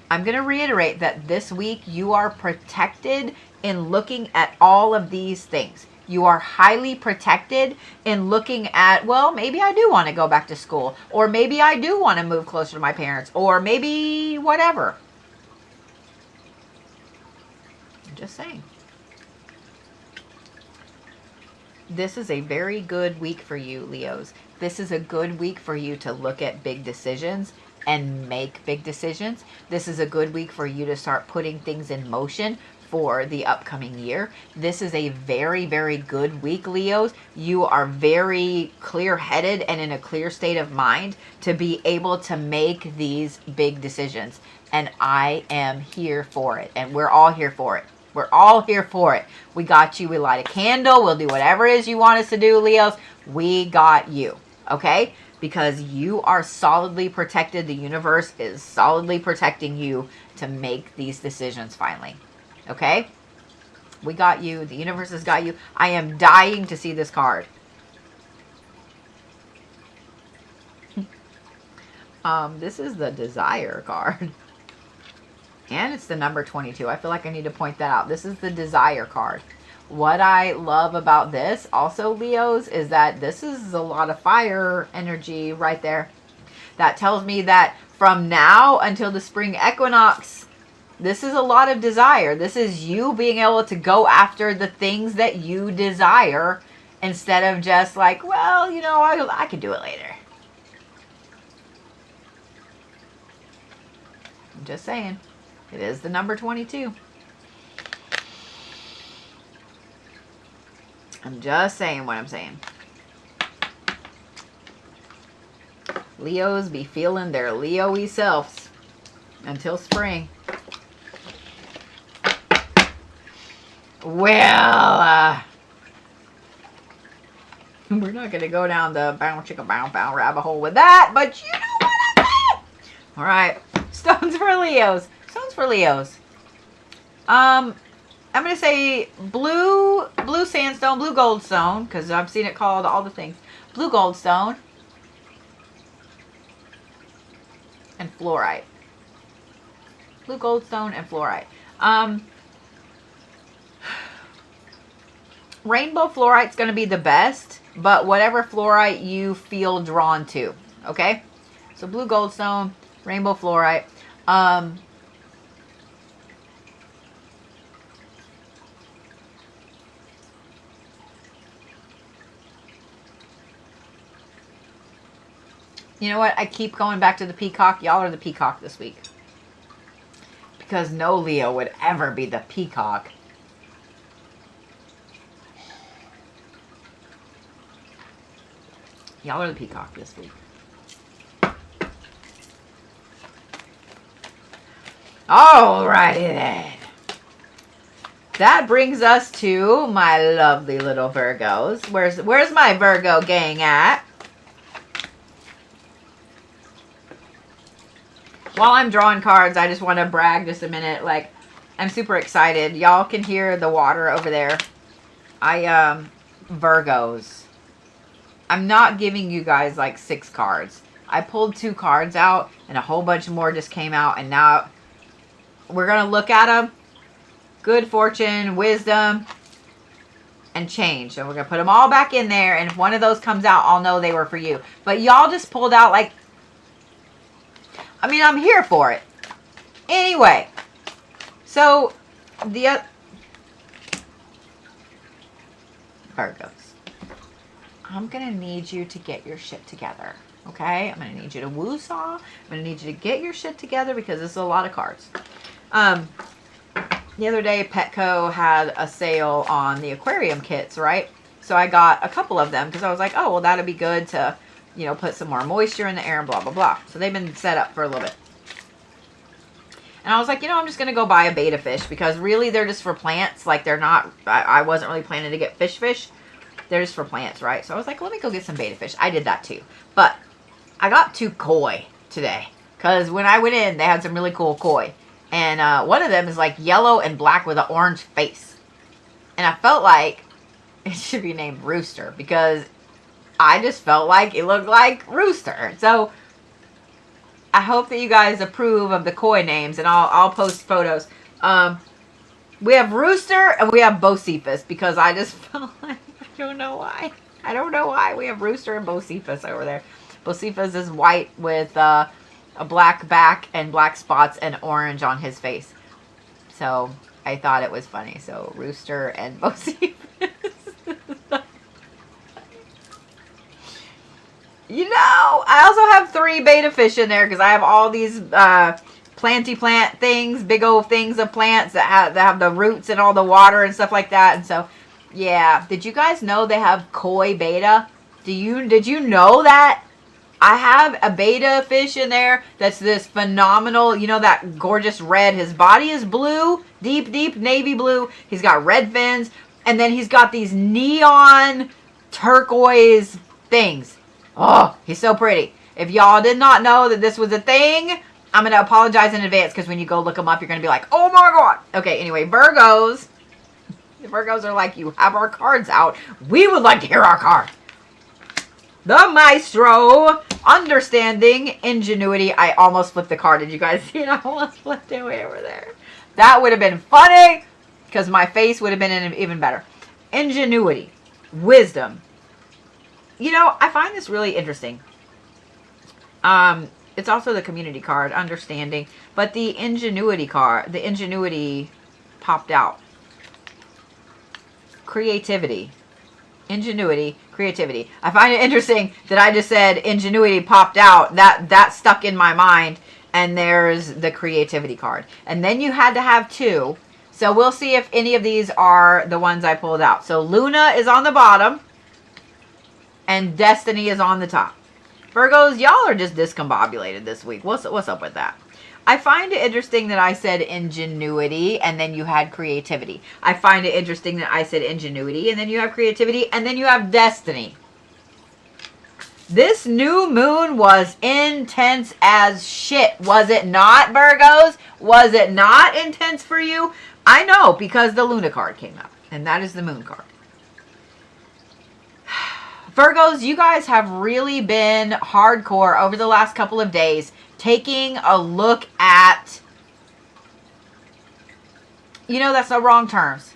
I'm going to reiterate that this week you are protected in looking at all of these things. You are highly protected in looking at, well, maybe I do want to go back to school, or maybe I do want to move closer to my parents, or maybe whatever. I'm just saying. This is a very good week for you, Leos. This is a good week for you to look at big decisions and make big decisions. This is a good week for you to start putting things in motion for the upcoming year. This is a very, very good week, Leos. You are very clear-headed and in a clear state of mind to be able to make these big decisions. And I am here for it. And we're all here for it. We're all here for it. We got you. We light a candle. We'll do whatever it is you want us to do, Leos. We got you. Okay? Because you are solidly protected. The universe is solidly protecting you to make these decisions finally. Okay? We got you. The universe has got you. I am dying to see this card. This is the Desire card. And it's the number 22. I feel like I need to point that out. This is the Desire card. What I love about this also, Leos, is that this is a lot of fire energy right there. That tells me that from now until the spring equinox, this is a lot of desire. This is you being able to go after the things that you desire instead of just like, well, you know, I could do it later. I'm just saying. It is the number 22. I'm just saying what I'm saying. Leos be feeling their Leo-y selves until spring. Well, we're not going to go down the bow chicka bow bow rabbit hole with that, but you know what I mean. All right. Stones for Leos. Stones for Leos. I'm going to say blue sandstone, blue goldstone, because I've seen it called all the things. Blue goldstone. And fluorite. Blue goldstone and fluorite. Rainbow fluorite's going to be the best, but whatever fluorite you feel drawn to. Okay? So blue goldstone, rainbow fluorite. You know what? I keep going back to the peacock. Y'all are the peacock this week. Because no Leo would ever be the peacock. Y'all are the peacock this week. Alrighty then. That brings us to my lovely little Virgos. Where's my Virgo gang at? While I'm drawing cards, I just want to brag just a minute. Like, I'm super excited. Y'all can hear the water over there. Virgos. I'm not giving you guys like 6 cards. I pulled 2 cards out and a whole bunch more just came out. And now we're going to look at them. Good fortune, wisdom, and change. So we're going to put them all back in there. And if one of those comes out, I'll know they were for you. But y'all just pulled out like... I mean, I'm here for it. Anyway, so the Virgos, I'm going to need you to get your shit together, okay? I'm going to need you to woo-saw. I'm going to need you to get your shit together because this is a lot of cards. The other day, Petco had a sale on the aquarium kits, right? So I got a couple of them because I was like, oh, well, that'd be good to... you know, put some more moisture in the air and blah, blah, blah. So they've been set up for a little bit. And I was like, you know, I'm just going to go buy a betta fish because really they're just for plants. Like they're not, I wasn't really planning to get fish. They're just for plants, right? So I was like, let me go get some betta fish. I did that too. But I got 2 koi today because when I went in, they had some really cool koi. And one of them is like yellow and black with an orange face. And I felt like it should be named Rooster because I just felt like it looked like Rooster. So I hope that you guys approve of the koi names, and I'll post photos. We have Rooster and we have Bocephus because I just felt like, I don't know why we have Rooster and Bocephus over there. Bocephus is white with a black back and black spots and orange on his face. So I thought it was funny. So Rooster and Bocephus. You know, I also have 3 betta fish in there because I have all these planty plant things, big old things of plants that have the roots and all the water and stuff like that. And so, yeah. Did you guys know they have koi betta? Did you know that? I have a betta fish in there that's this phenomenal, you know, that gorgeous red. His body is blue, deep navy blue. He's got red fins. And then he's got these neon turquoise things. Oh, he's so pretty. If y'all did not know that this was a thing, I'm going to apologize in advance because when you go look them up, you're going to be like, oh my God. Okay, anyway, Virgos. The Virgos are like, you have our cards out. We would like to hear our card. The Maestro. Understanding. Ingenuity. I almost flipped the card. Did you guys see it? I almost flipped it way over there. That would have been funny because my face would have been even better. Ingenuity. Wisdom. You know, I find this really interesting. It's also the community card, understanding. But the ingenuity card, the ingenuity popped out. Creativity. Ingenuity, creativity. I find it interesting that I just said ingenuity popped out. That stuck in my mind. And there's the creativity card. And then you had to have 2. So we'll see if any of these are the ones I pulled out. So Luna is on the bottom. And Destiny is on the top. Virgos, y'all are just discombobulated this week. What's up with that? I find it interesting that I said ingenuity and then you had creativity. I find it interesting that I said ingenuity and then you have creativity and then you have destiny. This new moon was intense as shit. Was it not, Virgos? Was it not intense for you? I know because the Luna card came out and that is the moon card. Virgos, you guys have really been hardcore over the last couple of days, taking a look at, you know, that's the wrong terms.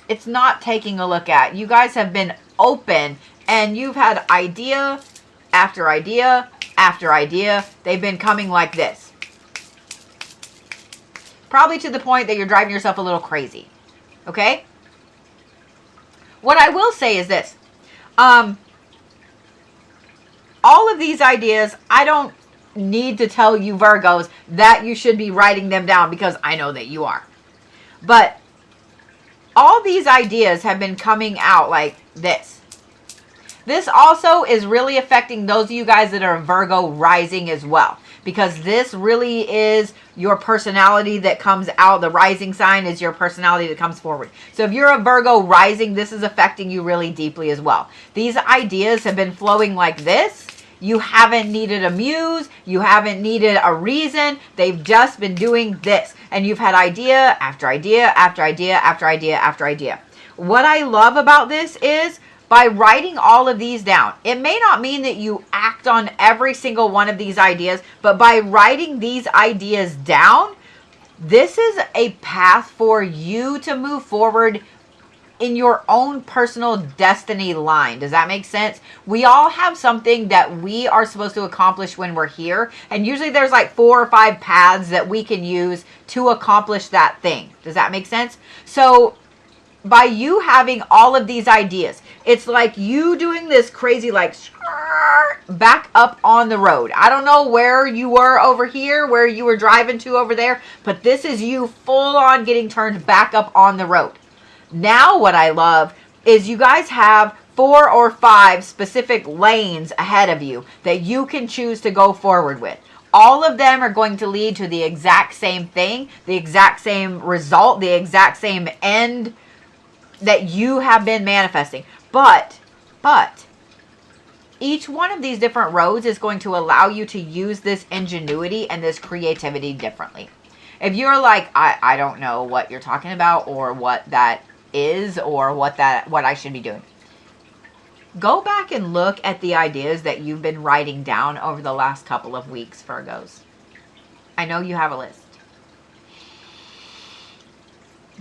It's not taking a look at. You guys have been open and you've had idea after idea after idea. They've been coming like this. Probably to the point that you're driving yourself a little crazy. Okay? What I will say is this. All of these ideas, I don't need to tell you Virgos that you should be writing them down because I know that you are. But all these ideas have been coming out like this. This also is really affecting those of you guys that are Virgo rising as well. Because this really is your personality that comes out. The rising sign is your personality that comes forward. So if you're a Virgo rising, this is affecting you really deeply as well. These ideas have been flowing like this. You haven't needed a muse. You haven't needed a reason. They've just been doing this. And you've had idea after idea after idea after idea after idea. What I love about this is by writing all of these down, it may not mean that you act on every single one of these ideas, but by writing these ideas down, this is a path for you to move forward in your own personal destiny line. Does that make sense? We all have something that we are supposed to accomplish when we're here. And usually there's like 4 or 5 paths that we can use to accomplish that thing. Does that make sense? So by you having all of these ideas, it's like you doing this crazy like back up on the road. I don't know where you were over here, where you were driving to over there, but this is you full on getting turned back up on the road. Now what I love is you guys have 4 or 5 specific lanes ahead of you that you can choose to go forward with. All of them are going to lead to the exact same thing, the exact same result, the exact same end that you have been manifesting. But each one of these different roads is going to allow you to use this ingenuity and this creativity differently. If you're like, I don't know what you're talking about or what that is or what I should be doing, go back and look at the ideas that you've been writing down over the last couple of weeks, Virgos. I know you have a list.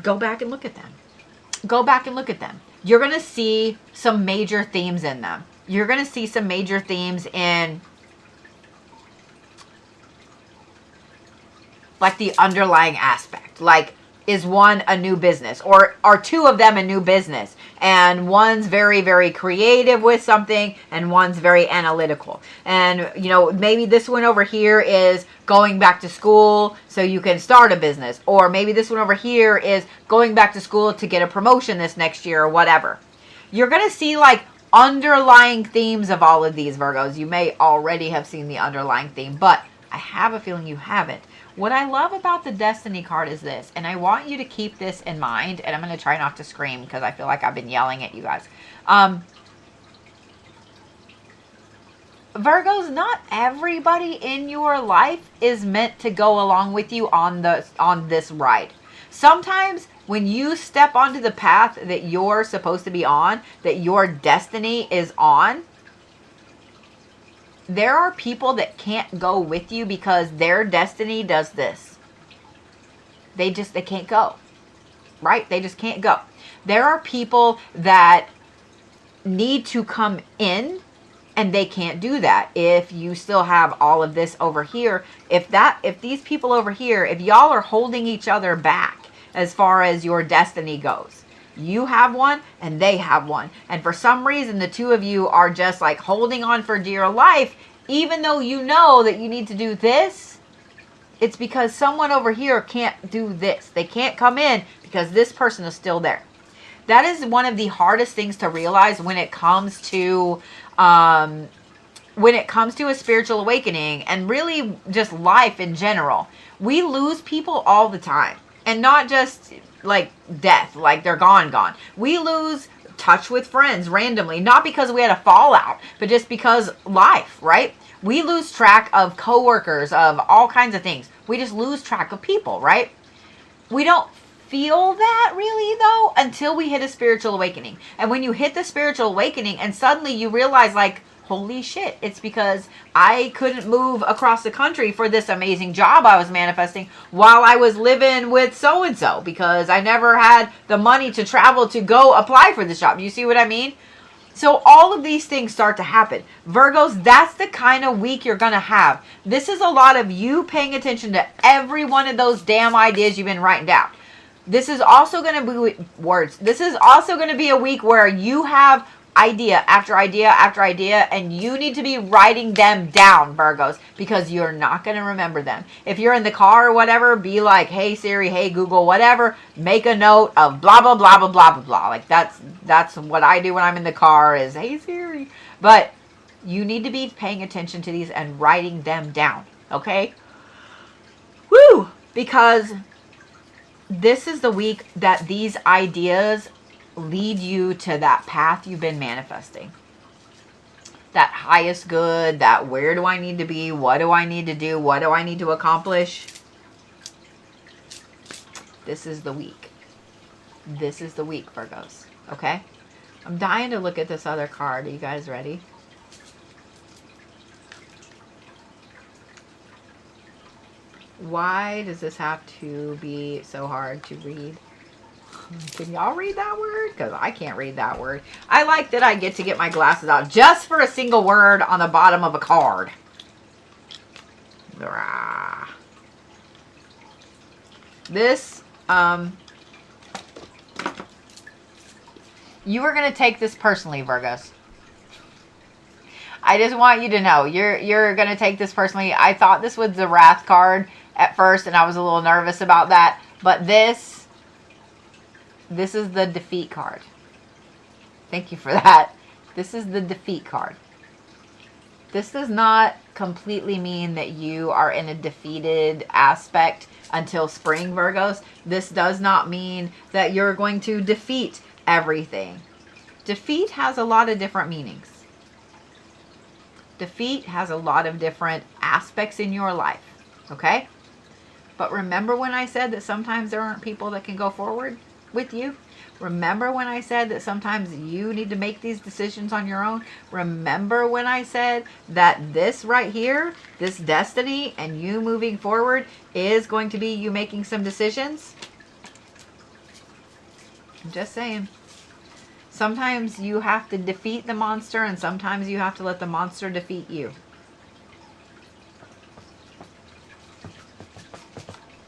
Go back and look at them. Go back and look at them. You're going to see some major themes in them. You're going to see some major themes in like the underlying aspect. Like, is one a new business, or are 2 of them a new business, and one's very, very creative with something and one's very analytical, and you know, maybe this one over here is going back to school so you can start a business, or maybe this one over here is going back to school to get a promotion this next year or whatever. You're going to see like underlying themes of all of these, Virgos. You may already have seen the underlying theme, but I have a feeling you haven't. What I love about the Destiny card is this, and I want you to keep this in mind, and I'm going to try not to scream because I feel like I've been yelling at you guys. Virgos, not everybody in your life is meant to go along with you on this ride. Sometimes when you step onto the path that you're supposed to be on, that your destiny is on, there are people that can't go with you because their destiny does this. They can't go, right? They just can't go. There are people that need to come in and they can't do that. If you still have all of this over here, if these people over here, if y'all are holding each other back as far as your destiny goes, you have one and they have one. And for some reason, the 2 of you are just like holding on for dear life, even though you know that you need to do this. It's because someone over here can't do this. They can't come in because this person is still there. That is one of the hardest things to realize when it comes to a spiritual awakening and really just life in general. We lose people all the time, and not just like death, like they're gone. We lose touch with friends randomly, not because we had a fallout, but just because life, right? We lose track of coworkers, of all kinds of things. We just lose track of people, right? We don't feel that really though until we hit a spiritual awakening. And when you hit the spiritual awakening and suddenly you realize like, holy shit, it's because I couldn't move across the country for this amazing job I was manifesting while I was living with so-and-so because I never had the money to travel to go apply for this job. You see what I mean? So all of these things start to happen. Virgos, that's the kind of week you're going to have. This is a lot of you paying attention to every one of those damn ideas you've been writing down. This is also going to be words. This is also going to be a week where you have idea after idea after idea, and you need to be writing them down, Virgos, because you're not going to remember them. If you're in the car or whatever, be like, hey Siri, hey Google, whatever, make a note of blah blah blah blah blah blah blah. Like that's what I do when I'm in the car is hey Siri. But you need to be paying attention to these and writing them down, okay? Woo! Because this is the week that these ideas lead you to that path you've been manifesting. That highest good, that where do I need to be? What do I need to do? What do I need to accomplish? This is the week. This is the week, Virgos. Okay? I'm dying to look at this other card. Are you guys ready? Why does this have to be so hard to read? Can y'all read that word? Because I can't read that word. I like that I get to get my glasses out just for a single word on the bottom of a card. This, you are going to take this personally, Virgos. I just want you to know, you're going to take this personally. I thought this was the Wrath card at first, and I was a little nervous about that. But this is the Defeat card. Thank you for that. This is the defeat card. This does not completely mean that you are in a defeated aspect until spring, Virgos. This does not mean that you're going to defeat everything. Defeat has a lot of different meanings. Defeat has a lot of different aspects in your life, okay? But remember when I said that sometimes there aren't people that can go forward with you? Remember when I said that sometimes you need to make these decisions on your own? Remember when I said that this right here, this destiny and you moving forward is going to be you making some decisions? I'm just saying. Sometimes you have to defeat the monster and sometimes you have to let the monster defeat you.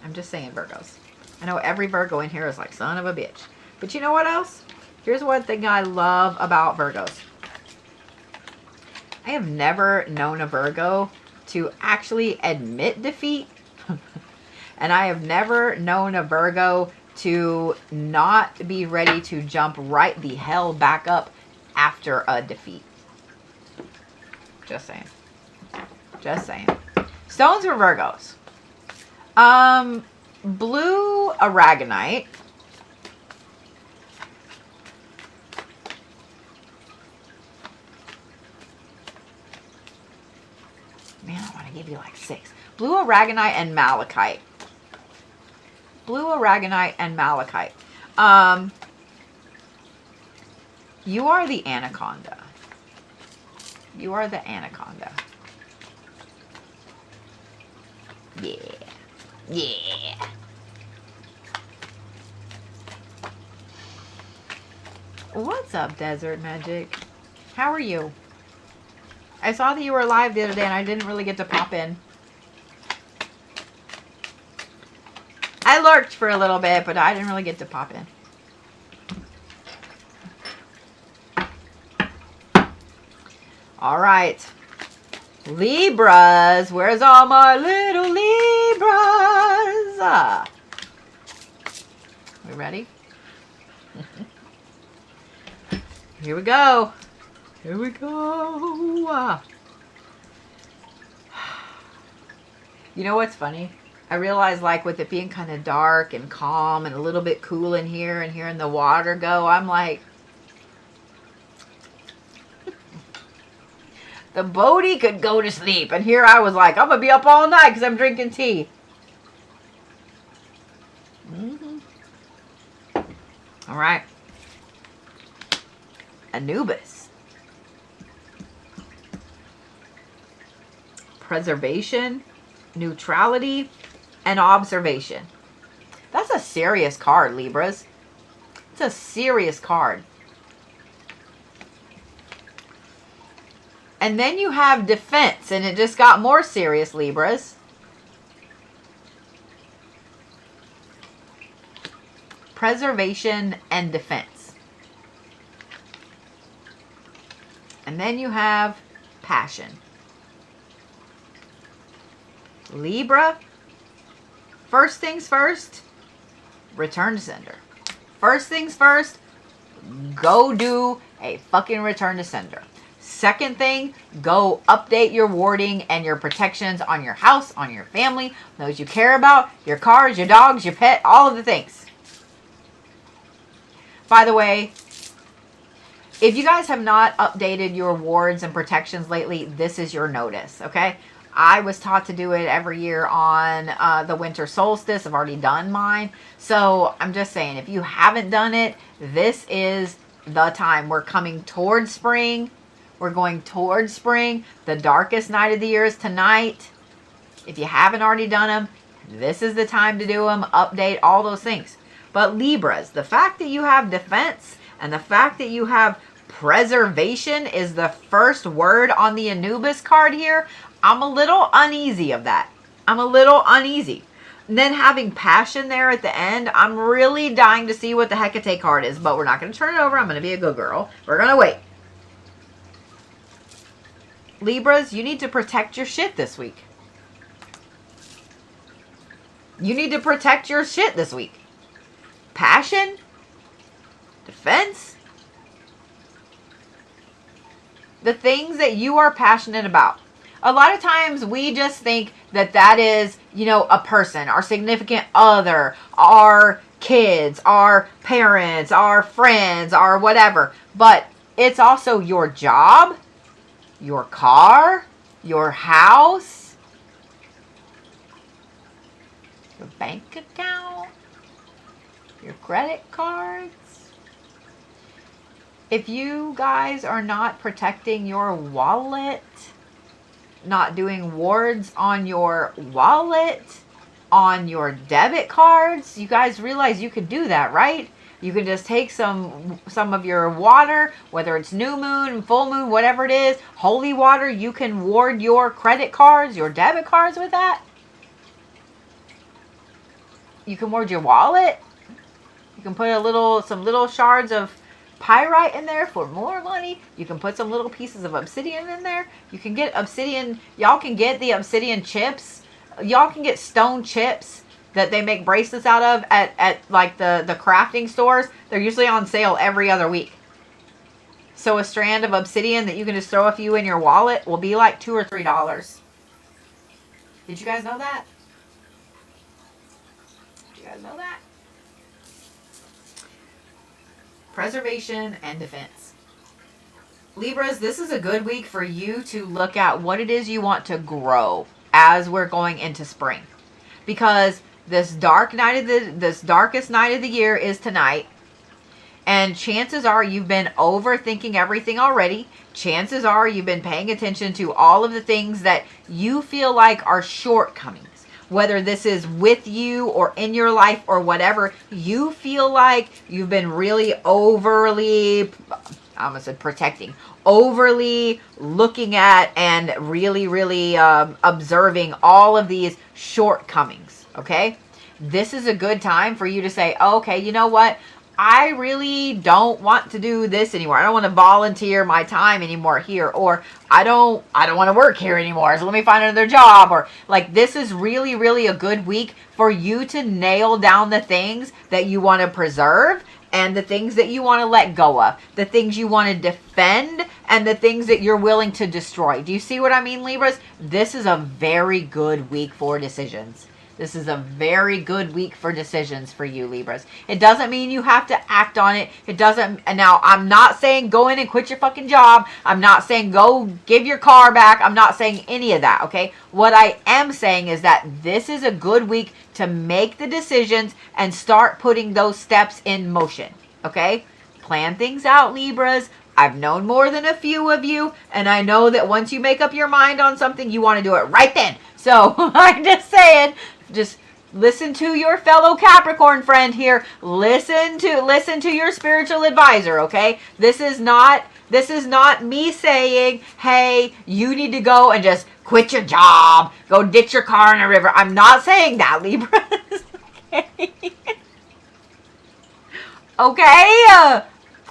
I'm just saying, Virgos. I know every Virgo in here is like, son of a bitch. But you know what else? Here's one thing I love about Virgos. I have never known a Virgo to actually admit defeat. And I have never known a Virgo to not be ready to jump right the hell back up after a defeat. Just saying. Just saying. Stones for Virgos. Blue aragonite. Man, I want to give you like 6. Blue aragonite and malachite. Blue aragonite and malachite. You are the anaconda. You are the anaconda. Yeah. Yeah. What's up, Desert Magic? How are you? I saw that you were live the other day and I didn't really get to pop in. I lurked for a little bit, but I didn't really get to pop in. All right. Libras. Where's all my little Libras? We ready? Here we go. Here we go. You know what's funny? I realize, like, with it being kind of dark and calm and a little bit cool in here and hearing the water go, I'm like, the Bodhi could go to sleep. And here I was like, I'm going to be up all night because I'm drinking tea. All right. Anubis. Preservation, neutrality, and observation. That's a serious card, Libras. It's a serious card. And then you have defense, and it just got more serious, Libras. Preservation and defense. And then you have passion. Libra, first things first, return to sender. First things first, go do a fucking return to sender. Second thing, go update your warding and your protections on your house, on your family, those you care about, your cars, your dogs, your pet, all of the things. By the way, if you guys have not updated your wards and protections lately, this is your notice, okay? I was taught to do it every year on the winter solstice. I've already done mine. So I'm just saying, if you haven't done it, this is the time. We're coming towards spring. We're going towards spring. The darkest night of the year is tonight. If you haven't already done them, this is the time to do them. Update all those things. But Libras, the fact that you have defense and the fact that you have preservation is the first word on the Anubis card here. I'm a little uneasy of that. I'm a little uneasy. And then having passion there at the end, I'm really dying to see what the Hecate card is. But we're not going to turn it over. I'm going to be a good girl. We're going to wait. Libras, you need to protect your shit this week. You need to protect your shit this week. Passion, defense, the things that you are passionate about. A lot of times we just think that that is, you know, a person, our significant other, our kids, our parents, our friends, our whatever. But it's also your job, your car, your house, your bank account, your credit cards. If you guys are not protecting your wallet, not doing wards on your wallet, on your debit cards, you guys realize you could do that, right? You can just take some of your water, whether it's new moon, full moon, whatever it is, holy water, you can ward your credit cards, your debit cards with that. You can ward your wallet. You can put some little shards of Pyrite in there for more money. You can put some little pieces of obsidian in there. You can get obsidian. Y'all can get the obsidian chips. Y'all can get stone chips that they make bracelets out of at like the crafting stores. They're usually on sale every other week. So a strand of obsidian that you can just throw a few in your wallet will be like $2 or $3. Did you guys know that? Did you guys know that? Preservation and defense. Libras, this is a good week for you to look at what it is you want to grow as we're going into spring. Because this darkest night of the year is tonight. And chances are you've been overthinking everything already. Chances are you've been paying attention to all of the things that you feel like are shortcomings. Whether this is with you or in your life or whatever, you feel like you've been really overly, I almost said protecting, overly looking at and really observing all of these shortcomings, okay? This is a good time for you to say, okay, you know what? I really don't want to do this anymore. I don't want to volunteer my time anymore here, or I don't want to work here anymore. So let me find another job. Or like, this is really a good week for you to nail down the things that you want to preserve and the things that you want to let go of, the things you want to defend and the things that you're willing to destroy. Do you see what I mean, Libras? This is a very good week for decisions. This is a very good week for decisions for you, Libras. It doesn't mean you have to act on it. It doesn't. And now, I'm not saying go in and quit your fucking job. I'm not saying go give your car back. I'm not saying any of that, okay? What I am saying is that this is a good week to make the decisions and start putting those steps in motion, okay? Plan things out, Libras. I've known more than a few of you, and I know that once you make up your mind on something, you want to do it right then. So, I'm just saying, just listen to your fellow Capricorn friend here. Listen to your spiritual advisor, okay? This is not me saying, hey, you need to go and just quit your job, go ditch your car in a river. I'm not saying that, Libras. Okay? Okay?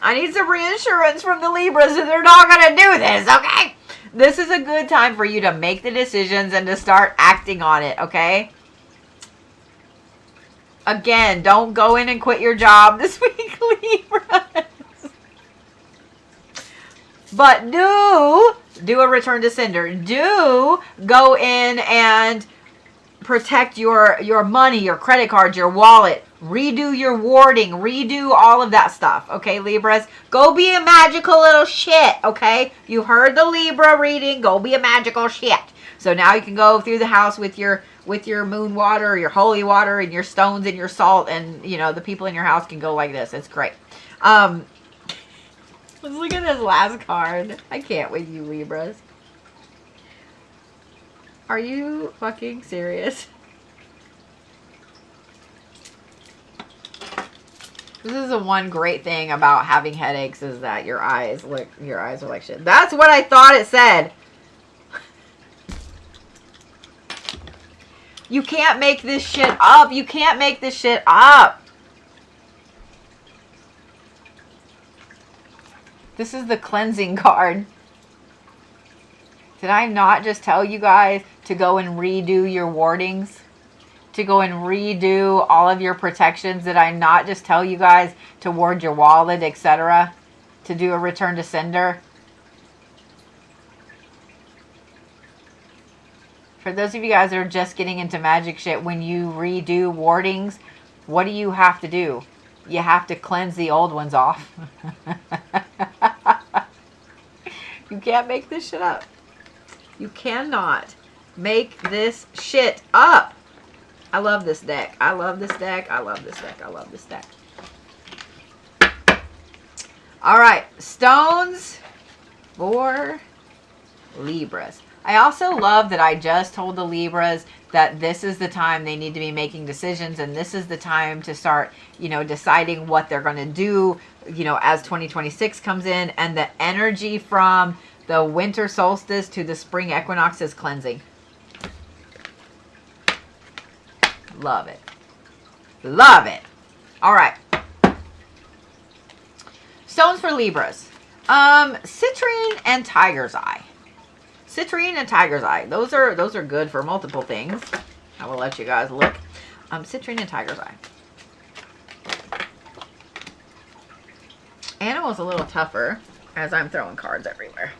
I need some reassurance from the Libras that they're not going to do this, okay? This is a good time for you to make the decisions and to start acting on it, okay? Again, don't go in and quit your job this week, Libras. But do a return to sender. Do go in and protect your money, your credit cards, your wallet. Redo your warding. Redo all of that stuff. Okay, Libras? Go be a magical little shit, okay? You heard the Libra reading. Go be a magical shit. So now you can go through the house with your moon water, your holy water, and your stones and your salt, and, you know, the people in your house can go like this. It's great. Let's look at this last card. I can't with you, Libras. Are you fucking serious? This is the one great thing about having headaches is that your eyes are like shit. That's what I thought it said. You can't make this shit up. You can't make this shit up. This is the cleansing card. Did I not just tell you guys to go and redo your wardings? To go and redo all of your protections? Did I not just tell you guys to ward your wallet, etc.? To do a return to sender? For those of you guys that are just getting into magic shit, when you redo wardings, what do you have to do? You have to cleanse the old ones off. You can't make this shit up. You cannot make this shit up. I love this deck. I love this deck. I love this deck. I love this deck. All right. Stones for Libras. I also love that I just told the Libras that this is the time they need to be making decisions, and this is the time to start, you know, deciding what they're going to do, you know, as 2026 comes in, and the energy from the winter solstice to the spring equinox is cleansing. Love it. Love it. All right. Stones for Libras. Citrine and Tiger's Eye. Citrine and Tiger's Eye. Those are good for multiple things. I will let you guys look. Citrine and Tiger's Eye. Animal's a little tougher as I'm throwing cards everywhere.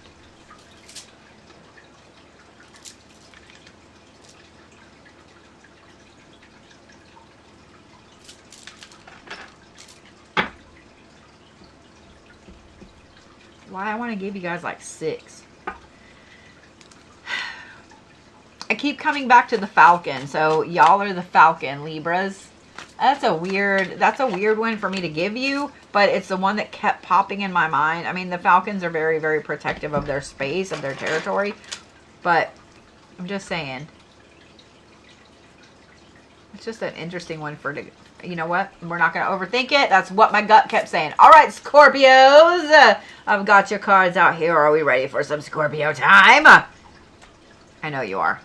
Why I want to give you guys like 6. I keep coming back to the Falcon. So y'all are the Falcon, Libras. That's a weird one for me to give you, but it's the one that kept popping in my mind. I mean, the Falcons are very, very protective of their space, of their territory, but I'm just saying. It's just an interesting one for, you know what? We're not going to overthink it. That's what my gut kept saying. All right, Scorpios. I've got your cards out here. Are we ready for some Scorpio time? I know you are.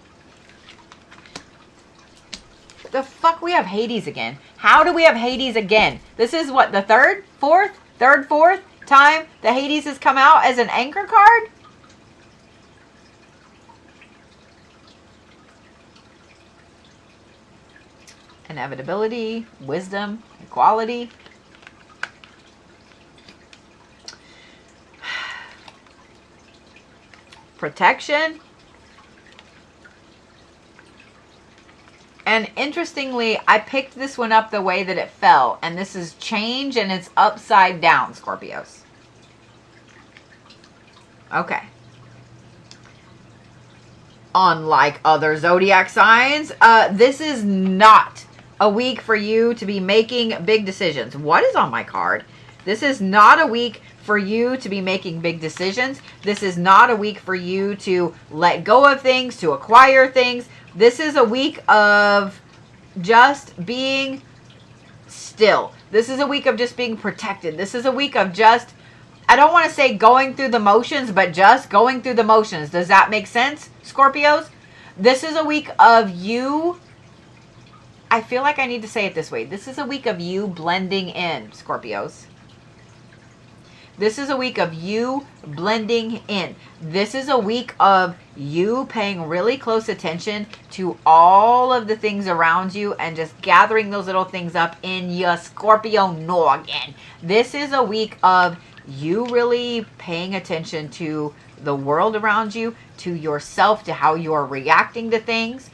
The fuck, we have Hades again. How do we have Hades again? This is what, the third, fourth time the Hades has come out as an anchor card? Inevitability, wisdom, equality. Protection. And interestingly, I picked this one up the way that it fell. And this is change, and it's upside down, Scorpios. Okay. Unlike other zodiac signs, this is not a week for you to be making big decisions. What is on my card? This is not a week for you to be making big decisions. This is not a week for you to let go of things, to acquire things. This is a week of just being still. This is a week of just being protected. This is a week of just, I don't want to say going through the motions, but just going through the motions. Does that make sense, Scorpios? This is a week of you, I feel like I need to say it this way. This is a week of you blending in, Scorpios. This is a week of you blending in. This is a week of you paying really close attention to all of the things around you and just gathering those little things up in your Scorpio noggin. This is a week of you really paying attention to the world around you, to yourself, to how you're reacting to things.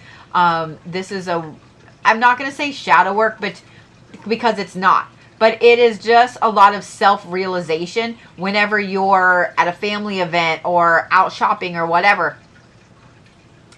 This is I'm not going to say shadow work, but because it's not. But it is just a lot of self-realization whenever you're at a family event or out shopping or whatever.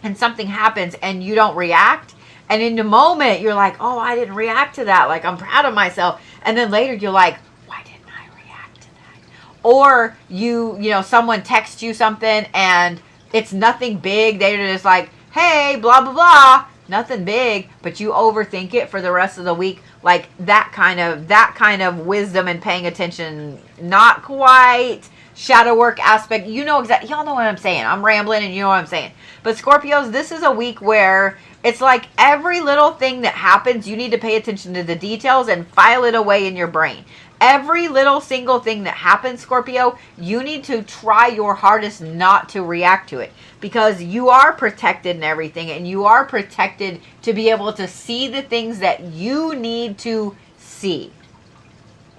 And something happens and you don't react. And in the moment, you're like, oh, I didn't react to that. Like, I'm proud of myself. And then later you're like, why didn't I react to that? Or you know, someone texts you something and it's nothing big. They're just like, hey, blah, blah, blah. Nothing big, but you overthink it for the rest of the week. Like that kind of wisdom and paying attention, not quite shadow work aspect. You know exactly, y'all know what I'm saying. I'm rambling and you know what I'm saying. But Scorpios, this is a week where it's like every little thing that happens, you need to pay attention to the details and file it away in your brain. Every little single thing that happens, Scorpio, you need to try your hardest not to react to it. Because you are protected and everything. And you are protected to be able to see the things that you need to see.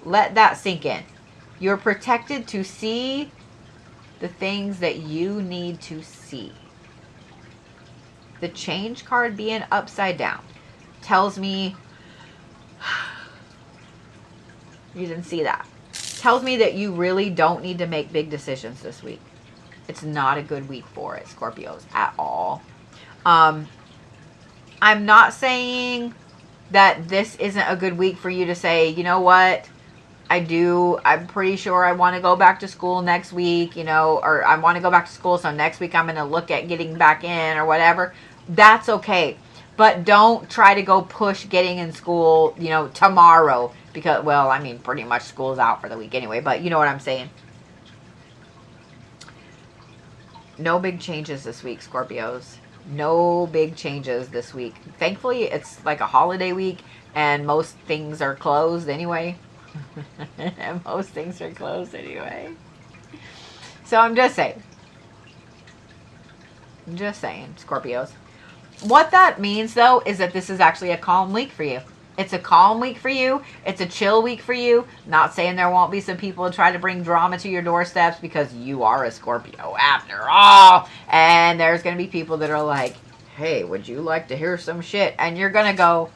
Let that sink in. You're protected to see the things that you need to see. The Change card being upside down tells me, you didn't see that, tells me that you really don't need to make big decisions this week. It's not a good week for it, Scorpios, at all. I'm not saying that this isn't a good week for you to say, you know what, I'm pretty sure I want to go back to school next week, you know, or I want to go back to school, so next week I'm going to look at getting back in or whatever. That's okay. But don't try to go push getting in school, you know, tomorrow. Because, well, I mean, pretty much school's out for the week anyway, but you know what I'm saying. No big changes this week, Scorpios. No big changes this week. Thankfully, it's like a holiday week, and most things are closed anyway. Most things are closed anyway. So I'm just saying. Scorpios. What that means, though, is that this is actually a calm week for you. It's a calm week for you. It's a chill week for you. Not saying there won't be some people who try to bring drama to your doorsteps, because you are a Scorpio after all. And there's going to be people that are like, hey, would you like to hear some shit? And you're going to go,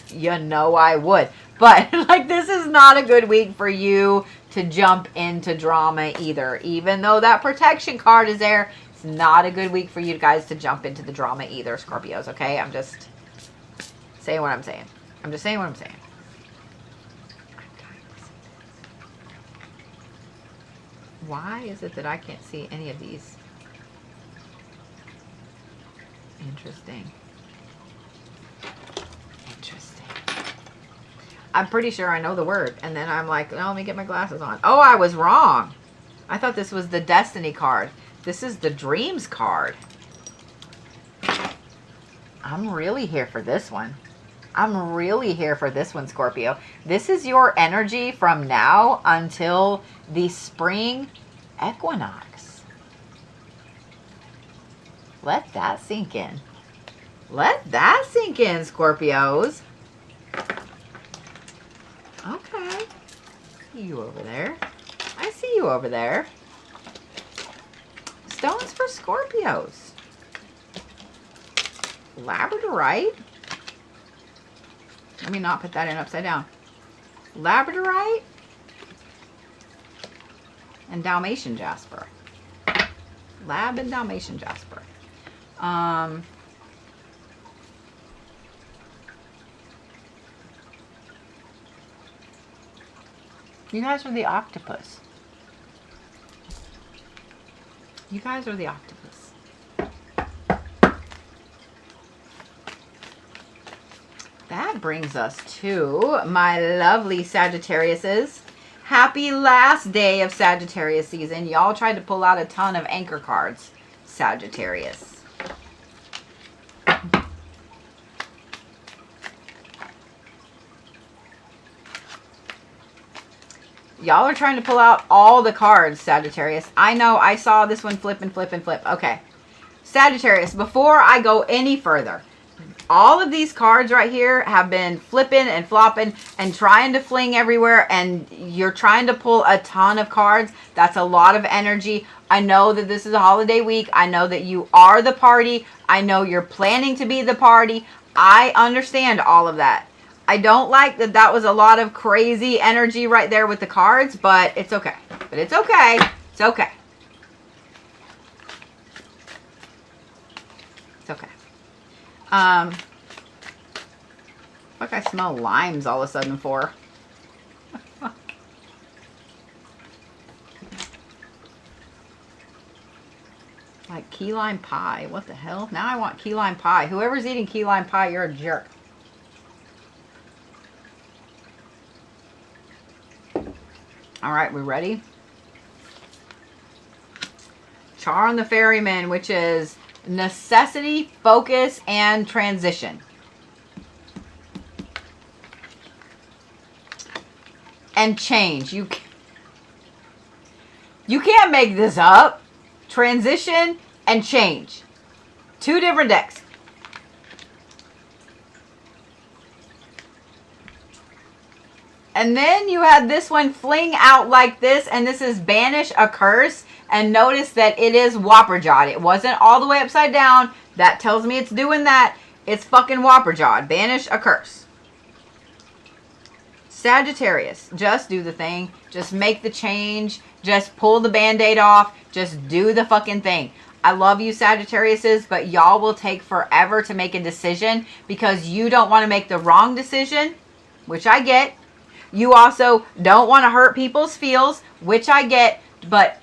you know I would. But like, this is not a good week for you to jump into drama either. Even though that protection card is there, it's not a good week for you guys to jump into the drama either, Scorpios, okay? I'm just saying what I'm saying. I'm just saying what I'm saying. Why is it that I can't see any of these? Interesting. Interesting. I'm pretty sure I know the word. And then I'm like, no, let me get my glasses on. Oh, I was wrong. I thought this was the Destiny card. This is the Dreams card. I'm really here for this one. I'm really here for this one, Scorpio. This is your energy from now until the spring equinox. Let that sink in. Let that sink in, Scorpios. Okay. I see you over there. I see you over there. Stones for Scorpios. Labradorite. Let me not put that in upside down. Labradorite and Dalmatian jasper. Lab and Dalmatian jasper. You guys are the octopus. You guys are the octopus. That brings us to my lovely Sagittariuses. Happy last day of Sagittarius season. Y'all tried to pull out a ton of anchor cards, Sagittarius. Y'all are trying to pull out all the cards, Sagittarius. I know, I saw this one flip and flip and flip. Okay. Sagittarius, before I go any further, all of these cards right here have been flipping and flopping and trying to fling everywhere, and you're trying to pull a ton of cards. That's a lot of energy. I know that this is a holiday week. I know that you are the party. I know you're planning to be the party. I understand all of that. I don't like that that was a lot of crazy energy right there with the cards, but it's okay. But it's okay. It's okay. It's okay. Like I smell limes all of a sudden for. Like key lime pie. What the hell? Now I want key lime pie. Whoever's eating key lime pie, you're a jerk. All right, we ready? Char on the Ferryman, which is necessity, focus, and transition. And change. You can't make this up. Transition and change. Two different decks. And then you had this one fling out like this, and this is banish a curse. And notice that it is whopper jawed. It wasn't all the way upside down. That tells me it's doing that. It's fucking whopper-jawed. Banish a curse. Sagittarius, just do the thing. Just make the change. Just pull the Band-Aid off. Just do the fucking thing. I love you, Sagittariuses, but y'all will take forever to make a decision because you don't want to make the wrong decision, which I get. You also don't want to hurt people's feels, which I get, but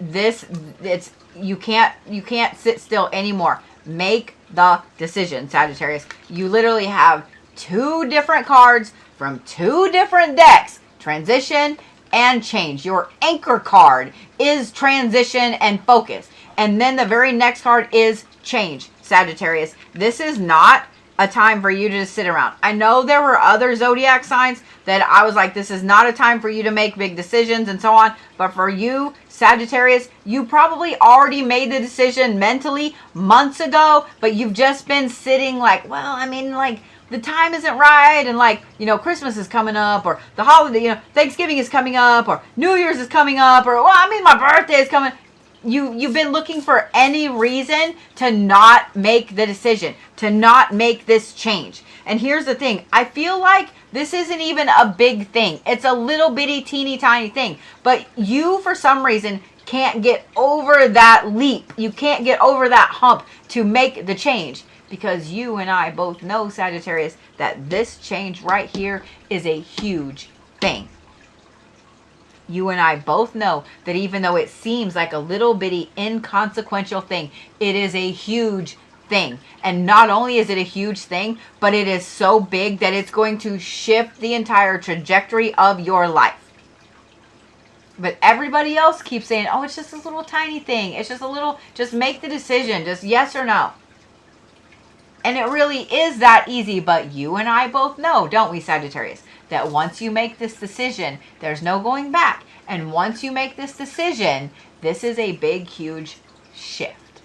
you can't sit still anymore. Make the decision, Sagittarius. You literally have 2 different cards from 2 different decks. Transition and change. Your anchor card is transition and focus. And then the very next card is change, Sagittarius. This is not a time for you to just sit around. I know there were other zodiac signs that I was like, this is not a time for you to make big decisions and so on. But for you, Sagittarius, you probably already made the decision mentally months ago, but you've just been sitting like, well, I mean, like, the time isn't right, and like, you know, Christmas is coming up, or the holiday, you know, Thanksgiving is coming up, or New Year's is coming up, or, well, I mean, my birthday is coming. You've been looking for any reason to not make the decision, to not make this change. And here's the thing. I feel like this isn't even a big thing. It's a little bitty, teeny tiny thing. But you, for some reason, can't get over that leap. You can't get over that hump to make the change. Because you and I both know, Sagittarius, that this change right here is a huge thing. You and I both know that even though it seems like a little bitty inconsequential thing, it is a huge thing. And not only is it a huge thing, but it is so big that it's going to shift the entire trajectory of your life. But everybody else keeps saying, oh, it's just this little tiny thing. It's just a little, just make the decision, just yes or no. And it really is that easy, but you and I both know, don't we, Sagittarius, that once you make this decision, there's no going back. And once you make this decision, this is a big, huge shift.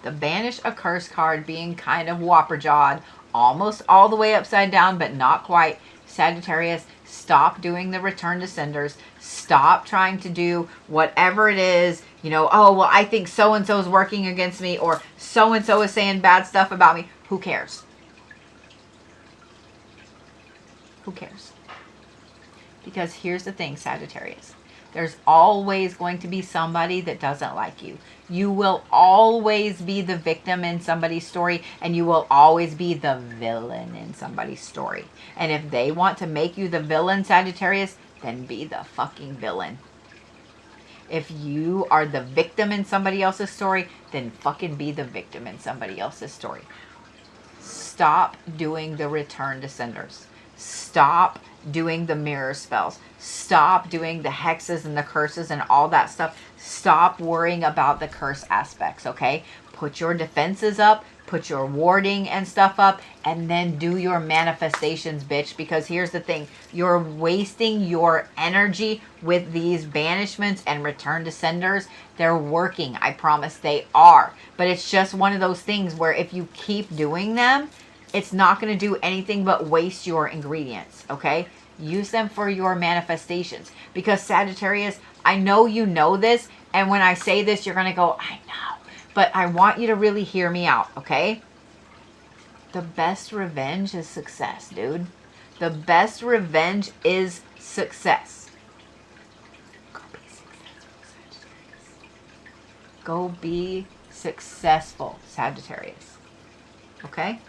The Banish a Curse card being kind of whopper-jawed, almost all the way upside down, but not quite. Sagittarius, stop doing the return to senders. Stop trying to do whatever it is. You know, oh, well, I think so-and-so is working against me, or so-and-so is saying bad stuff about me. Who cares? Who cares? Because here's the thing, Sagittarius. There's always going to be somebody that doesn't like you. You will always be the victim in somebody's story, and you will always be the villain in somebody's story. And if they want to make you the villain, Sagittarius, then be the fucking villain. If you are the victim in somebody else's story, then fucking be the victim in somebody else's story. Stop doing the return to senders. Stop doing the mirror spells. Stop doing the hexes and the curses and all that stuff. Stop worrying about the curse aspects, okay? Put your defenses up. Put your warding and stuff up, and then do your manifestations, bitch. Because here's the thing. You're wasting your energy with these banishments and return to senders. They're working. I promise they are. But it's just one of those things where if you keep doing them, it's not going to do anything but waste your ingredients, okay? Use them for your manifestations. Because Sagittarius, I know you know this, and when I say this, you're going to go, I know. But I want you to really hear me out, okay? The best revenge is success, dude. The best revenge is success. Go be successful, Sagittarius. Go be successful, Sagittarius. Okay?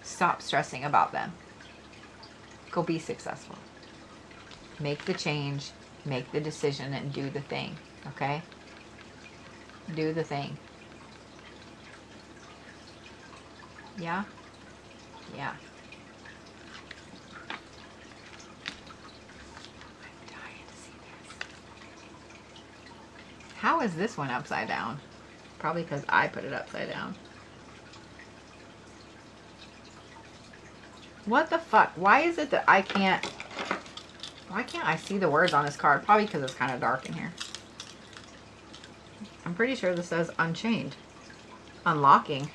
Stop stressing about them. Go be successful. Make the change, make the decision, and do the thing, okay? Do the thing. Yeah? Yeah. I'm dying to see this. How is this one upside down? Probably because I put it upside down. What the fuck? Why is it that I can't... Why can't I see the words on this card? Probably because it's kind of dark in here. I'm pretty sure this says Unchained. Unlocking.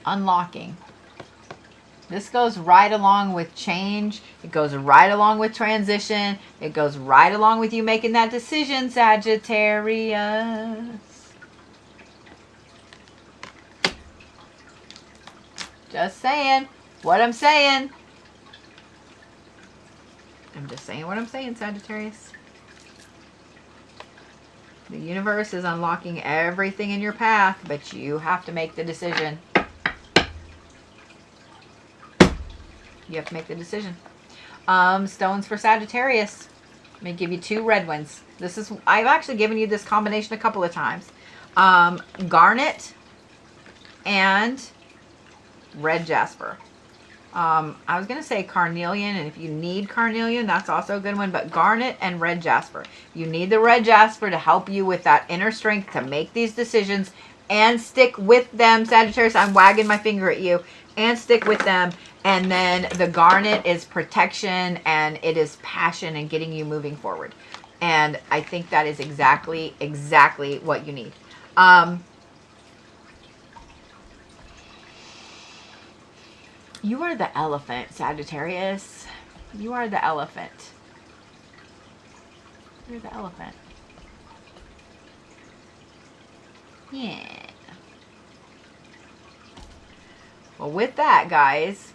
Unlocking. This goes right along with change. It goes right along with transition. It goes right along with you making that decision, Sagittarius. Just saying what I'm saying. I'm just saying what I'm saying, Sagittarius. The universe is unlocking everything in your path, but you have to make the decision. You have to make the decision. Stones for Sagittarius. Let me give you 2 red ones. I've actually given you this combination a couple of times. Garnet and red jasper. I was going to say carnelian, and if you need carnelian, that's also a good one, but garnet and red jasper. You need the red jasper to help you with that inner strength to make these decisions and stick with them, Sagittarius. I'm wagging my finger at you. And stick with them. And then the garnet is protection, and it is passion and getting you moving forward. And I think that is exactly what you need. You are the elephant, Sagittarius. You are the elephant. You're the elephant. Yeah. Well, with that, guys,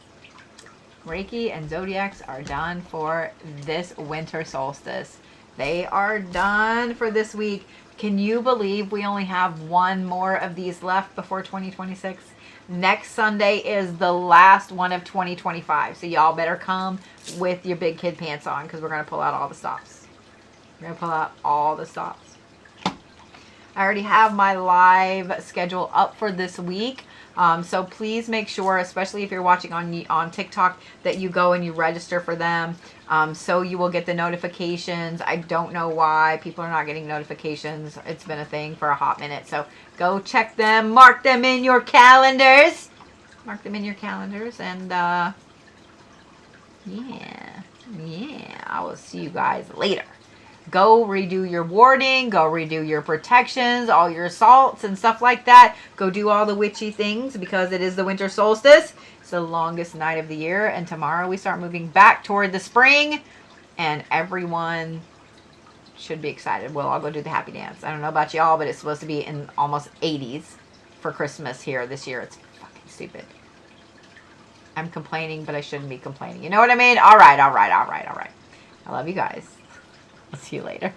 Reiki and Zodiacs are done for this winter solstice. They are done for this week. Can you believe we only have 1 more of these left before 2026? Next Sunday is the last one of 2025. So y'all better come with your big kid pants on, because we're going to pull out all the stops. We're going to pull out all the stops. I already have my live schedule up for this week. So please make sure, especially if you're watching on TikTok, that you go and you register for them, so you will get the notifications. I don't know why people are not getting notifications. It's been a thing for a hot minute. So go check them. Mark them in your calendars. Mark them in your calendars. And yeah, I will see you guys later. Go redo your warding, go redo your protections, all your salts and stuff like that. Go do all the witchy things, because it is the winter solstice. It's the longest night of the year, and tomorrow we start moving back toward the spring, and everyone should be excited. Well, I'll go do the happy dance. I don't know about y'all, but it's supposed to be in almost 80s for Christmas here this year. It's fucking stupid. I'm complaining, but I shouldn't be complaining. You know what I mean? All right. I love you guys. I'll see you later.